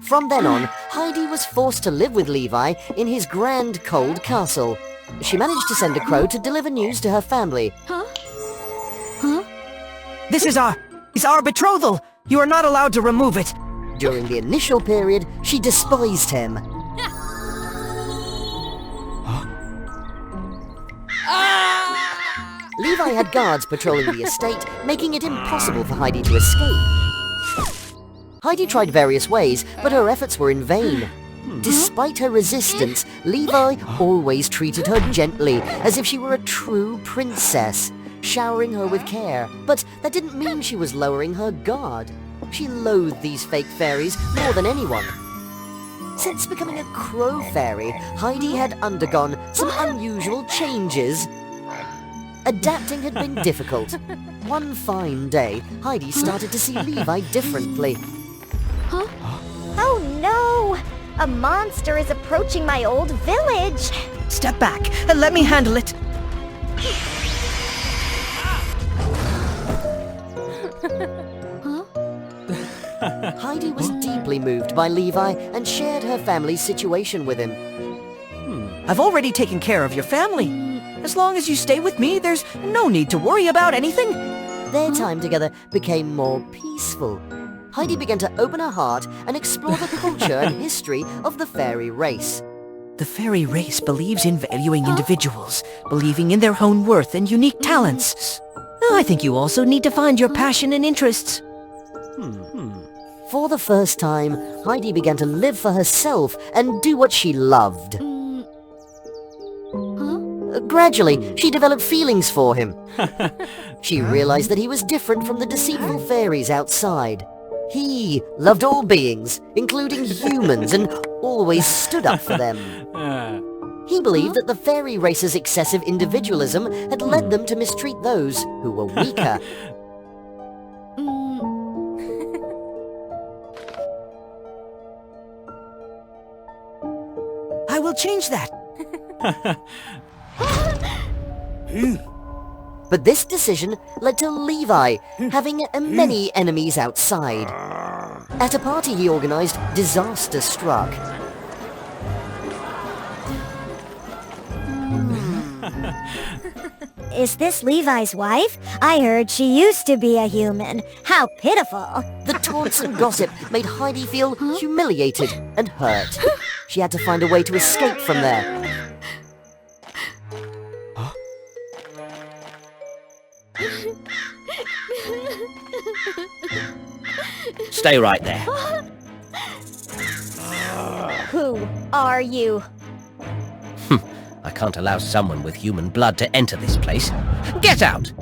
From then on, Heidi was forced to live with Levi in his grand cold castle. She managed to send a crow to deliver news to her family. This is our betrothal! You are not allowed to remove it! During the initial period, she despised him. Levi had guards patrolling the estate, making it impossible for Heidi to escape. Heidi tried various ways, but her efforts were in vain. Despite her resistance, Levi always treated her gently, as if she were a true princess, showering her with care. But that didn't mean she was lowering her guard. She loathed these fake fairies more than anyone. Since becoming a crow fairy, Heidi had undergone some unusual changes. Adapting had been difficult. One fine day, Heidi started to see Levi differently. Oh no! A monster is approaching my old village! Step back and let me handle it! Heidi was deeply moved by Levi and shared her family's situation with him. I've already taken care of your family. As long as you stay with me, there's no need to worry about anything. Their time together became more peaceful. Heidi began to open her heart and explore the culture and history of the fairy race. The fairy race believes in valuing individuals, believing in their own worth and unique talents. I think you also need to find your passion and interests. For the first time, Heidi began to live for herself and do what she loved. Gradually, she developed feelings for him. She realized that he was different from the deceitful fairies outside. He loved all beings, including humans, and always stood up for them. He believed that the fairy race's excessive individualism had led them to mistreat those who were weaker. I will change that. But this decision led to Levi having many enemies outside. At a party he organized, disaster struck. Is this Levi's wife? I heard she used to be a human. How pitiful. The taunts and gossip made Heidi feel humiliated and hurt. She had to find a way to escape from there. Stay right there. Who are you? I can't allow someone with human blood to enter this place. Get out!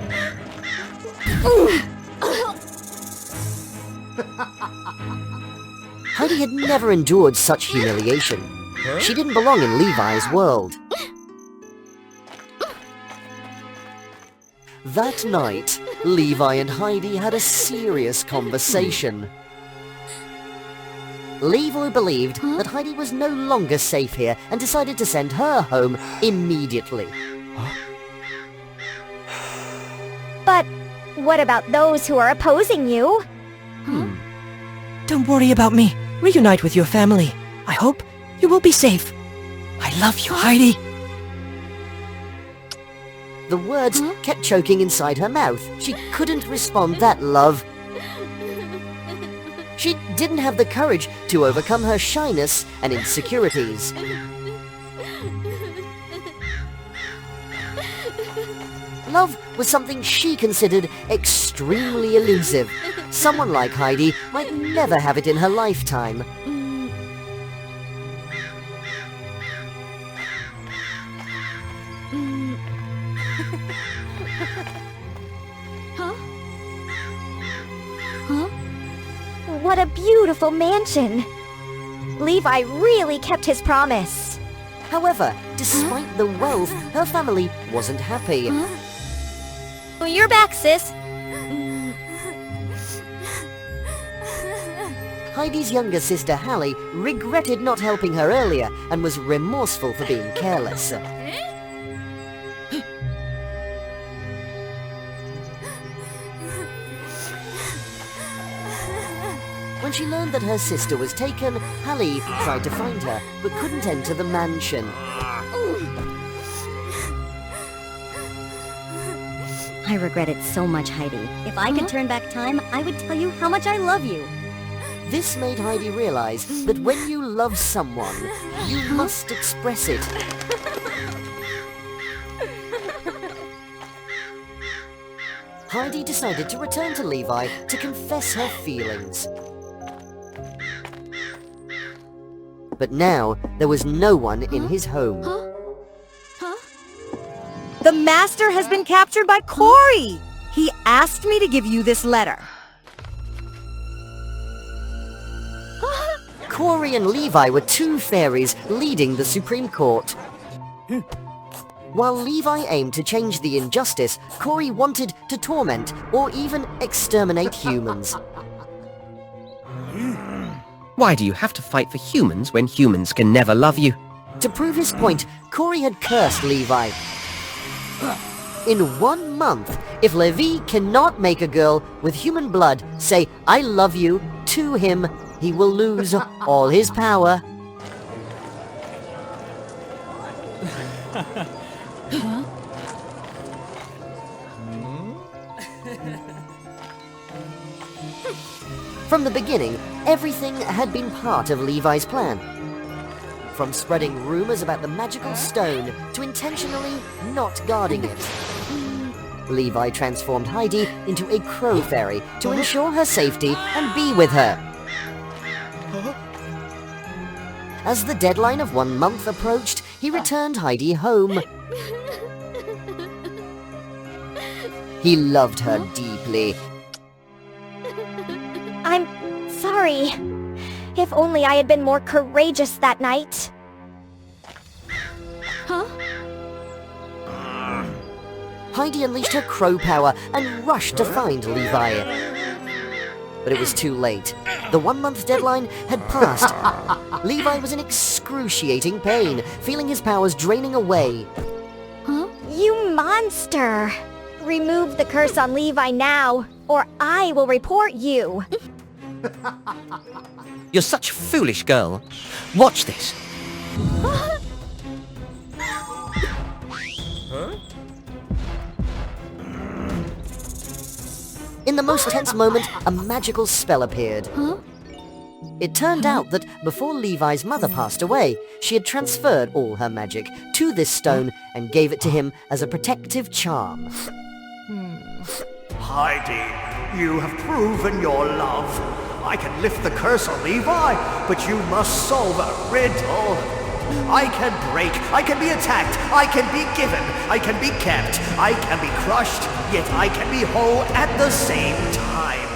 Heidi had never endured such humiliation. She didn't belong in Levi's world. That night, Levi and Heidi had a serious conversation. Levi believed that Heidi was no longer safe here and decided to send her home immediately. But what about those who are opposing you? Don't worry about me. Reunite with your family. I hope you will be safe. I love you, Heidi. The words kept choking inside her mouth. She couldn't respond that love. She didn't have the courage to overcome her shyness and insecurities. Love was something she considered extremely elusive. Someone like Heidi might never have it in her lifetime. What a beautiful mansion. Levi really kept his promise. However, despite the wealth, her family wasn't happy. Well, you're back, sis. Heidi's younger sister Hallie regretted not helping her earlier and was remorseful for being careless. When she learned that her sister was taken, Hallie tried to find her, but couldn't enter the mansion. I regret it so much, Heidi. If I could turn back time, I would tell you how much I love you. This made Heidi realize that when you love someone, you must express it. Heidi decided to return to Levi to confess her feelings. But now, there was no one in his home. The master has been captured by Corey! He asked me to give you this letter. Corey and Levi were two fairies leading the Supreme Court. While Levi aimed to change the injustice, Corey wanted to torment or even exterminate humans. Why do you have to fight for humans when humans can never love you? To prove his point, Corey had cursed Levi. In 1 month, if Levi cannot make a girl with human blood say, "I love you," to him, he will lose all his power. From the beginning, everything had been part of Levi's plan. From spreading rumors about the magical stone to intentionally not guarding it. Levi transformed Heidi into a crow fairy to ensure her safety and be with her. As the deadline of 1 month approached, he returned Heidi home. He loved her deeply. sorry. If only I had been more courageous that night. Huh? Heidi unleashed her crow power and rushed to find Levi. But it was too late. The 1-month deadline had passed. Levi was in excruciating pain, feeling his powers draining away. Huh? You monster! Remove the curse on Levi now, or I will report you. You're such a foolish girl. Watch this. In the most tense moment, a magical spell appeared. It turned out that before Levi's mother passed away, she had transferred all her magic to this stone and gave it to him as a protective charm. Heidi, you have proven your love. I can lift the curse on Levi, but you must solve a riddle. I can break, I can be attacked, I can be given, I can be kept, I can be crushed, yet I can be whole at the same time.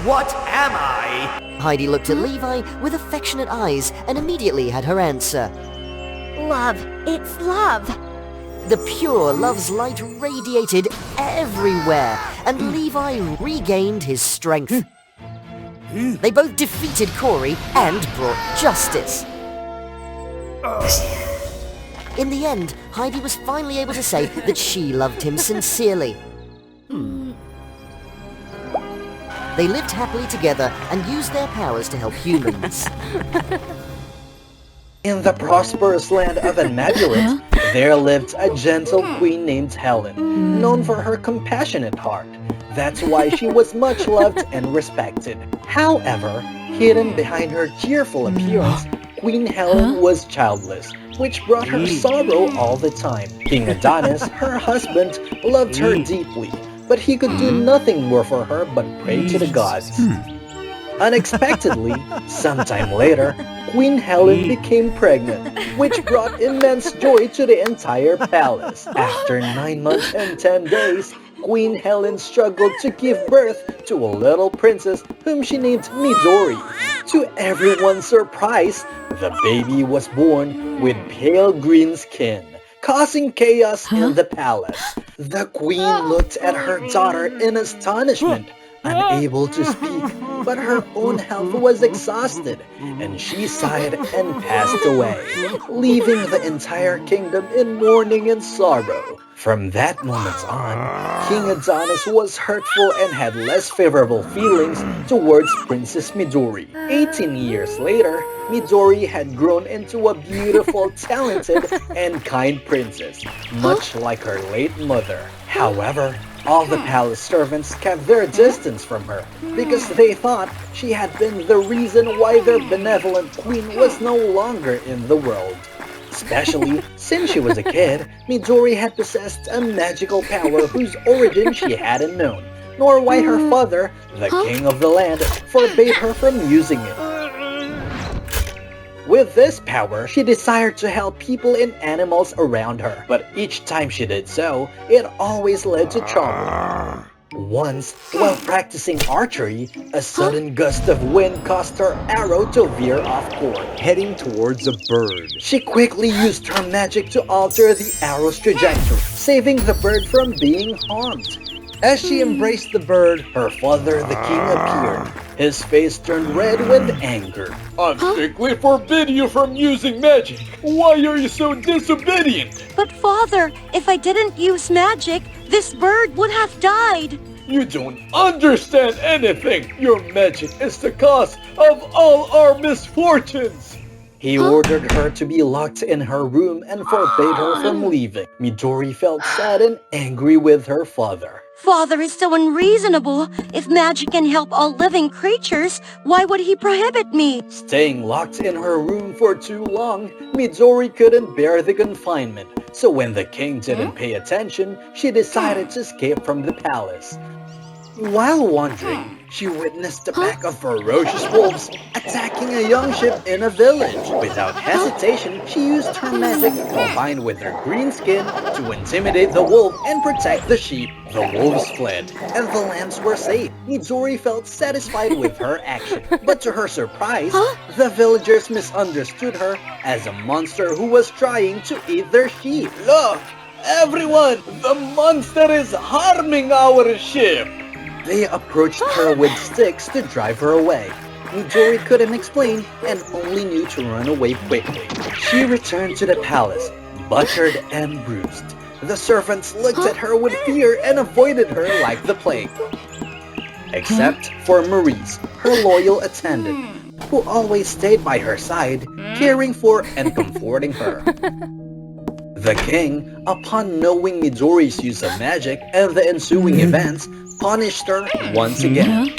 What am I? Heidi looked at Levi with affectionate eyes and immediately had her answer. Love. It's love. The pure love's light radiated everywhere, and Levi regained his strength. They both defeated Corey and brought justice. In the end, Heidi was finally able to say that she loved him sincerely. They lived happily together and used their powers to help humans. In the prosperous land of Enmadurit, there lived a gentle queen named Helen, known for her compassionate heart. That's why she was much loved and respected. However, hidden behind her cheerful appearance, Queen Helen was childless, which brought her sorrow all the time. King Adonis, her husband, loved her deeply, but he could do nothing more for her but pray to the gods. Unexpectedly, sometime later, Queen Helen became pregnant, which brought immense joy to the entire palace. After 9 months and 10 days, Queen Helen struggled to give birth to a little princess whom she named Midori. To everyone's surprise, the baby was born with pale green skin, causing chaos in the palace. The queen looked at her daughter in astonishment, unable to speak, but her own health was exhausted, and she sighed and passed away, leaving the entire kingdom in mourning and sorrow. From that moment on, King Adonis was hurtful and had less favorable feelings towards Princess Midori. 18 years later, Midori had grown into a beautiful, talented, and kind princess, much like her late mother. However, all the palace servants kept their distance from her because they thought she had been the reason why their benevolent queen was no longer in the world. Especially since she was a kid, Midori had possessed a magical power whose origin she hadn't known, nor why her father, the king of the land, forbade her from using it. With this power, she desired to help people and animals around her, but each time she did so, it always led to trouble. Once, while practicing archery, a sudden gust of wind caused her arrow to veer off course, heading towards a bird. She quickly used her magic to alter the arrow's trajectory, saving the bird from being harmed. As she embraced the bird, her father, the king, appeared. His face turned red with anger. I strictly forbid you from using magic. Why are you so disobedient? But father, if I didn't use magic, this bird would have died. You don't understand anything. Your magic is the cause of all our misfortunes. He ordered her to be locked in her room and forbade her from leaving. Midori felt sad and angry with her father. Father is so unreasonable. If magic can help all living creatures, why would he prohibit me? Staying locked in her room for too long, Midori couldn't bear the confinement. So when the king didn't pay attention, she decided to escape from the palace. While wandering, she witnessed the pack of ferocious wolves attacking a young sheep in a village. Without hesitation, she used her magic combined with her green skin to intimidate the wolf and protect the sheep. The wolves fled, and the lambs were safe. Midori felt satisfied with her action, but to her surprise, the villagers misunderstood her as a monster who was trying to eat their sheep. Look! Everyone! The monster is harming our sheep! They approached her with sticks to drive her away. Midori couldn't explain and only knew to run away quickly. She returned to the palace, butchered and bruised. The servants looked at her with fear and avoided her like the plague. Except for Maurice, her loyal attendant, who always stayed by her side, caring for and comforting her. The king, upon knowing Midori's use of magic and the ensuing events, punished her once again.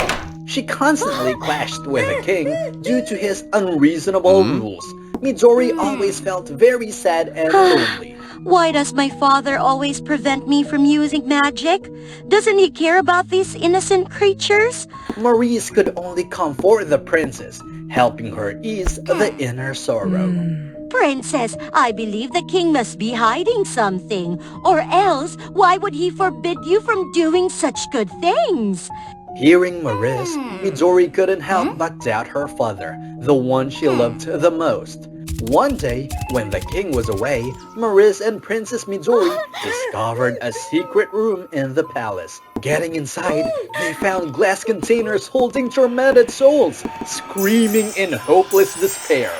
She constantly clashed with the king due to his unreasonable rules. Midori always felt very sad and lonely. Why does my father always prevent me from using magic? Doesn't he care about these innocent creatures? Maurice could only comfort the princess, helping her ease the inner sorrow. Princess, I believe the king must be hiding something. Or else, why would he forbid you from doing such good things? Hearing Maurice, Midori couldn't help but doubt her father, the one she loved the most. One day, when the king was away, Maurice and Princess Midori discovered a secret room in the palace. Getting inside, they found glass containers holding tormented souls, screaming in hopeless despair.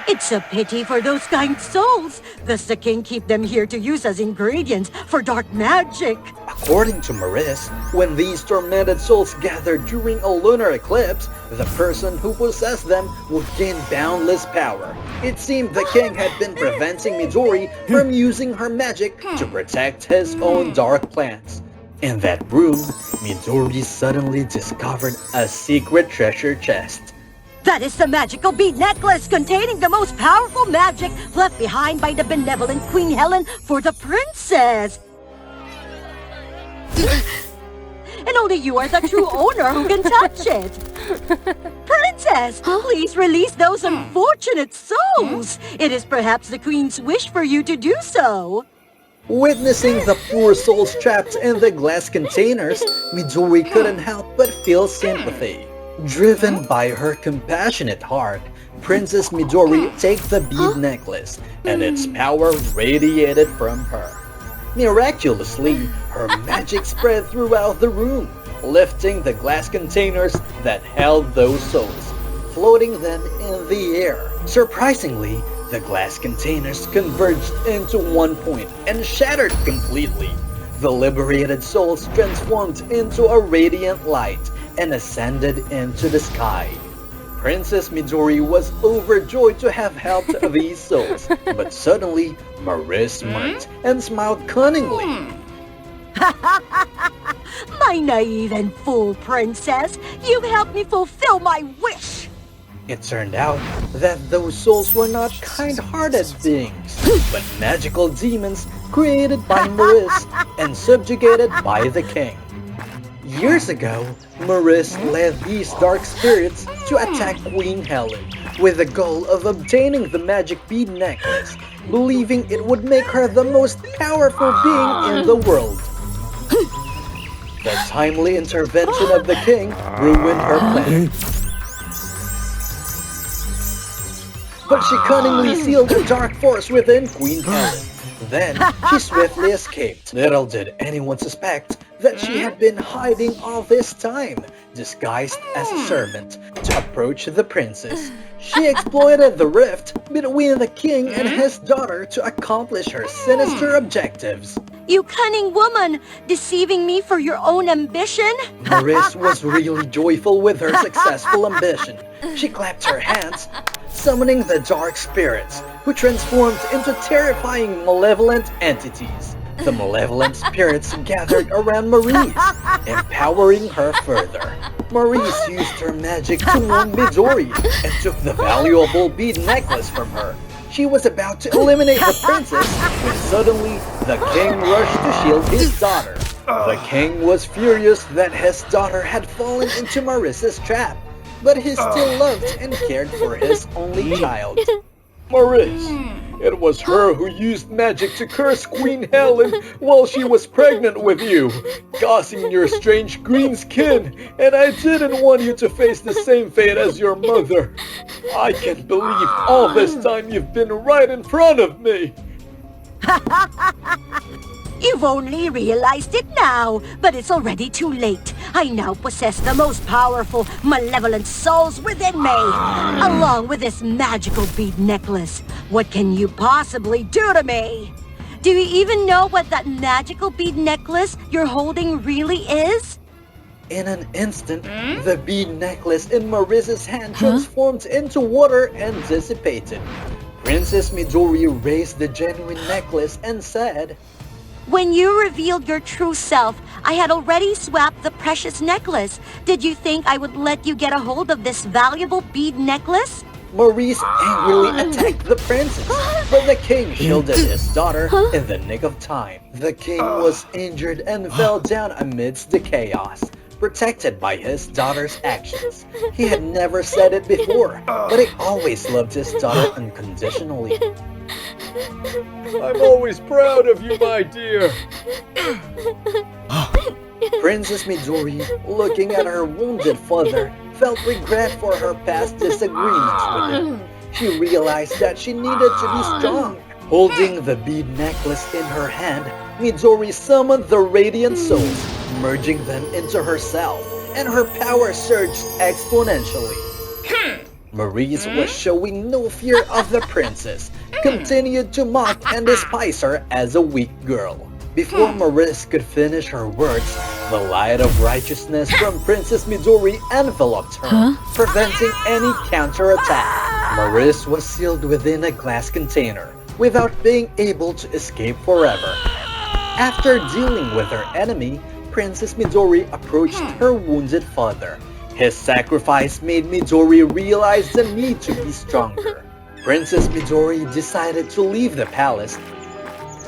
It's a pity for those kind souls. Does the king keep them here to use as ingredients for dark magic? According to Maurice, when these tormented souls gathered during a lunar eclipse, the person who possessed them would gain boundless power. It seemed the king had been preventing Midori from using her magic to protect his own dark plans. In that room, Midori suddenly discovered a secret treasure chest. That is the magical bead necklace containing the most powerful magic left behind by the benevolent Queen Helen for the princess. And only you are the true owner who can touch it. Princess, please release those unfortunate souls. It is perhaps the queen's wish for you to do so. Witnessing the poor souls trapped in the glass containers, Midori couldn't help but feel sympathy. Driven by her compassionate heart, Princess Midori takes the bead necklace, and its power radiated from her. Miraculously, her magic spread throughout the room, lifting the glass containers that held those souls, floating them in the air. Surprisingly, the glass containers converged into one point and shattered completely. The liberated souls transformed into a radiant light and ascended into the sky. Princess Midori was overjoyed to have helped these souls, but suddenly Maurice smirked and smiled cunningly. My naive and fool princess, you've helped me fulfill my wish. It turned out that those souls were not kind-hearted beings, but magical demons created by Maurice and subjugated by the king. Years ago, Maurice led these dark spirits to attack Queen Helen with the goal of obtaining the magic bead necklace, believing it would make her the most powerful being in the world. The timely intervention of the king ruined her plan. But she cunningly sealed the dark force within Queen Helen. Then, she swiftly escaped. Little did anyone suspect that she had been hiding all this time, disguised as a servant, to approach the princess. She exploited the rift between the king and his daughter to accomplish her sinister objectives. You cunning woman, deceiving me for your own ambition? Maurice was really joyful with her successful ambition. She clapped her hands, summoning the dark spirits, who transformed into terrifying malevolent entities. The malevolent spirits gathered around Maurice, empowering her further. Maurice used her magic to wound Midori and took the valuable bead necklace from her. She was about to eliminate the princess when suddenly the king rushed to shield his daughter. The king was furious that his daughter had fallen into Marissa's trap, but he still loved and cared for his only child. Maris, it was her who used magic to curse Queen Helen while she was pregnant with you, causing your strange green skin, and I didn't want you to face the same fate as your mother. I can't believe all this time you've been right in front of me. You've only realized it now, but it's already too late. I now possess the most powerful, malevolent souls within me, along with this magical bead necklace. What can you possibly do to me? Do you even know what that magical bead necklace you're holding really is? In an instant, the bead necklace in Marissa's hand transformed into water and dissipated. Princess Midori raised the genuine necklace and said, When you revealed your true self, I had already swapped the precious necklace. Did you think I would let you get a hold of this valuable bead necklace? Maurice angrily attacked the princess, but the king shielded his daughter in the nick of time. The king was injured and fell down amidst the chaos, protected by his daughter's actions. He had never said it before, but he always loved his daughter unconditionally. I'm always proud of you, my dear. Princess Midori, looking at her wounded father, felt regret for her past disagreements with him. She realized that she needed to be strong. Holding the bead necklace in her hand, Midori summoned the radiant souls, merging them into herself, and her power surged exponentially. Maurice was showing no fear of the princess, continued to mock and despise her as a weak girl. Before Maurice could finish her words, the light of righteousness from Princess Midori enveloped her, preventing any counterattack. Maurice was sealed within a glass container, without being able to escape forever. After dealing with her enemy, Princess Midori approached her wounded father. His sacrifice made Midori realize the need to be stronger. Princess Midori decided to leave the palace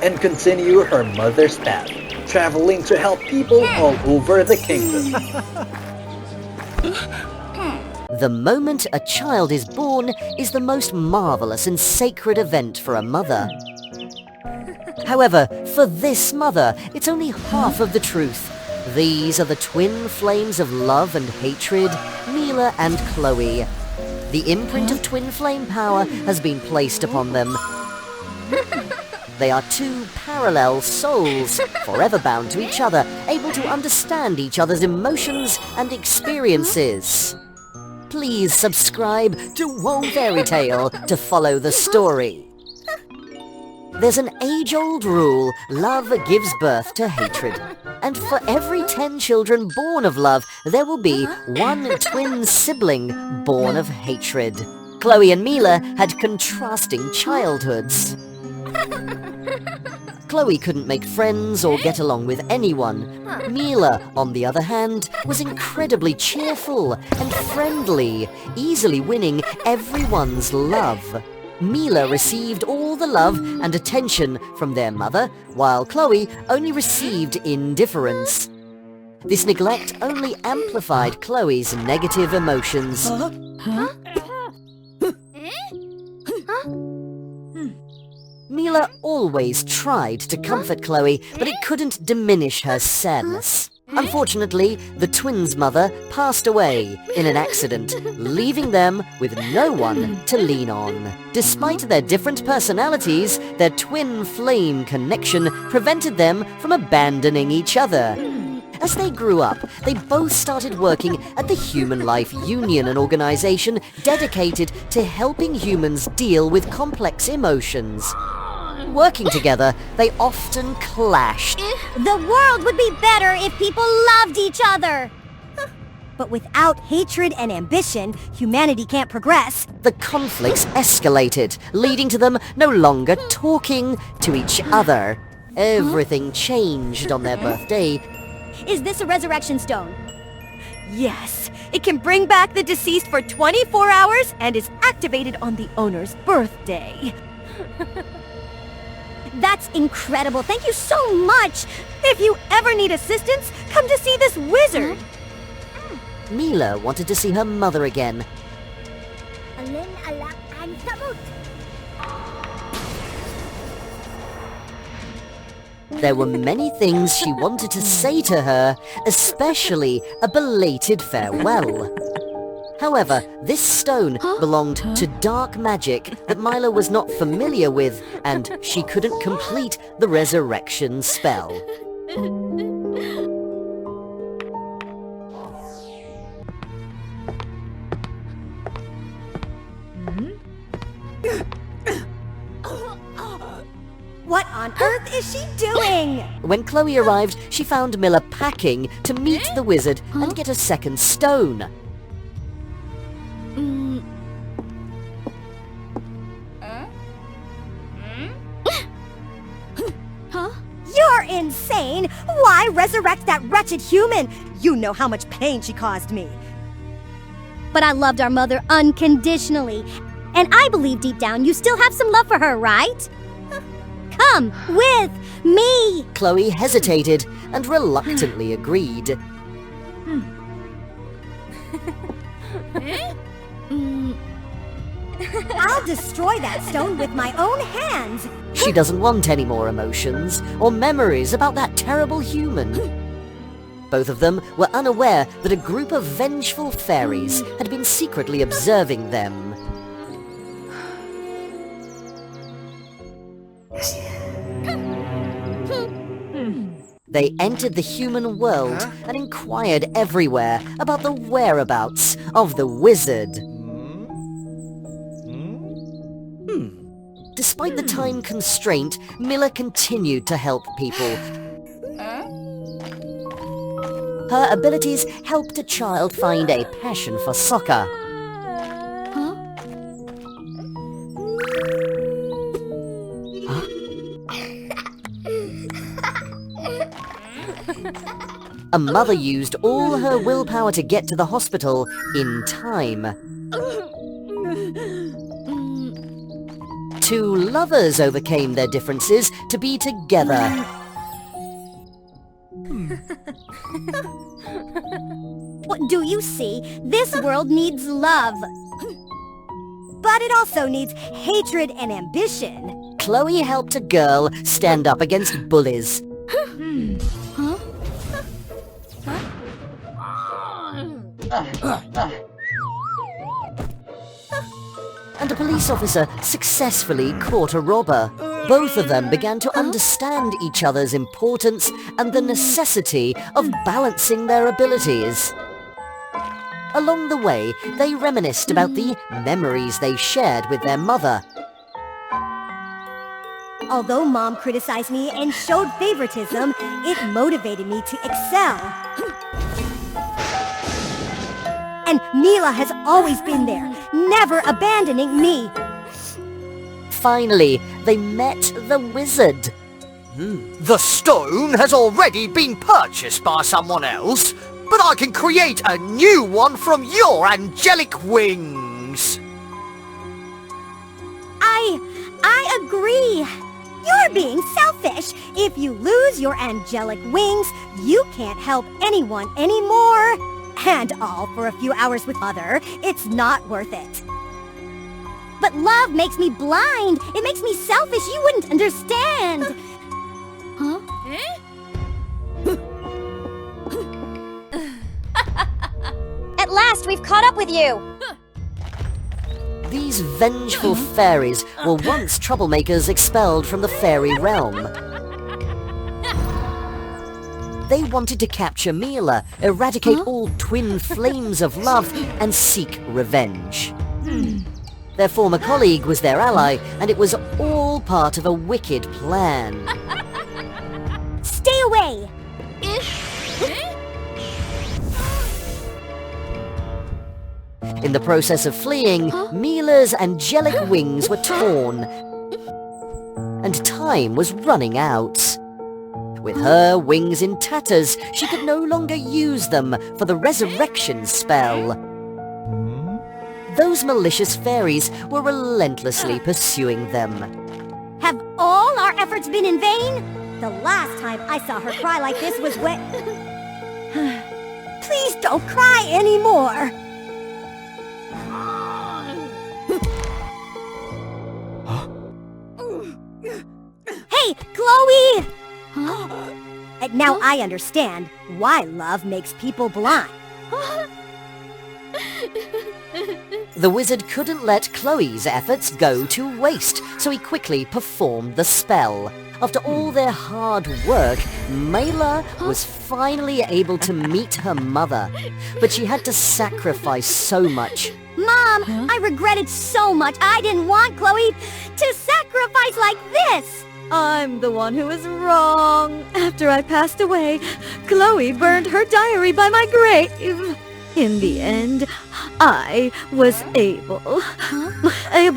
and continue her mother's path, traveling to help people all over the kingdom. The moment a child is born is the most marvelous and sacred event for a mother. However, for this mother, it's only half of the truth. These are the twin flames of love and hatred, Mila and Chloe. The imprint of twin flame power has been placed upon them. They are two parallel souls, forever bound to each other, able to understand each other's emotions and experiences. Please subscribe to WOA Fairy Tale to follow the story. There's an age-old rule: love gives birth to hatred. And for every 10 children born of love, there will be one twin sibling born of hatred. Chloe and Mila had contrasting childhoods. Chloe couldn't make friends or get along with anyone. Mila, on the other hand, was incredibly cheerful and friendly, easily winning everyone's love. Mila received all the love and attention from their mother, while Chloe only received indifference. This neglect only amplified Chloe's negative emotions. Mila always tried to comfort Chloe, but it couldn't diminish her sadness. Unfortunately, the twins' mother passed away in an accident, leaving them with no one to lean on. Despite their different personalities, their twin flame connection prevented them from abandoning each other. As they grew up, they both started working at the Human Life Union, an organization dedicated to helping humans deal with complex emotions. Working together, they often clashed. The world would be better if people loved each other. But without hatred and ambition, humanity can't progress. The conflicts escalated, leading to them no longer talking to each other. Everything changed on their birthday. Is this a resurrection stone? Yes, it can bring back the deceased for 24 hours and is activated on the owner's birthday. That's incredible. Thank you so much. If you ever need assistance, come to see this wizard. Mila wanted to see her mother again. There were many things she wanted to say to her, especially a belated farewell. However, this stone belonged to dark magic that Mila was not familiar with, and she couldn't complete the resurrection spell. What on earth is she doing? When Chloe arrived, she found Mila packing to meet the wizard and get a second stone. You're insane! Why resurrect that wretched human? You know how much pain she caused me. But I loved our mother unconditionally. And I believe deep down you still have some love for her, right? Come with me! Chloe hesitated and reluctantly agreed. I'll destroy that stone with my own hands! She doesn't want any more emotions or memories about that terrible human. Both of them were unaware that a group of vengeful fairies had been secretly observing them. They entered the human world and inquired everywhere about the whereabouts of the wizard. Despite the time constraint, Mila continued to help people. Her abilities helped a child find a passion for soccer. A mother used all her willpower to get to the hospital in time. Two lovers overcame their differences to be together. What do you see? This world needs love. But it also needs hatred and ambition. Chloe helped a girl stand up against bullies. And a police officer successfully caught a robber. Both of them began to understand each other's importance and the necessity of balancing their abilities. Along the way, they reminisced about the memories they shared with their mother. Although Mom criticized me and showed favoritism, it motivated me to excel. And Mila has always been there, never abandoning me. Finally, they met the wizard. The stone has already been purchased by someone else, but I can create a new one from your angelic wings. I agree. You're being selfish. If you lose your angelic wings, you can't help anyone anymore. And all for a few hours with Mother. It's not worth it. But love makes me blind. It makes me selfish. You wouldn't understand. Huh? At last, we've caught up with you. These vengeful fairies were once troublemakers expelled from the fairy realm. They wanted to capture Mila, eradicate all twin flames of love, and seek revenge. Their former colleague was their ally, and it was all part of a wicked plan. Stay away! In the process of fleeing, Mila's angelic wings were torn, and time was running out. With her wings in tatters, she could no longer use them for the resurrection spell. Those malicious fairies were relentlessly pursuing them. Have all our efforts been in vain? The last time I saw her cry like this was when... Please don't cry anymore. Hey, Chloe! And now I understand why love makes people blind. The wizard couldn't let Chloe's efforts go to waste, so he quickly performed the spell. After all their hard work, Mayla was finally able to meet her mother, but she had to sacrifice so much. Mom, I regret it so much. I didn't want Chloe to sacrifice like this. I'm the one who was wrong. After I passed away, Chloe burned her diary by my grave. In the end, I was able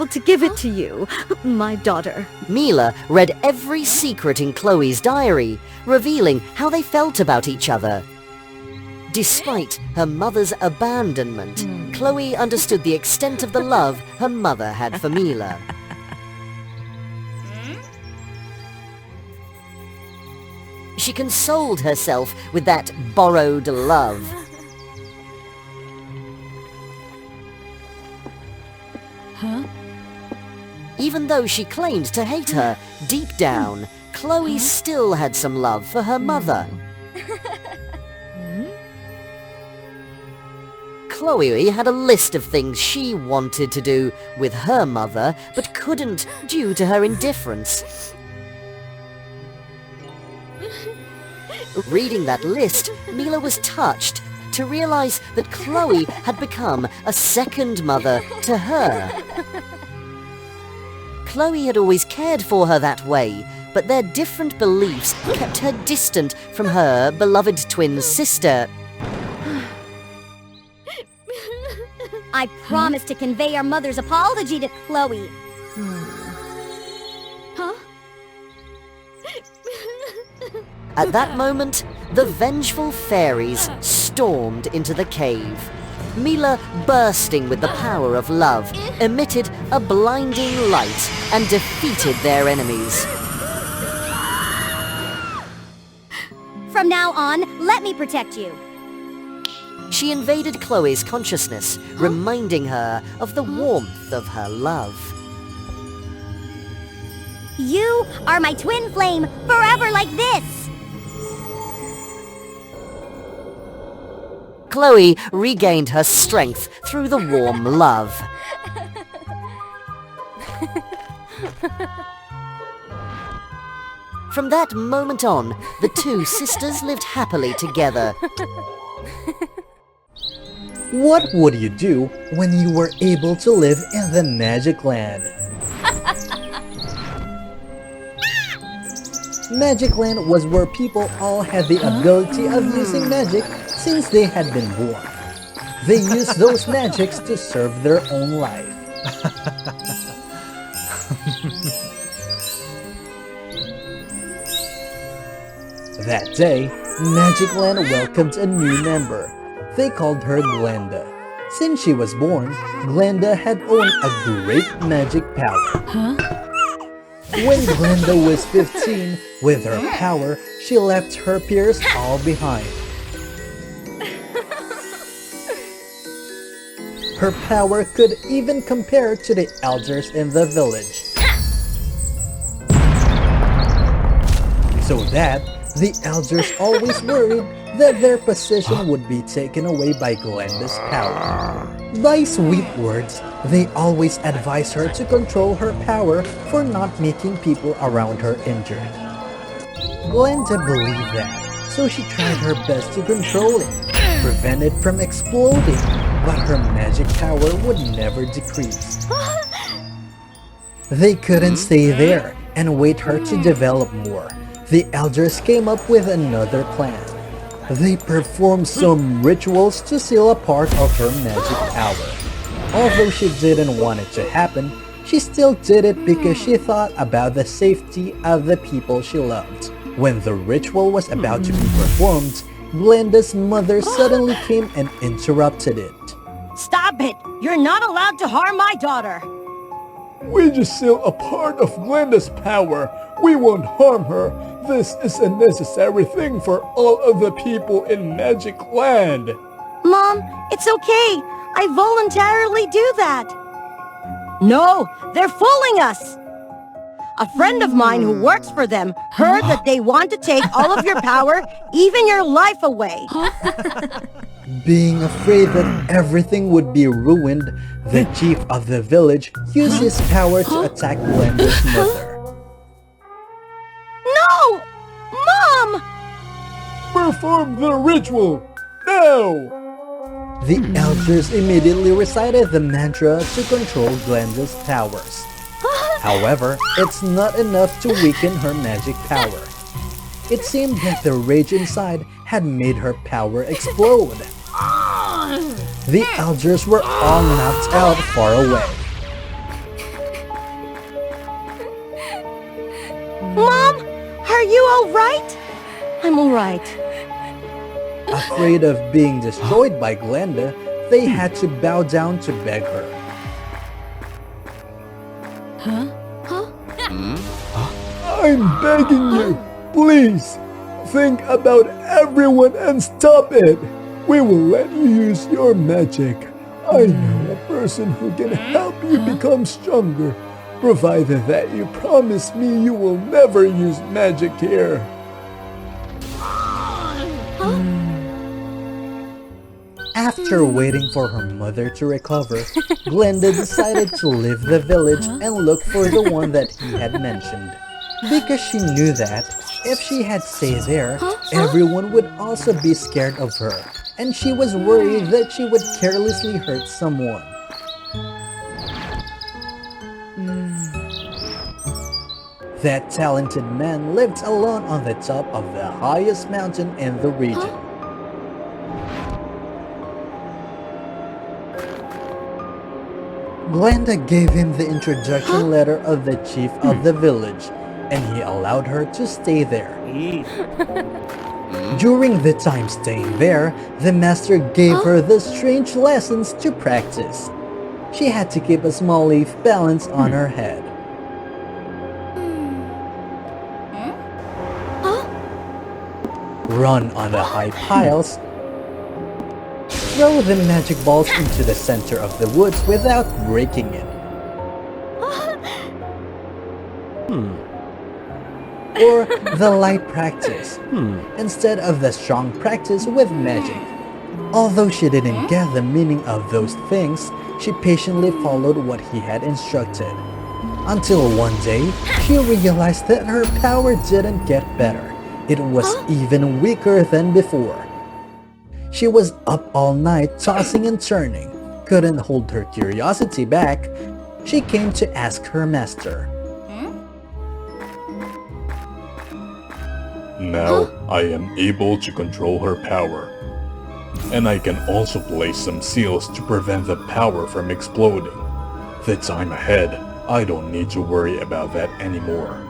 to give it to you, my daughter. Mila read every secret in Chloe's diary, revealing how they felt about each other. Despite her mother's abandonment, Chloe understood the extent of the love her mother had for Mila. She consoled herself with that borrowed love. Even though she claimed to hate her, deep down, Chloe still had some love for her mother. Chloe had a list of things she wanted to do with her mother, but couldn't due to her indifference. Reading that list, Mila was touched to realize that Chloe had become a second mother to her. Chloe had always cared for her that way, but their different beliefs kept her distant from her beloved twin sister. I promised to convey our mother's apology to Chloe. At that moment, the vengeful fairies stormed into the cave. Mila, bursting with the power of love, emitted a blinding light and defeated their enemies. From now on, let me protect you. She invaded Chloe's consciousness, reminding her of the warmth of her love. You are my twin flame, forever like this! Chloe regained her strength through the warm love. From that moment on, the two sisters lived happily together. What would you do when you were able to live in the Magic Land? Magic Land was where people all had the ability of using magic since they had been born. They used those magics to serve their own life. That day, Magic Land welcomed a new member. They called her Glenda. Since she was born, Glenda had owned a great magic power. When Glenda was 15, with her power, she left her peers all behind. Her power could even compare to the elders in the village. So that, the elders always worried that their position would be taken away by Glenda's power. By sweet words, they always advised her to control her power for not making people around her injured. Glenda believed that, so she tried her best to control it, prevent it from exploding, but her magic power would never decrease. They couldn't stay there and wait her to develop more. The elders came up with another plan. They performed some rituals to seal a part of her magic power. Although she didn't want it to happen, she still did it because she thought about the safety of the people she loved. When the ritual was about to be performed, Glenda's mother suddenly came and interrupted it. Stop it! You're not allowed to harm my daughter! We just steal a part of Glenda's power. We won't harm her. This is a necessary thing for all of the people in Magic Land. Mom, it's okay. I voluntarily do that. No, they're fooling us! A friend of mine who works for them heard that they want to take all of your power, even your life away. Being afraid that everything would be ruined, the chief of the village used his power to attack Glenda's mother. No! Mom! Perform the ritual, now! The elders immediately recited the mantra to control Glenda's powers. However, it's not enough to weaken her magic power. It seemed that the rage inside had made her power explode. The elders were all knocked out far away. Mom, are you alright? I'm alright. Afraid of being destroyed by Glenda, they had to bow down to beg her. I'm begging you, please, think about everyone and stop it. We will let you use your magic. I know a person who can help you become stronger, provided that you promise me you will never use magic here. After waiting for her mother to recover, Glenda decided to leave the village and look for the one that he had mentioned. Because she knew that, if she had stayed there, everyone would also be scared of her, and she was worried that she would carelessly hurt someone. That talented man lived alone on the top of the highest mountain in the region. Glenda gave him the introduction letter of the chief of the village, and he allowed her to stay there. During the time staying there, the master gave her the strange lessons to practice. She had to keep a small leaf balanced on her head. Run on the high piles, throw the magic balls into the center of the woods without breaking it. Or the light practice, instead of the strong practice with magic. Although she didn't get the meaning of those things, she patiently followed what he had instructed. Until one day, she realized that her power didn't get better. It was even weaker than before. She was up all night tossing and turning, couldn't hold her curiosity back. She came to ask her master. Now I am able to control her power. And I can also place some seals to prevent the power from exploding. The time ahead, I don't need to worry about that anymore.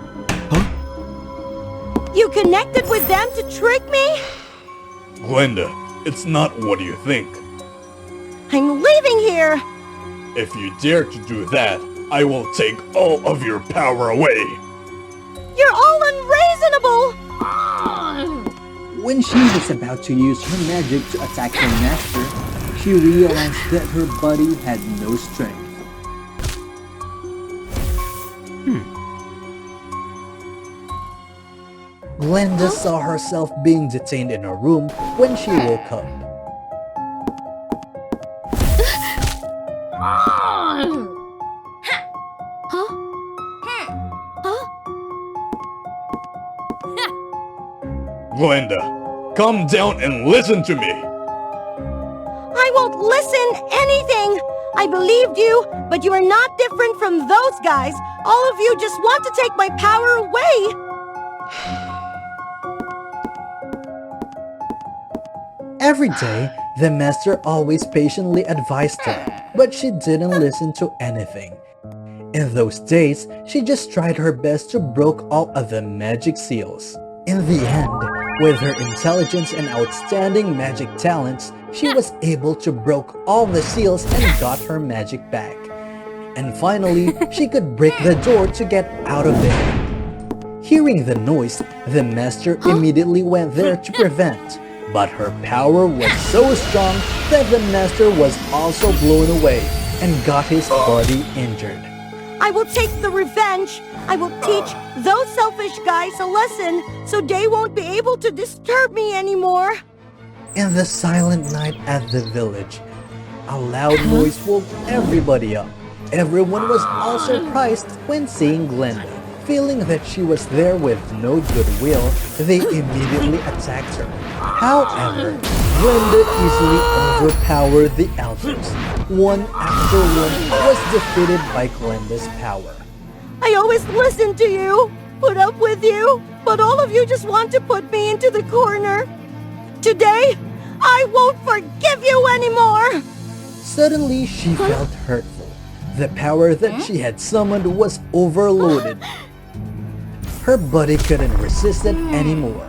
You connected with them to trick me? Glenda, it's not what you think. I'm leaving here! If you dare to do that, I will take all of your power away. You're all unreasonable! When she was about to use her magic to attack her master, she realized that her body had no strength. Glenda saw herself being detained in a room when she woke up. Glenda, calm down and listen to me. I won't listen anything! I believed you, but you are not different from those guys. All of you just want to take my power away! Every day, the master always patiently advised her, but she didn't listen to anything. In those days, she just tried her best to break all of the magic seals. In the end, with her intelligence and outstanding magic talents, she was able to break all the seals and got her magic back. and finally, she could break the door to get out of it. Hearing the noise, the master immediately went there to prevent. But her power was so strong that the master was also blown away and got his body injured. I will take the revenge. I will teach those selfish guys a lesson so they won't be able to disturb me anymore. In the silent night at the village, a loud noise woke everybody up. Everyone was all surprised when seeing Glenda. Feeling that she was there with no goodwill, they immediately attacked her. However, Glenda easily overpowered the elders. One after one was defeated by Glenda's power. I always listened to you, put up with you, but all of you just want to put me into the corner. Today, I won't forgive you anymore! Suddenly, she felt hurtful. The power that she had summoned was overloaded. Her body couldn't resist it anymore.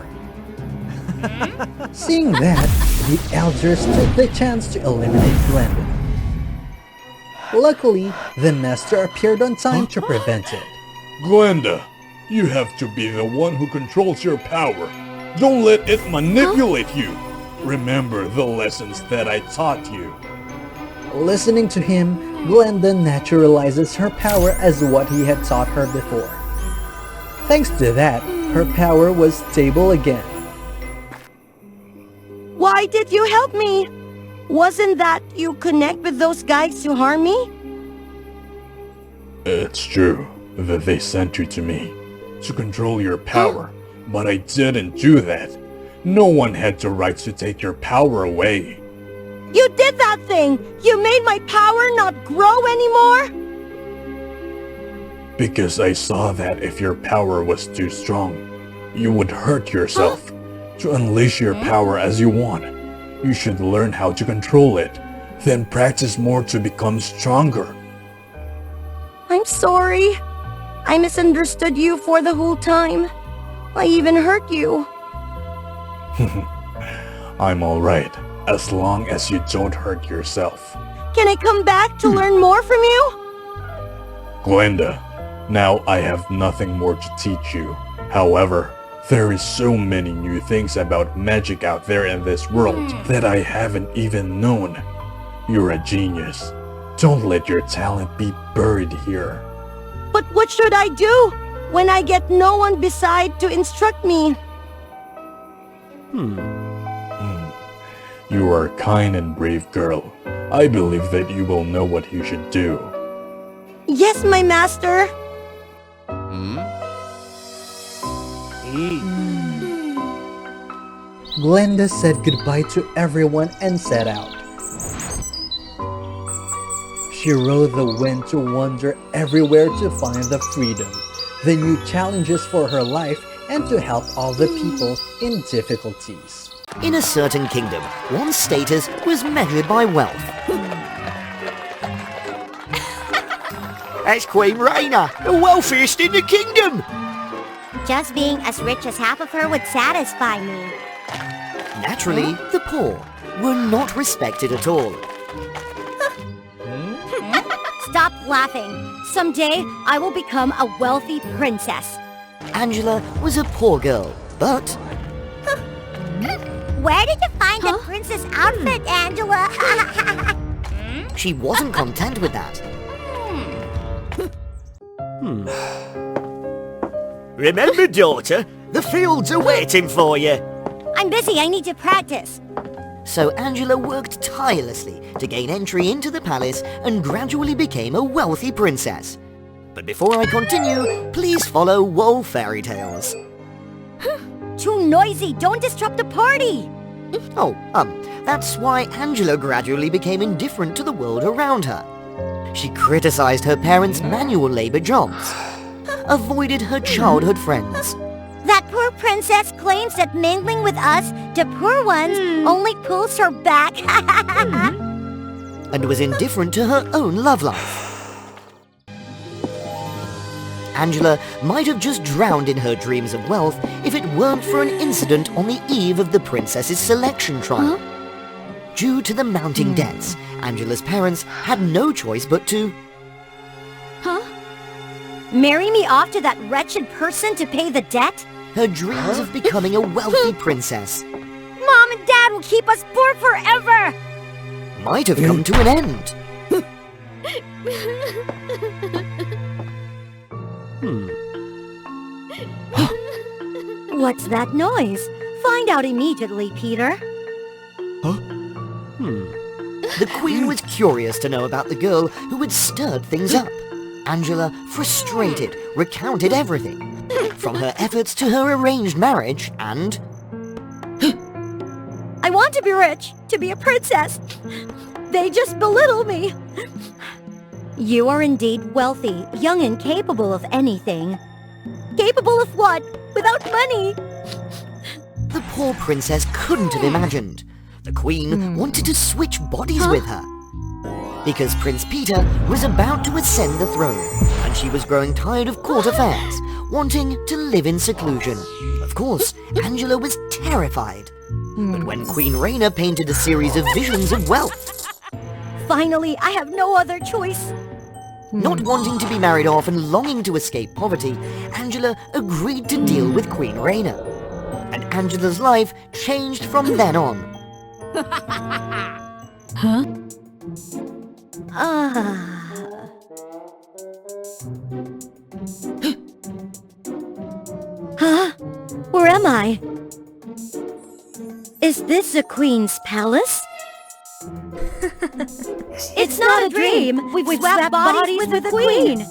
Seeing that, the elders took the chance to eliminate Glenda. Luckily, the master appeared on time to prevent it. Glenda, you have to be the one who controls your power. Don't let it manipulate you. Remember the lessons that I taught you. Listening to him, Glenda naturalizes her power as what he had taught her before. Thanks to that, her power was stable again. Why did you help me? Wasn't that you connect with those guys to harm me? It's true that they sent you to me to control your power, but I didn't do that. No one had the right to take your power away. You did that thing! You made my power not grow anymore? Because I saw that if your power was too strong, you would hurt yourself. To unleash your power as you want, you should learn how to control it, then practice more to become stronger. I'm sorry. I misunderstood you for the whole time. I even hurt you. I'm alright, as long as you don't hurt yourself. Can I come back to learn more from you? Glenda, now I have nothing more to teach you. However, there is so many new things about magic out there in this world that I haven't even known. You're a genius. Don't let your talent be buried here. But what should I do when I get no one beside to instruct me? You are a kind and brave girl. I believe that you will know what you should do. Yes, my master. Glenda said goodbye to everyone and set out. She rode the wind to wander everywhere to find the freedom, the new challenges for her life, and to help all the people in difficulties. In a certain kingdom, one's status was measured by wealth. That's Queen Raina, the wealthiest in the kingdom! Just being as rich as half of her would satisfy me. Naturally, the poor were not respected at all. Stop laughing. Someday, I will become a wealthy princess. Angela was a poor girl, but... Where did you find the princess outfit, Angela? she wasn't content with that. Remember, daughter, the fields are waiting for you. I'm busy, I need to practice. So Angela worked tirelessly to gain entry into the palace and gradually became a wealthy princess. But before I continue, please follow WOA Fairy Tales. Too noisy, don't disrupt the party! That's why Angela gradually became indifferent to the world around her. She criticized her parents' manual labor jobs, avoided her childhood friends. That poor princess claims that mingling with us, the poor ones, only pulls her back. And was indifferent to her own love life. Angela might have just drowned in her dreams of wealth if it weren't for an incident on the eve of the princess's selection trial. Due to the mounting debts, Angela's parents had no choice but to Marry me off to that wretched person to pay the debt? Her dreams of becoming a wealthy princess Mom and Dad will keep us poor forever! might have come to an end. What's that noise? Find out immediately, Peter. The Queen was curious to know about the girl who had stirred things up. Angela, frustrated, recounted everything, from her efforts to her arranged marriage and... I want to be rich, to be a princess. They just belittle me. You are indeed wealthy, young and capable of anything. Capable of what? Without money? The poor princess couldn't have imagined. The Queen wanted to switch bodies with her. Because Prince Peter was about to ascend the throne, and she was growing tired of court affairs, wanting to live in seclusion. Of course, Angela was terrified. But when Queen Raina painted a series of visions of wealth... Finally, I have no other choice. Not wanting to be married off and longing to escape poverty, Angela agreed to deal with Queen Raina. And Angela's life changed from then on. Huh? Huh? Where am I? Is this the Queen's palace? It's not a dream. We've swapped bodies with the Queen.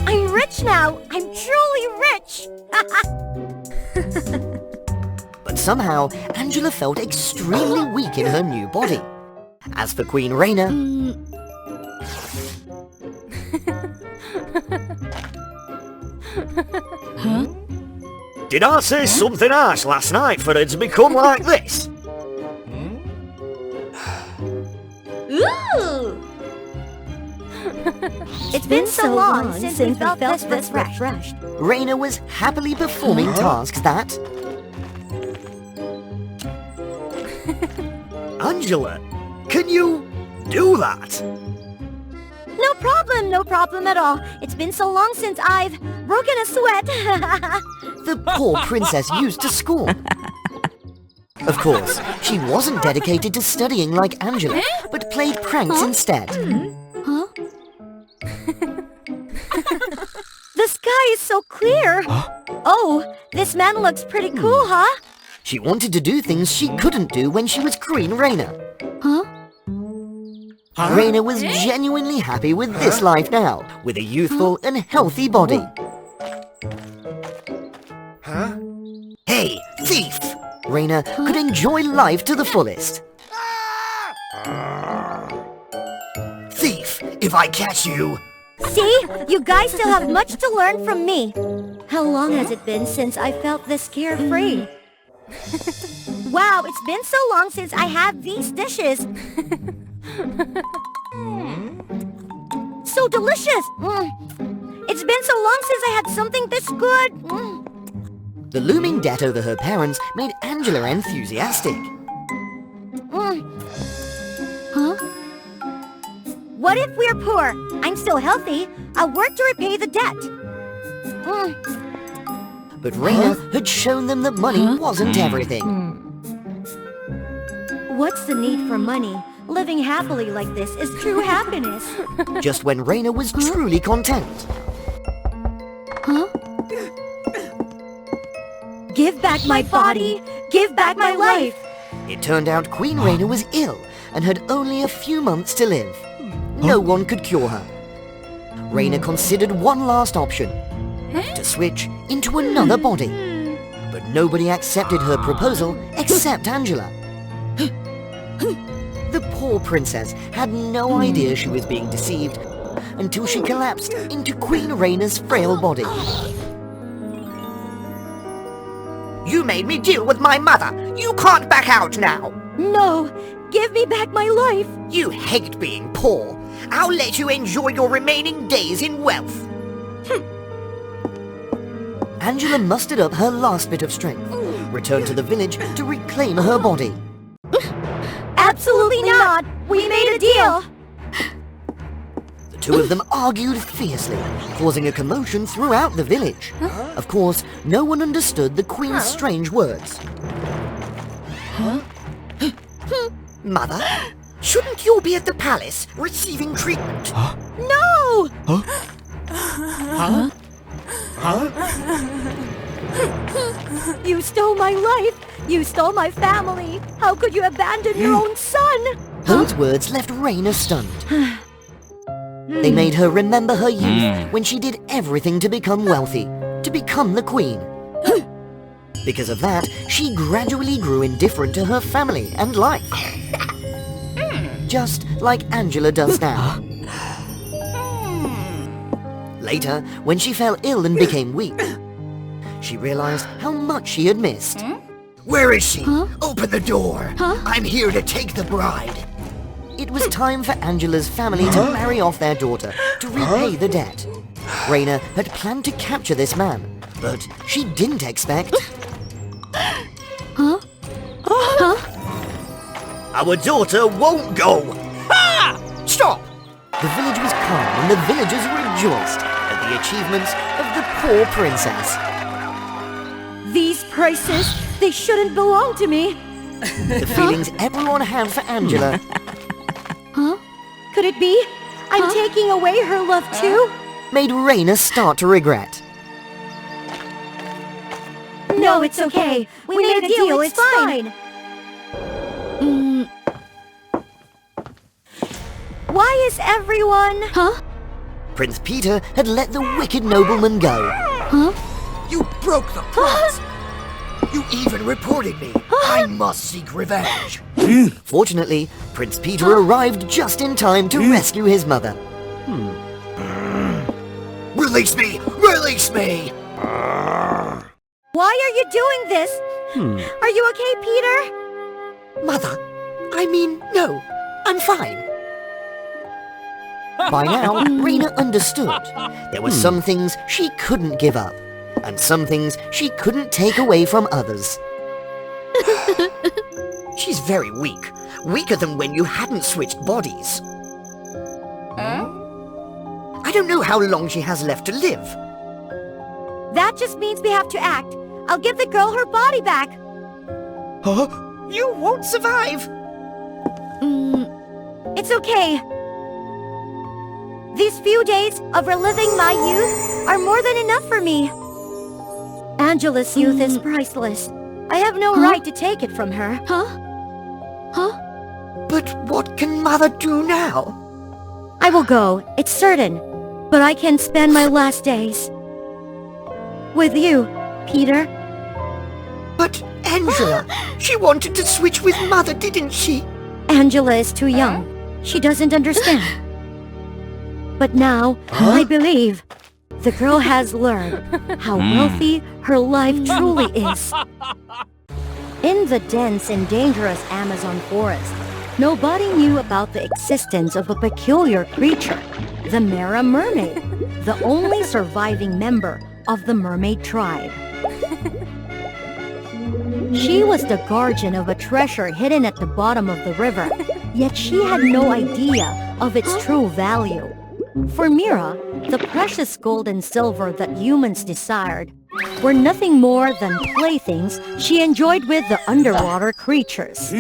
I'm rich now! I'm truly rich! But somehow, Angela felt extremely weak in her new body. As for Queen Raina... Huh? Did I say something harsh last night for it to become like this? Ooh! It's been so long since we felt this refreshed. Raina was happily performing tasks that... Angela, can you do that? No problem at all. It's been so long since I've broken a sweat. The poor princess used to scorn. Of course, she wasn't dedicated to studying like Angela, but played pranks instead. Huh? The sky is so clear. Oh, this man looks pretty cool, huh? She wanted to do things she couldn't do when she was Queen Raina. Huh? Raina was genuinely happy with this life now, with a youthful and healthy body. Hey, thief! Raina could enjoy life to the fullest. Thief, if I catch you... See? You guys still have much to learn from me. How long has it been since I felt this carefree? Wow, it's been so long since I had these dishes. So delicious. It's been so long since I had something this good. The looming debt over her parents made Angela enthusiastic. Huh? What if we're poor? I'm still healthy. I'll work to repay the debt. But Raina had shown them that money wasn't everything. What's the need for money? Living happily like this is true happiness. Just when Raina was truly content. Huh? Give back my body! Give back my life! It turned out Queen Raina was ill and had only a few months to live. No one could cure her. Raina considered one last option. To switch into another body. But nobody accepted her proposal except Angela. The poor princess had no idea she was being deceived until she collapsed into Queen Raina's frail body. You made me deal with my mother. You can't back out now. No! Give me back my life! You hate being poor. I'll let you enjoy your remaining days in wealth. Angela mustered up her last bit of strength, returned to the village to reclaim her body. Absolutely not! We made a deal! The two of them argued fiercely, causing a commotion throughout the village. Of course, no one understood the Queen's strange words. Mother, shouldn't you be at the palace receiving treatment? No! You stole my life! You stole my family! How could you abandon your own son? Those words left Raina stunned. They made her remember her youth when she did everything to become wealthy, to become the Queen. Because of that, she gradually grew indifferent to her family and life. Just like Angela does now. Later, when she fell ill and became weak, she realized how much she had missed. Where is she? Open the door. I'm here to take the bride. It was time for Angela's family to marry off their daughter to repay the debt. Raina had planned to capture this man, but she didn't expect... Our daughter won't go. Ha! Stop! The village was calm and the villagers rejoiced at the achievements of the poor princess. These prices, they shouldn't belong to me. The feelings everyone had for Angela... Could it be? I'm taking away her love too? ...made Raina start to regret. No, it's okay. We made a deal, it's fine. Why is everyone... Prince Peter had let the wicked nobleman go. You broke the promise. You even reported me. I must seek revenge. Fortunately, Prince Peter arrived just in time to rescue his mother. Release me! Release me! Why are you doing this? Are you okay, Peter? Mother, I mean, no, I'm fine. By now, Raina understood. There were some things she couldn't give up, and some things she couldn't take away from others. She's very weak. Weaker than when you hadn't switched bodies. I don't know how long she has left to live. That just means we have to act. I'll give the girl her body back. You won't survive. It's okay. These few days of reliving my youth are more than enough for me. Angela's youth is priceless. I have no right to take it from her. But what can Mother do now? I will go, it's certain. But I can spend my last days with you, Peter. But Angela, she wanted to switch with Mother, didn't she? Angela is too young. She doesn't understand. But now, I believe the girl has learned how wealthy her life truly is. In the dense and dangerous Amazon forest, nobody knew about the existence of a peculiar creature, the mermaid, the only surviving member of the mermaid tribe. She was the guardian of a treasure hidden at the bottom of the river, yet she had no idea of its true value. For Mira, the precious gold and silver that humans desired were nothing more than playthings she enjoyed with the underwater creatures.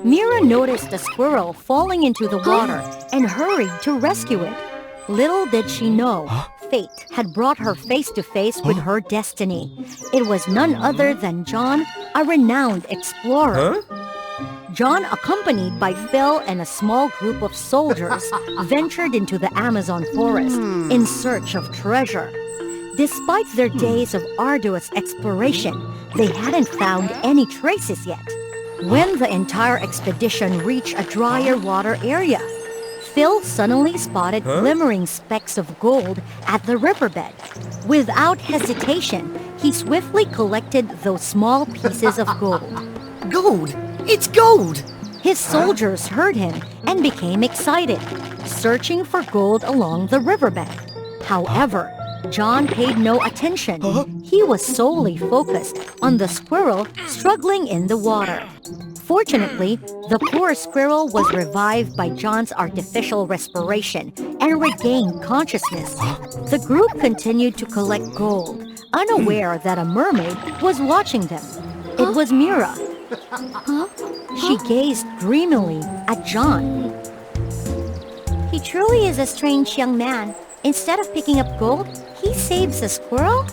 Mira noticed a squirrel falling into the water and hurried to rescue it. Little did she know, fate had brought her face to face with her destiny. It was none other than John, a renowned explorer. John, accompanied by Phil and a small group of soldiers, ventured into the Amazon forest in search of treasure. Despite their days of arduous exploration, they hadn't found any traces yet. When the entire expedition reached a drier water area, Phil suddenly spotted glimmering specks of gold at the riverbed. Without hesitation, he swiftly collected those small pieces of gold. Gold! It's gold! His soldiers heard him and became excited, searching for gold along the riverbed. However, John paid no attention. He was solely focused on the squirrel struggling in the water. Fortunately, the poor squirrel was revived by John's artificial respiration and regained consciousness. The group continued to collect gold, unaware that a mermaid was watching them. It was Mira. She gazed dreamily at John. He truly is a strange young man. Instead of picking up gold, he saves a squirrel?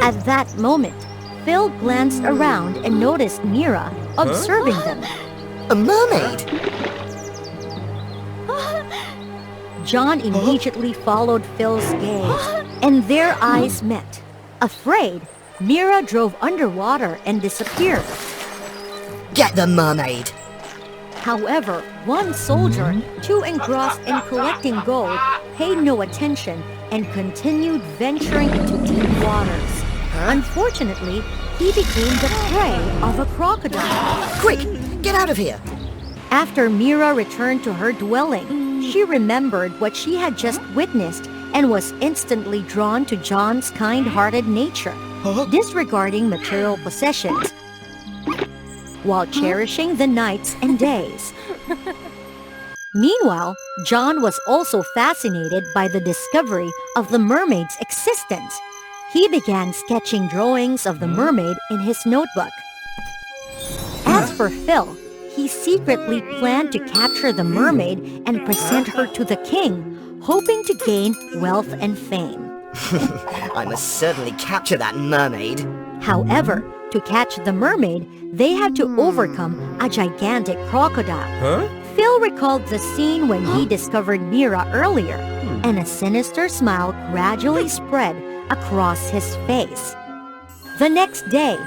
At that moment, Phil glanced around and noticed Mira observing them. A mermaid! John immediately followed Phil's gaze, and their eyes met. Afraid, Mira drove underwater and disappeared. Get the mermaid! However, one soldier, too engrossed in collecting gold, paid no attention and continued venturing into deep waters. Unfortunately, he became the prey of a crocodile. Quick, get out of here! After Mira returned to her dwelling, she remembered what she had just witnessed and was instantly drawn to John's kind-hearted nature, disregarding material possessions, while cherishing the nights and days. Meanwhile, John was also fascinated by the discovery of the mermaid's existence. He began sketching drawings of the mermaid in his notebook. As for Phil, he secretly planned to capture the mermaid and present her to the king, hoping to gain wealth and fame. I must certainly capture that mermaid. However, to catch the mermaid, they had to overcome a gigantic crocodile. Phil recalled the scene when he discovered Mira earlier, and a sinister smile gradually spread across his face. The next day,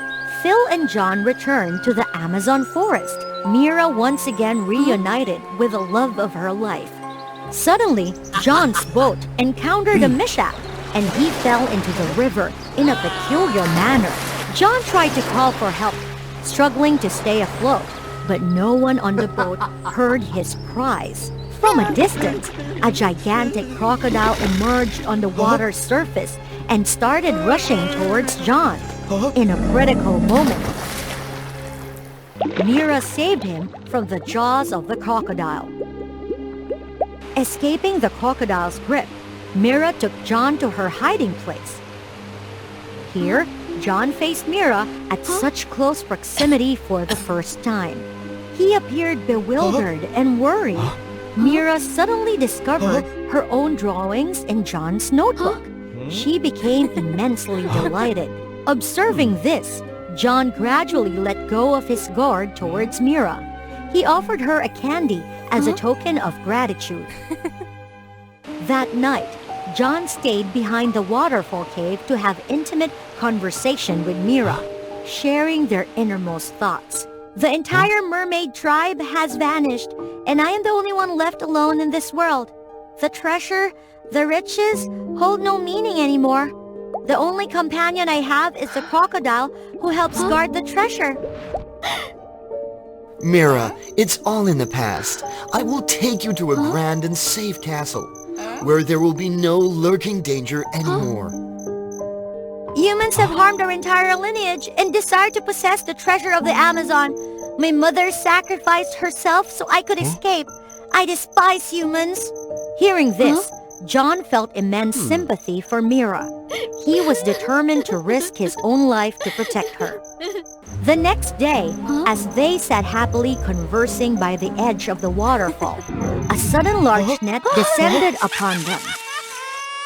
Phil and John returned to the Amazon forest. Mira once again reunited with the love of her life. Suddenly, John's boat encountered a mishap, and he fell into the river in a peculiar manner. John tried to call for help, struggling to stay afloat, but no one on the boat heard his cries. From a distance, a gigantic crocodile emerged on the water's surface and started rushing towards John. In a critical moment, Mira saved him from the jaws of the crocodile. Escaping the crocodile's grip, Mira took John to her hiding place. Here, John faced Mira at such close proximity for the first time. He appeared bewildered and worried. Mira suddenly discovered her own drawings in John's notebook. She became immensely delighted. Observing this, John gradually let go of his guard towards Mira. He offered her a candy as a token of gratitude. That night, John stayed behind the waterfall cave to have intimate conversation with Mira, sharing their innermost thoughts. The entire mermaid tribe has vanished, and I am the only one left alone in this world. The treasure, the riches, hold no meaning anymore. The only companion I have is the crocodile who helps guard the treasure. Mira, it's all in the past. I will take you to a grand and safe castle, where there will be no lurking danger anymore. Humans have harmed our entire lineage and desire to possess the treasure of the Amazon. My mother sacrificed herself so I could escape. I despise humans. Hearing this, John felt immense sympathy for Mira. He was determined to risk his own life to protect her. The next day, as they sat happily conversing by the edge of the waterfall, a sudden large net descended upon them.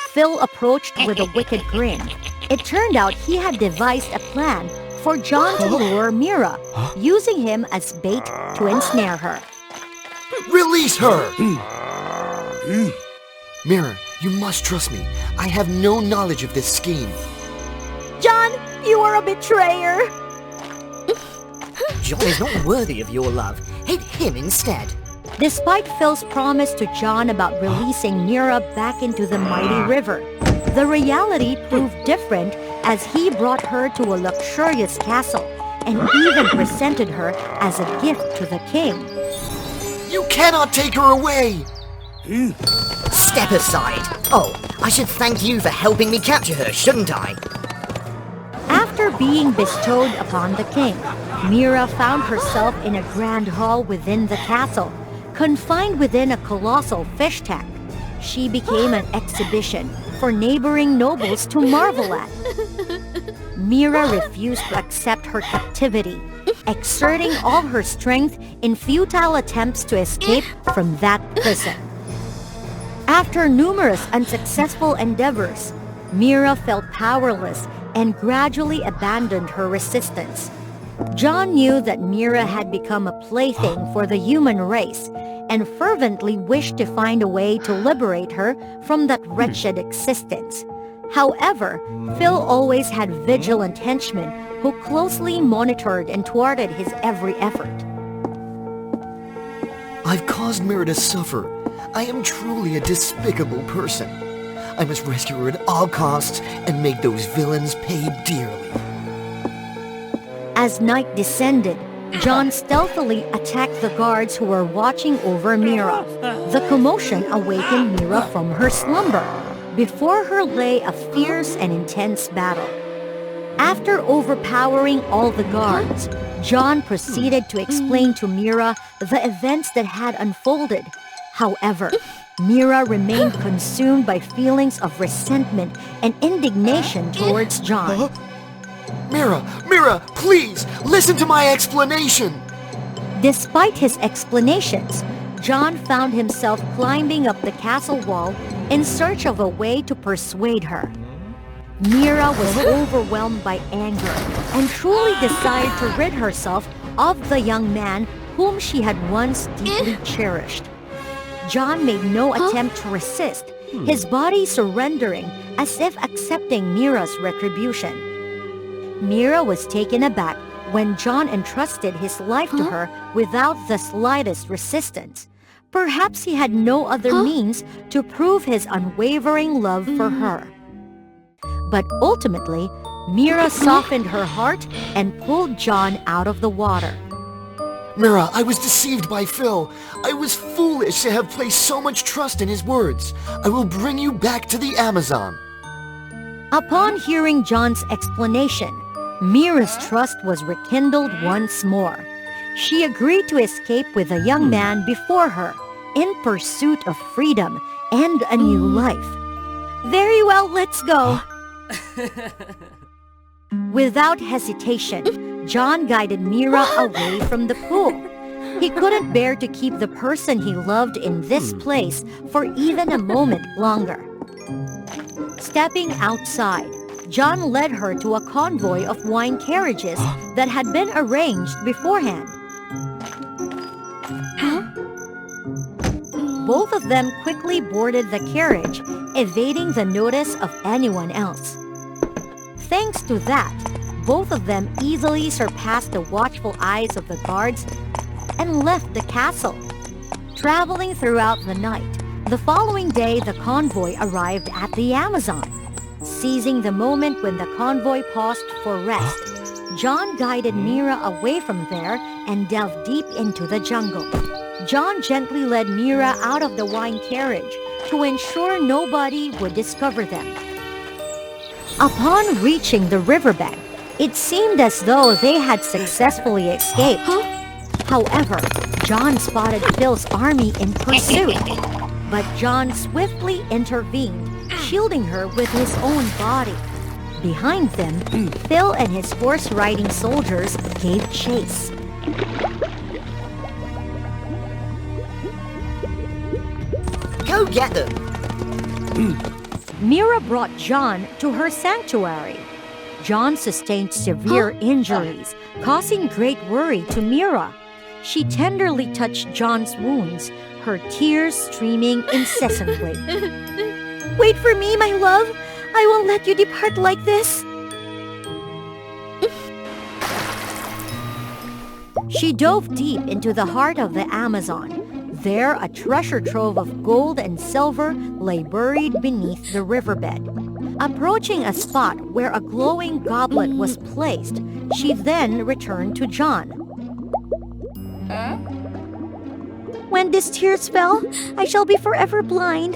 Phil approached with a wicked grin. It turned out he had devised a plan for John to lure Mira, using him as bait to ensnare her. Release her! Mira, you must trust me. I have no knowledge of this scheme. John, you are a betrayer. John is not worthy of your love. Hate him instead. Despite Phil's promise to John about releasing Mira back into the mighty river, the reality proved different as he brought her to a luxurious castle and even presented her as a gift to the king. You cannot take her away! Step aside. Oh, I should thank you for helping me capture her, shouldn't I? After being bestowed upon the king, Mira found herself in a grand hall within the castle, confined within a colossal fish tank. She became an exhibition for neighboring nobles to marvel at. Mira refused to accept her captivity, exerting all her strength in futile attempts to escape from that prison. After numerous unsuccessful endeavors, Mira felt powerless and gradually abandoned her resistance. John knew that Mira had become a plaything for the human race and fervently wished to find a way to liberate her from that wretched existence. However, Phil always had vigilant henchmen who closely monitored and thwarted his every effort. I've caused Mira to suffer. I am truly a despicable person. I must rescue her at all costs and make those villains pay dearly. As night descended, John stealthily attacked the guards who were watching over Mira. The commotion awakened Mira from her slumber. Before her lay a fierce and intense battle. After overpowering all the guards, John proceeded to explain to Mira the events that had unfolded. However, Mira remained consumed by feelings of resentment and indignation towards John. Mira, please, listen to my explanation! Despite his explanations, John found himself climbing up the castle wall in search of a way to persuade her. Mira was overwhelmed by anger and truly desired to rid herself of the young man whom she had once deeply cherished. John made no attempt to resist, his body surrendering as if accepting Mira's retribution. Mira was taken aback when John entrusted his life to her without the slightest resistance. Perhaps he had no other means to prove his unwavering love for her. But ultimately, Mira softened her heart and pulled John out of the water. Mira, I was deceived by Phil. I was foolish to have placed so much trust in his words. I will bring you back to the Amazon. Upon hearing John's explanation, Mira's trust was rekindled once more. She agreed to escape with the young man before her, in pursuit of freedom and a new life. Very well, let's go. Without hesitation, John guided Mira away from the pool. He couldn't bear to keep the person he loved in this place for even a moment longer. Stepping outside, John led her to a convoy of wine carriages that had been arranged beforehand. Both of them quickly boarded the carriage, evading the notice of anyone else. Thanks to that, both of them easily surpassed the watchful eyes of the guards and left the castle. Traveling throughout the night, the following day the convoy arrived at the Amazon. Seizing the moment when the convoy paused for rest, John guided Mira away from there and delved deep into the jungle. John gently led Mira out of the wine carriage to ensure nobody would discover them. Upon reaching the riverbank, it seemed as though they had successfully escaped. However, John spotted Phil's army in pursuit, but John swiftly intervened, shielding her with his own body. Behind them, Phil and his horse-riding soldiers gave chase. Go get them! Mira brought John to her sanctuary. John sustained severe injuries, causing great worry to Mira. She tenderly touched John's wounds, her tears streaming incessantly. Wait for me, my love. I won't let you depart like this. She dove deep into the heart of the Amazon. There, a treasure trove of gold and silver lay buried beneath the riverbed. Approaching a spot where a glowing goblet was placed, she then returned to John. When these tears fell, I shall be forever blind.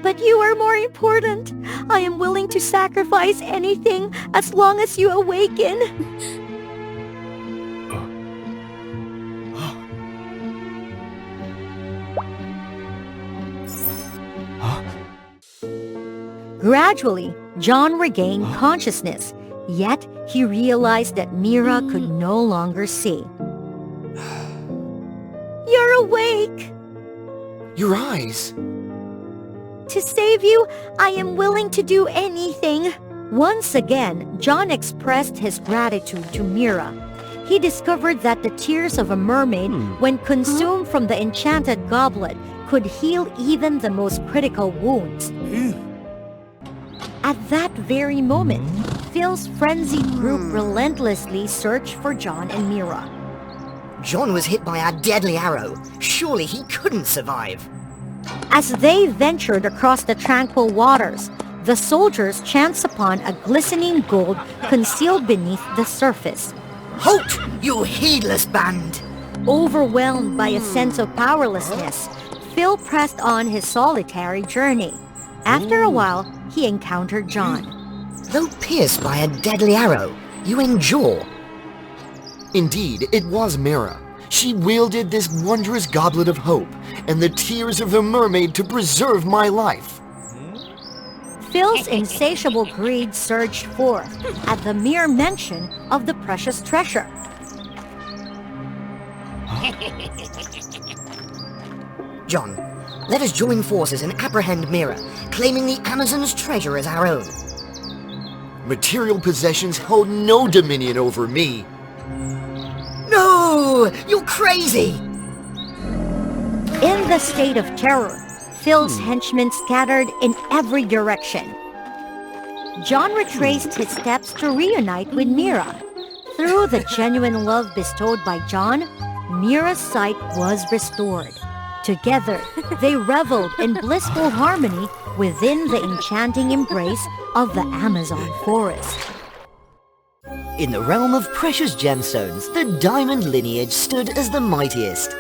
But you are more important. I am willing to sacrifice anything as long as you awaken. Gradually, John regained consciousness, yet he realized that Mira could no longer see. You're awake! Your eyes. To save you, I am willing to do anything. Once again, John expressed his gratitude to Mira. He discovered that the tears of a mermaid, when consumed from the enchanted goblet, could heal even the most critical wounds. At that very moment, Phil's frenzied group relentlessly searched for John and Mira. John was hit by a deadly arrow. Surely he couldn't survive. As they ventured across the tranquil waters, the soldiers chanced upon a glistening gold concealed beneath the surface. Halt, you heedless band! Overwhelmed by a sense of powerlessness, Phil pressed on his solitary journey. After a while, he encountered John. Though pierced by a deadly arrow, you endure. Indeed, it was Mira. She wielded this wondrous goblet of hope and the tears of the mermaid to preserve my life. Phil's insatiable greed surged forth at the mere mention of the precious treasure. John, let us join forces and apprehend Mira, claiming the Amazon's treasure as our own. Material possessions hold no dominion over me. No! You're crazy! In the state of terror, Phil's henchmen scattered in every direction. John retraced his steps to reunite with Mira. Through the genuine love bestowed by John, Mira's sight was restored. Together, they reveled in blissful harmony within the enchanting embrace of the Amazon forest. In the realm of precious gemstones, the diamond lineage stood as the mightiest.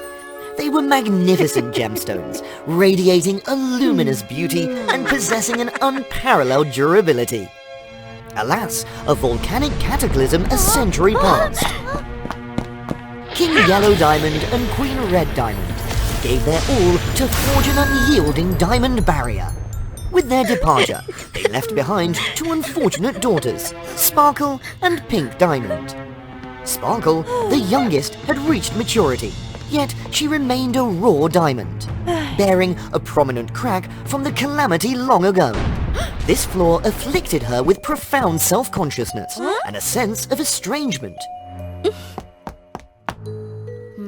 They were magnificent gemstones, radiating a luminous beauty and possessing an unparalleled durability. Alas, a volcanic cataclysm a century passed. King Yellow Diamond and Queen Red Diamond gave their all to forge an unyielding diamond barrier. With their departure, they left behind two unfortunate daughters, Sparkle and Pink Diamond. Sparkle, the youngest, had reached maturity, yet she remained a raw diamond, bearing a prominent crack from the calamity long ago. This flaw afflicted her with profound self-consciousness and a sense of estrangement.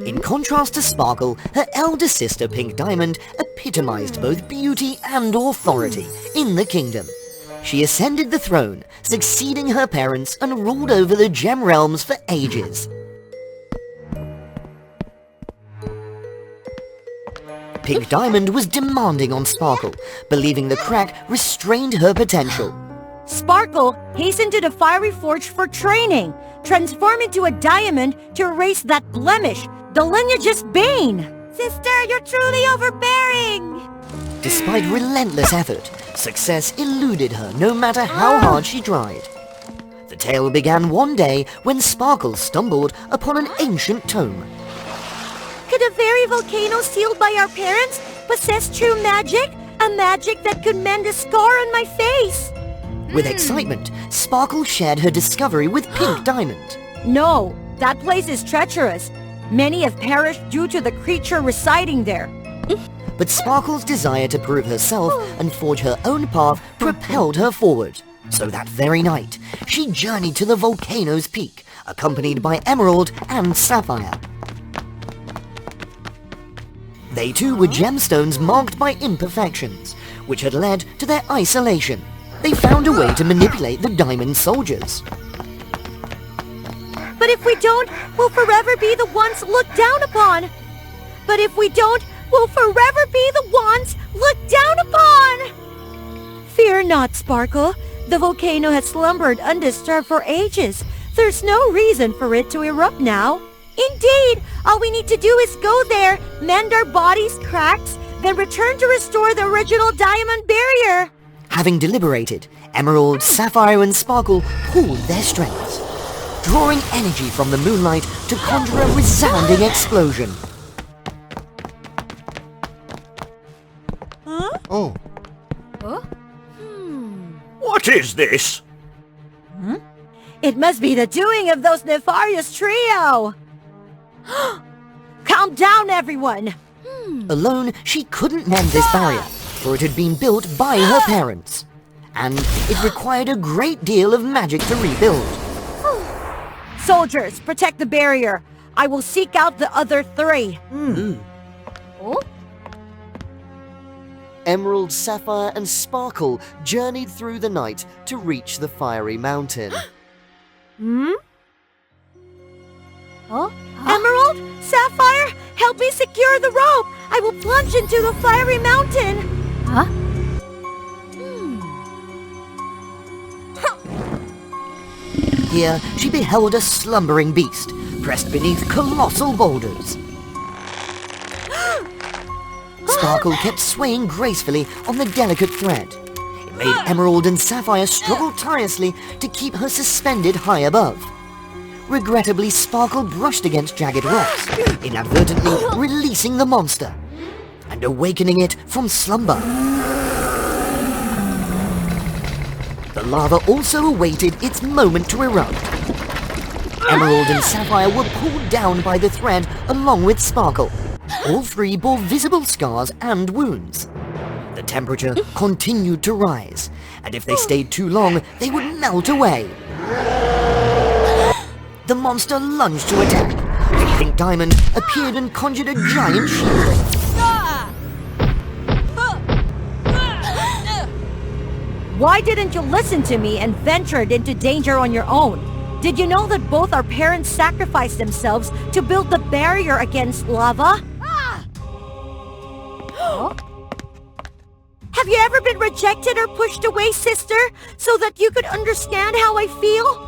In contrast to Sparkle, her elder sister Pink Diamond epitomized both beauty and authority in the kingdom. She ascended the throne, succeeding her parents, and ruled over the gem realms for ages. Pink Diamond was demanding on Sparkle, believing the crack restrained her potential. Sparkle hastened to the fiery forge for training, transform into a diamond to erase that blemish, the lineage's bane. Sister, you're truly overbearing! Despite relentless effort, success eluded her no matter how hard she tried. The tale began one day when Sparkle stumbled upon an ancient tome. Could a very volcano sealed by our parents possess true magic? A magic that could mend a scar on my face? With excitement, Sparkle shared her discovery with Pink Diamond. No, that place is treacherous. Many have perished due to the creature residing there. But Sparkle's desire to prove herself and forge her own path propelled her forward. So that very night, she journeyed to the volcano's peak, accompanied by Emerald and Sapphire. They too were gemstones marked by imperfections, which had led to their isolation. They found a way to manipulate the diamond soldiers. But if we don't, we'll forever be the ones looked down upon. But if we don't, we'll forever be the ones looked down upon. Fear not, Sparkle. The volcano has slumbered undisturbed for ages. There's no reason for it to erupt now. Indeed, all we need to do is go there, mend our bodies' cracks, Then return to restore the original diamond barrier. Having deliberated, Emerald, Sapphire, and Sparkle pooled their strengths, drawing energy from the moonlight to conjure a resounding explosion. Huh? Oh. Huh? What is this? It must be the doing of those nefarious trio. Calm down, everyone. Alone, she couldn't mend this barrier, for it had been built by her parents, and it required a great deal of magic to rebuild. Soldiers, protect the barrier. I will seek out the other three. Oh? Emerald, Sapphire, and Sparkle journeyed through the night to reach the fiery mountain. Emerald, Sapphire, help me secure the rope. I will plunge into the fiery mountain. Here, she beheld a slumbering beast, pressed beneath colossal boulders. Sparkle kept swaying gracefully on the delicate thread. It made Emerald and Sapphire struggle tirelessly to keep her suspended high above. Regrettably, Sparkle brushed against jagged rocks, inadvertently releasing the monster and awakening it from slumber. The lava also awaited its moment to erupt. Emerald and Sapphire were pulled down by the thread along with Sparkle. All three bore visible scars and wounds. The temperature continued to rise, and if they stayed too long, they would melt away. The monster lunged to attack, and Pink Diamond appeared and conjured a giant shield. Why didn't you listen to me and ventured into danger on your own? Did you know that both our parents sacrificed themselves to build the barrier against lava? Have you ever been rejected or pushed away, sister, so that you could understand how I feel?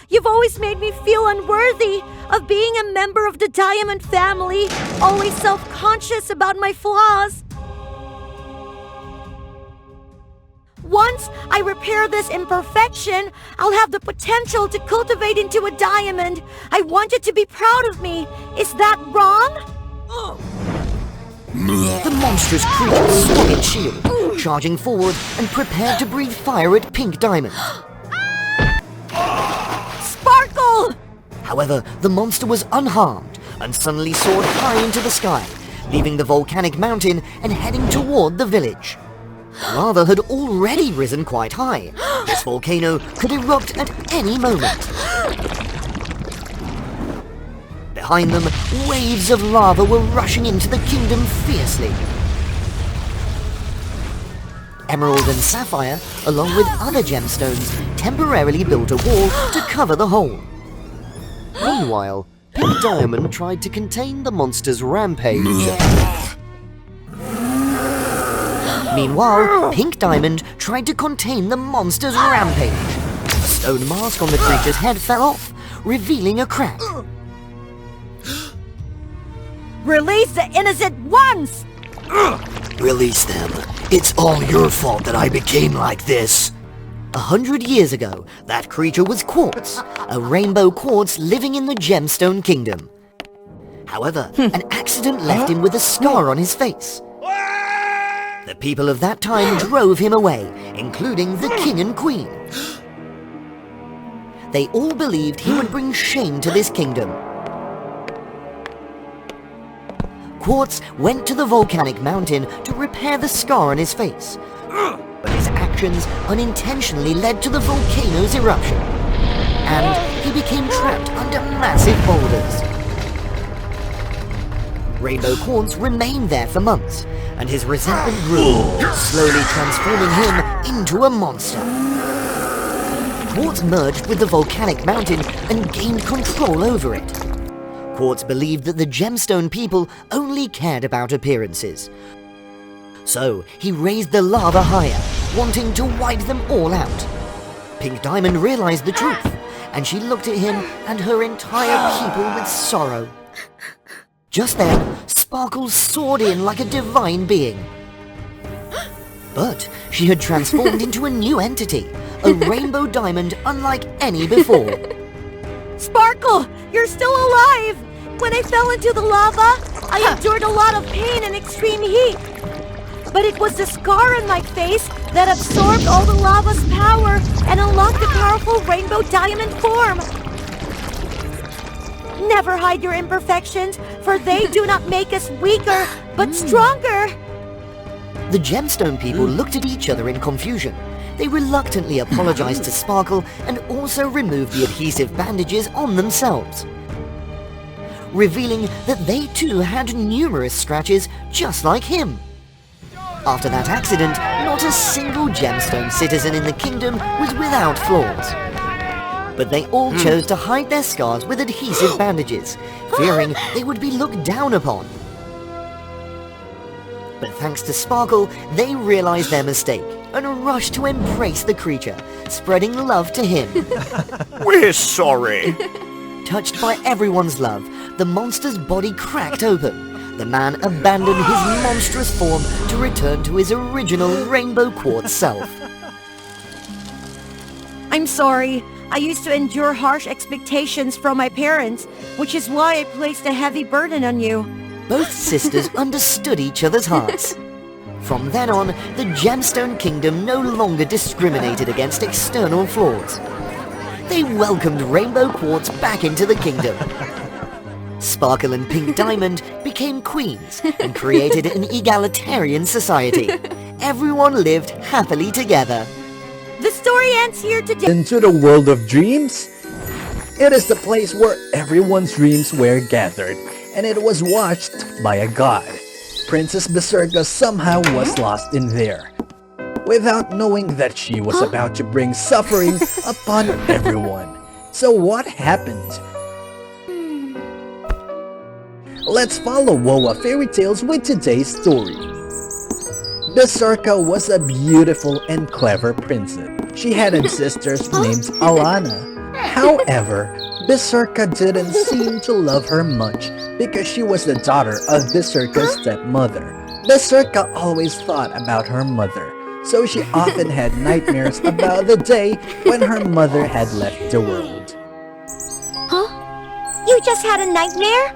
You've always made me feel unworthy of being a member of the Diamond family, always self-conscious about my flaws. Once I repair this imperfection, I'll have the potential to cultivate into a diamond. I want you to be proud of me. Is that wrong? The monstrous creature swung its shield, charging forward and prepared to breathe fire at Pink Diamond. Sparkle! However, the monster was unharmed and suddenly soared high into the sky, leaving the volcanic mountain and heading toward the village. The lava had already risen quite high. This volcano could erupt at any moment. Behind them, waves of lava were rushing into the kingdom fiercely. Emerald and Sapphire, along with other gemstones, temporarily built a wall to cover the hole. Meanwhile, Pink Diamond tried to contain the monster's rampage. Meanwhile, Pink Diamond tried to contain the monster's rampage. A stone mask on the creature's head fell off, revealing a crack. Release the innocent ones! Release them. It's all your fault that I became like this. 100 years ago, that creature was Quartz, a rainbow quartz living in the Gemstone Kingdom. However, an accident left him with a scar on his face. The people of that time drove him away, including the king and queen. They all believed he would bring shame to this kingdom. Quartz went to the volcanic mountain to repair the scar on his face, but his actions unintentionally led to the volcano's eruption, and he became trapped under massive boulders. Rainbow Quartz remained there for months, and his resentment grew, slowly transforming him into a monster. Quartz merged with the volcanic mountain and gained control over it. Quartz believed that the gemstone people only cared about appearances. So he raised the lava higher, wanting to wipe them all out. Pink Diamond realized the truth, and she looked at him and her entire people with sorrow. Just then, Sparkle soared in like a divine being. But she had transformed into a new entity, a rainbow diamond unlike any before. Sparkle, you're still alive! When I fell into the lava, I endured a lot of pain and extreme heat. But it was the scar on my face that absorbed all the lava's power and unlocked the powerful rainbow diamond form. Never hide your imperfections, for they do not make us weaker, but stronger. The gemstone people looked at each other in confusion. They reluctantly apologized to Sparkle and also removed the adhesive bandages on themselves, revealing that they too had numerous scratches just like him. After that accident, not a single gemstone citizen in the kingdom was without flaws. But they all chose to hide their scars with adhesive bandages, fearing they would be looked down upon. But thanks to Sparkle, they realized their mistake and rushed to embrace the creature, spreading love to him. We're sorry. Touched by everyone's love, the monster's body cracked open. The man abandoned his monstrous form to return to his original rainbow quartz self. I'm sorry. I used to endure harsh expectations from my parents, which is why I placed a heavy burden on you. Both sisters understood each other's hearts. From then on, the Gemstone Kingdom no longer discriminated against external flaws. They welcomed rainbow quartz back into the kingdom. Sparkle and Pink Diamond became queens and created an egalitarian society. Everyone lived happily together. The story ends here today. Into the world of dreams? It is the place where everyone's dreams were gathered, and it was watched by a god. Princess Berserka somehow was lost in there, without knowing that she was about to bring suffering upon everyone. So what happened? Let's follow WOA Fairy Tales with today's story. Berserka was a beautiful and clever princess. She had sisters named Alana. However, Berserka didn't seem to love her much because she was the daughter of Berserka's stepmother. Berserka always thought about her mother, so she often had nightmares about the day when her mother had left the world. Huh? You just had a nightmare?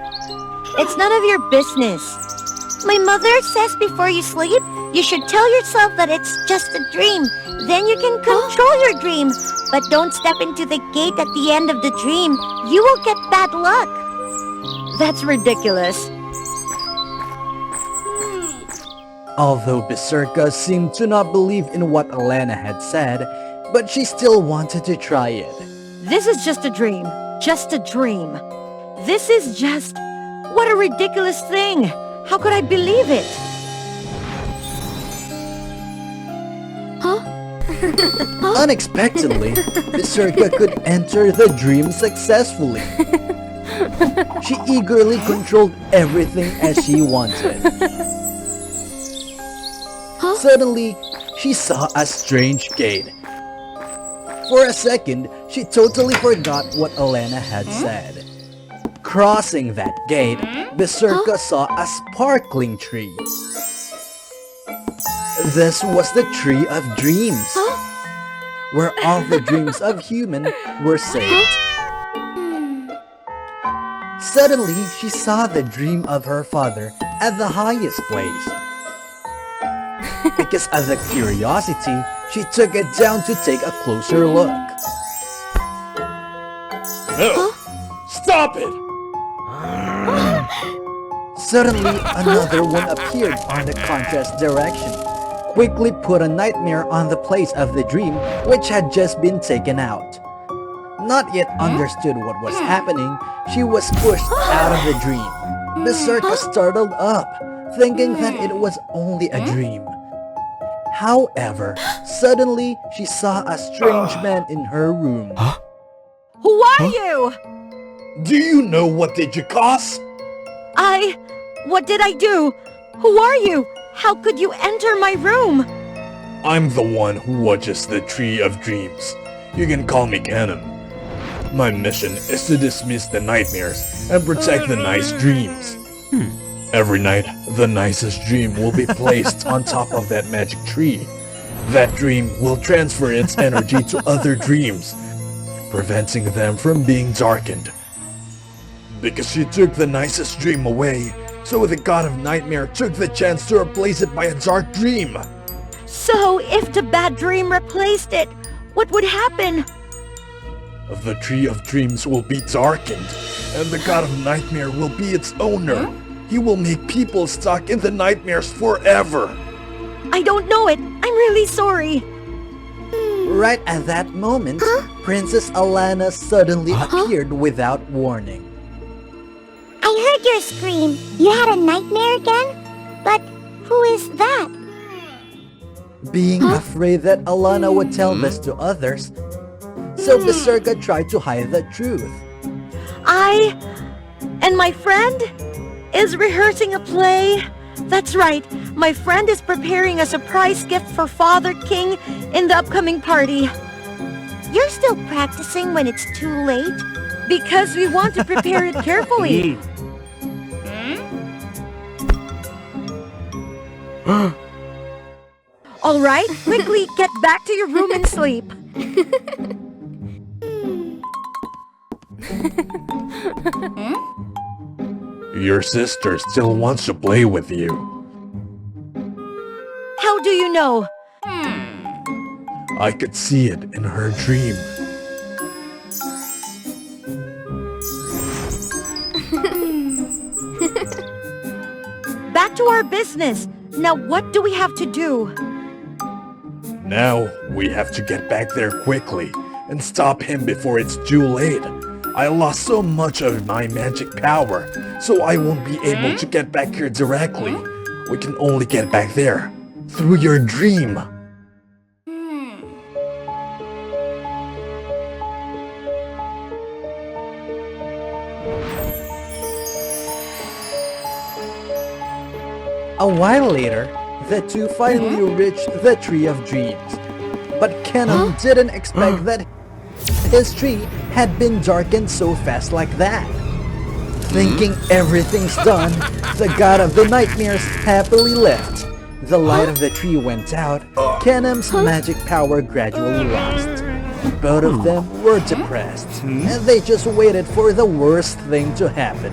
It's none of your business. My mother says before you sleep, you should tell yourself that it's just a dream. Then you can control your dream. But don't step into the gate at the end of the dream. You will get bad luck. That's ridiculous. Although Berserka seemed to not believe in what Alana had said, but she still wanted to try it. This is just a dream. Just a dream. This is just... What a ridiculous thing! How could I believe it? Unexpectedly, Berserka could enter the dream successfully. She eagerly controlled everything as she wanted. Suddenly, she saw a strange gate. For a second, she totally forgot what Alana had said. Crossing that gate, Berserka saw a sparkling tree. This was the Tree of Dreams, where all the dreams of humans were saved. Suddenly, she saw the dream of her father at the highest place. Because of the curiosity, she took it down to take a closer look. No! Stop it! Suddenly, another one appeared on the contrast direction. Quickly put a nightmare on the place of the dream which had just been taken out. Not yet understood what was happening, she was pushed out of the dream. Berserka startled up, thinking that it was only a dream. However, suddenly she saw a strange man in her room. Who are you? Do you know what did you cause? What did I do? Who are you? How could you enter my room? I'm the one who watches the Tree of Dreams. You can call me Canon. My mission is to dismiss the nightmares and protect the nice dreams. Every night, the nicest dream will be placed on top of that magic tree. That dream will transfer its energy to other dreams, preventing them from being darkened. Because she took the nicest dream away, so the god of nightmare took the chance to replace it by a dark dream. So, if the bad dream replaced it, what would happen? The tree of dreams will be darkened, and the god of nightmare will be its owner. He will make people stuck in the nightmares forever. I don't know it. I'm really sorry. Right at that moment, Princess Alana suddenly appeared without warning. I heard your scream. You had a nightmare again? But who is that? Being afraid that Alana would tell this to others, so Berserka tried to hide the truth. I and my friend is rehearsing a play. That's right, my friend is preparing a surprise gift for Father King in the upcoming party. You're still practicing when it's too late? Because we want to prepare it carefully. All right, quickly get back to your room and sleep. Your sister still wants to play with you. How do you know? I could see it in her dream. Back to our business. Now what do we have to do? Now, we have to get back there quickly and stop him before it's too late. I lost so much of my magic power, so I won't be able to get back here directly. We can only get back there through your dream. A while later, the two finally reached the Tree of Dreams. But Kenan didn't expect that his tree had been darkened so fast like that. Thinking everything's done, the god of the nightmares happily left. The light of the tree went out. Kenan's magic power gradually lost. Both of them were depressed, and they just waited for the worst thing to happen.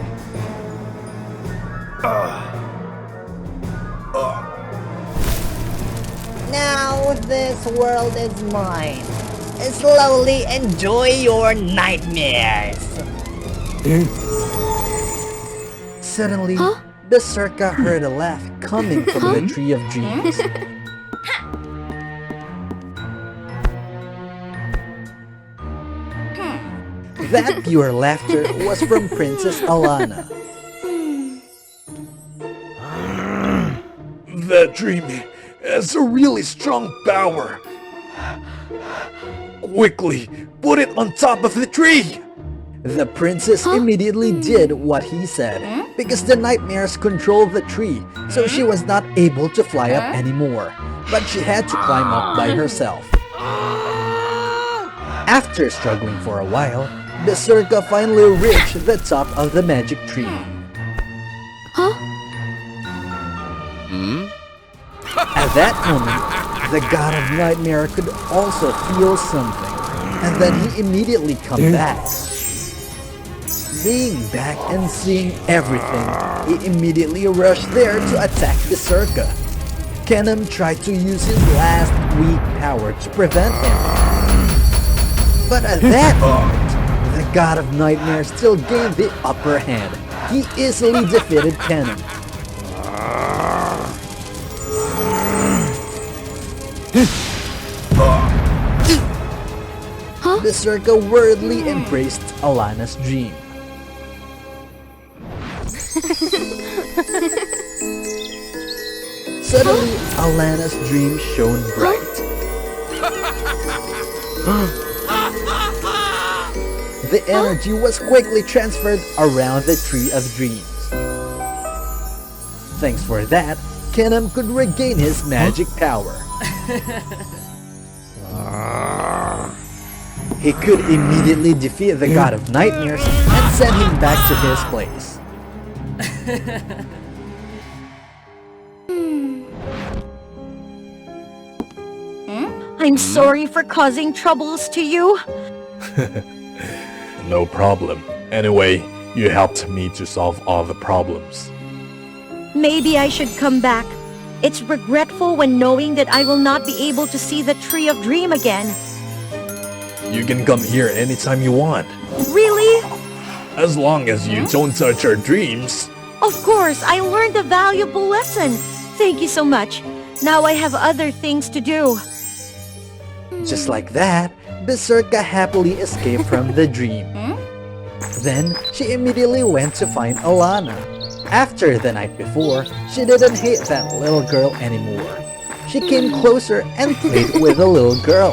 Now this world is mine. Slowly enjoy your nightmares. Suddenly, Berserka heard a laugh coming from the Tree of Dreams. That pure laughter was from Princess Alana. That dream has a really strong power. Quickly, put it on top of the tree! The princess immediately did what he said, because the nightmares controlled the tree, so she was not able to fly up anymore, but she had to climb up by herself. After struggling for a while, Berserka finally reached the top of the magic tree. At that moment, the god of nightmare could also feel something, and then he immediately came back. Being back and seeing everything, he immediately rushed there to attack Berserka. Kenan tried to use his last weak power to prevent him. But at that moment, the god of nightmare still gained the upper hand. He easily defeated Kenan. Berserka worriedly embraced Alana's dream. Suddenly, Alana's dream shone bright. The energy was quickly transferred around the Tree of Dreams. Thanks for that, Kenan could regain his magic power. He could immediately defeat the god of nightmares and send him back to his place. I'm sorry for causing troubles to you. No problem. Anyway, you helped me to solve all the problems. Maybe I should come back. It's regretful when knowing that I will not be able to see the Tree of Dream again. You can come here anytime you want. Really? As long as you don't touch our dreams. Of course, I learned a valuable lesson. Thank you so much. Now I have other things to do. Just like that, Berserka happily escaped from the dream. Then, she immediately went to find Alana. After the night before, she didn't hate that little girl anymore. She came closer and played with the little girl.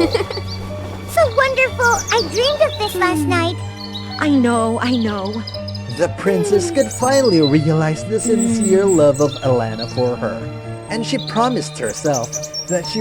So wonderful! I dreamed of this last night. I know. The princess could finally realize the sincere love of Alana for her, and she promised herself that she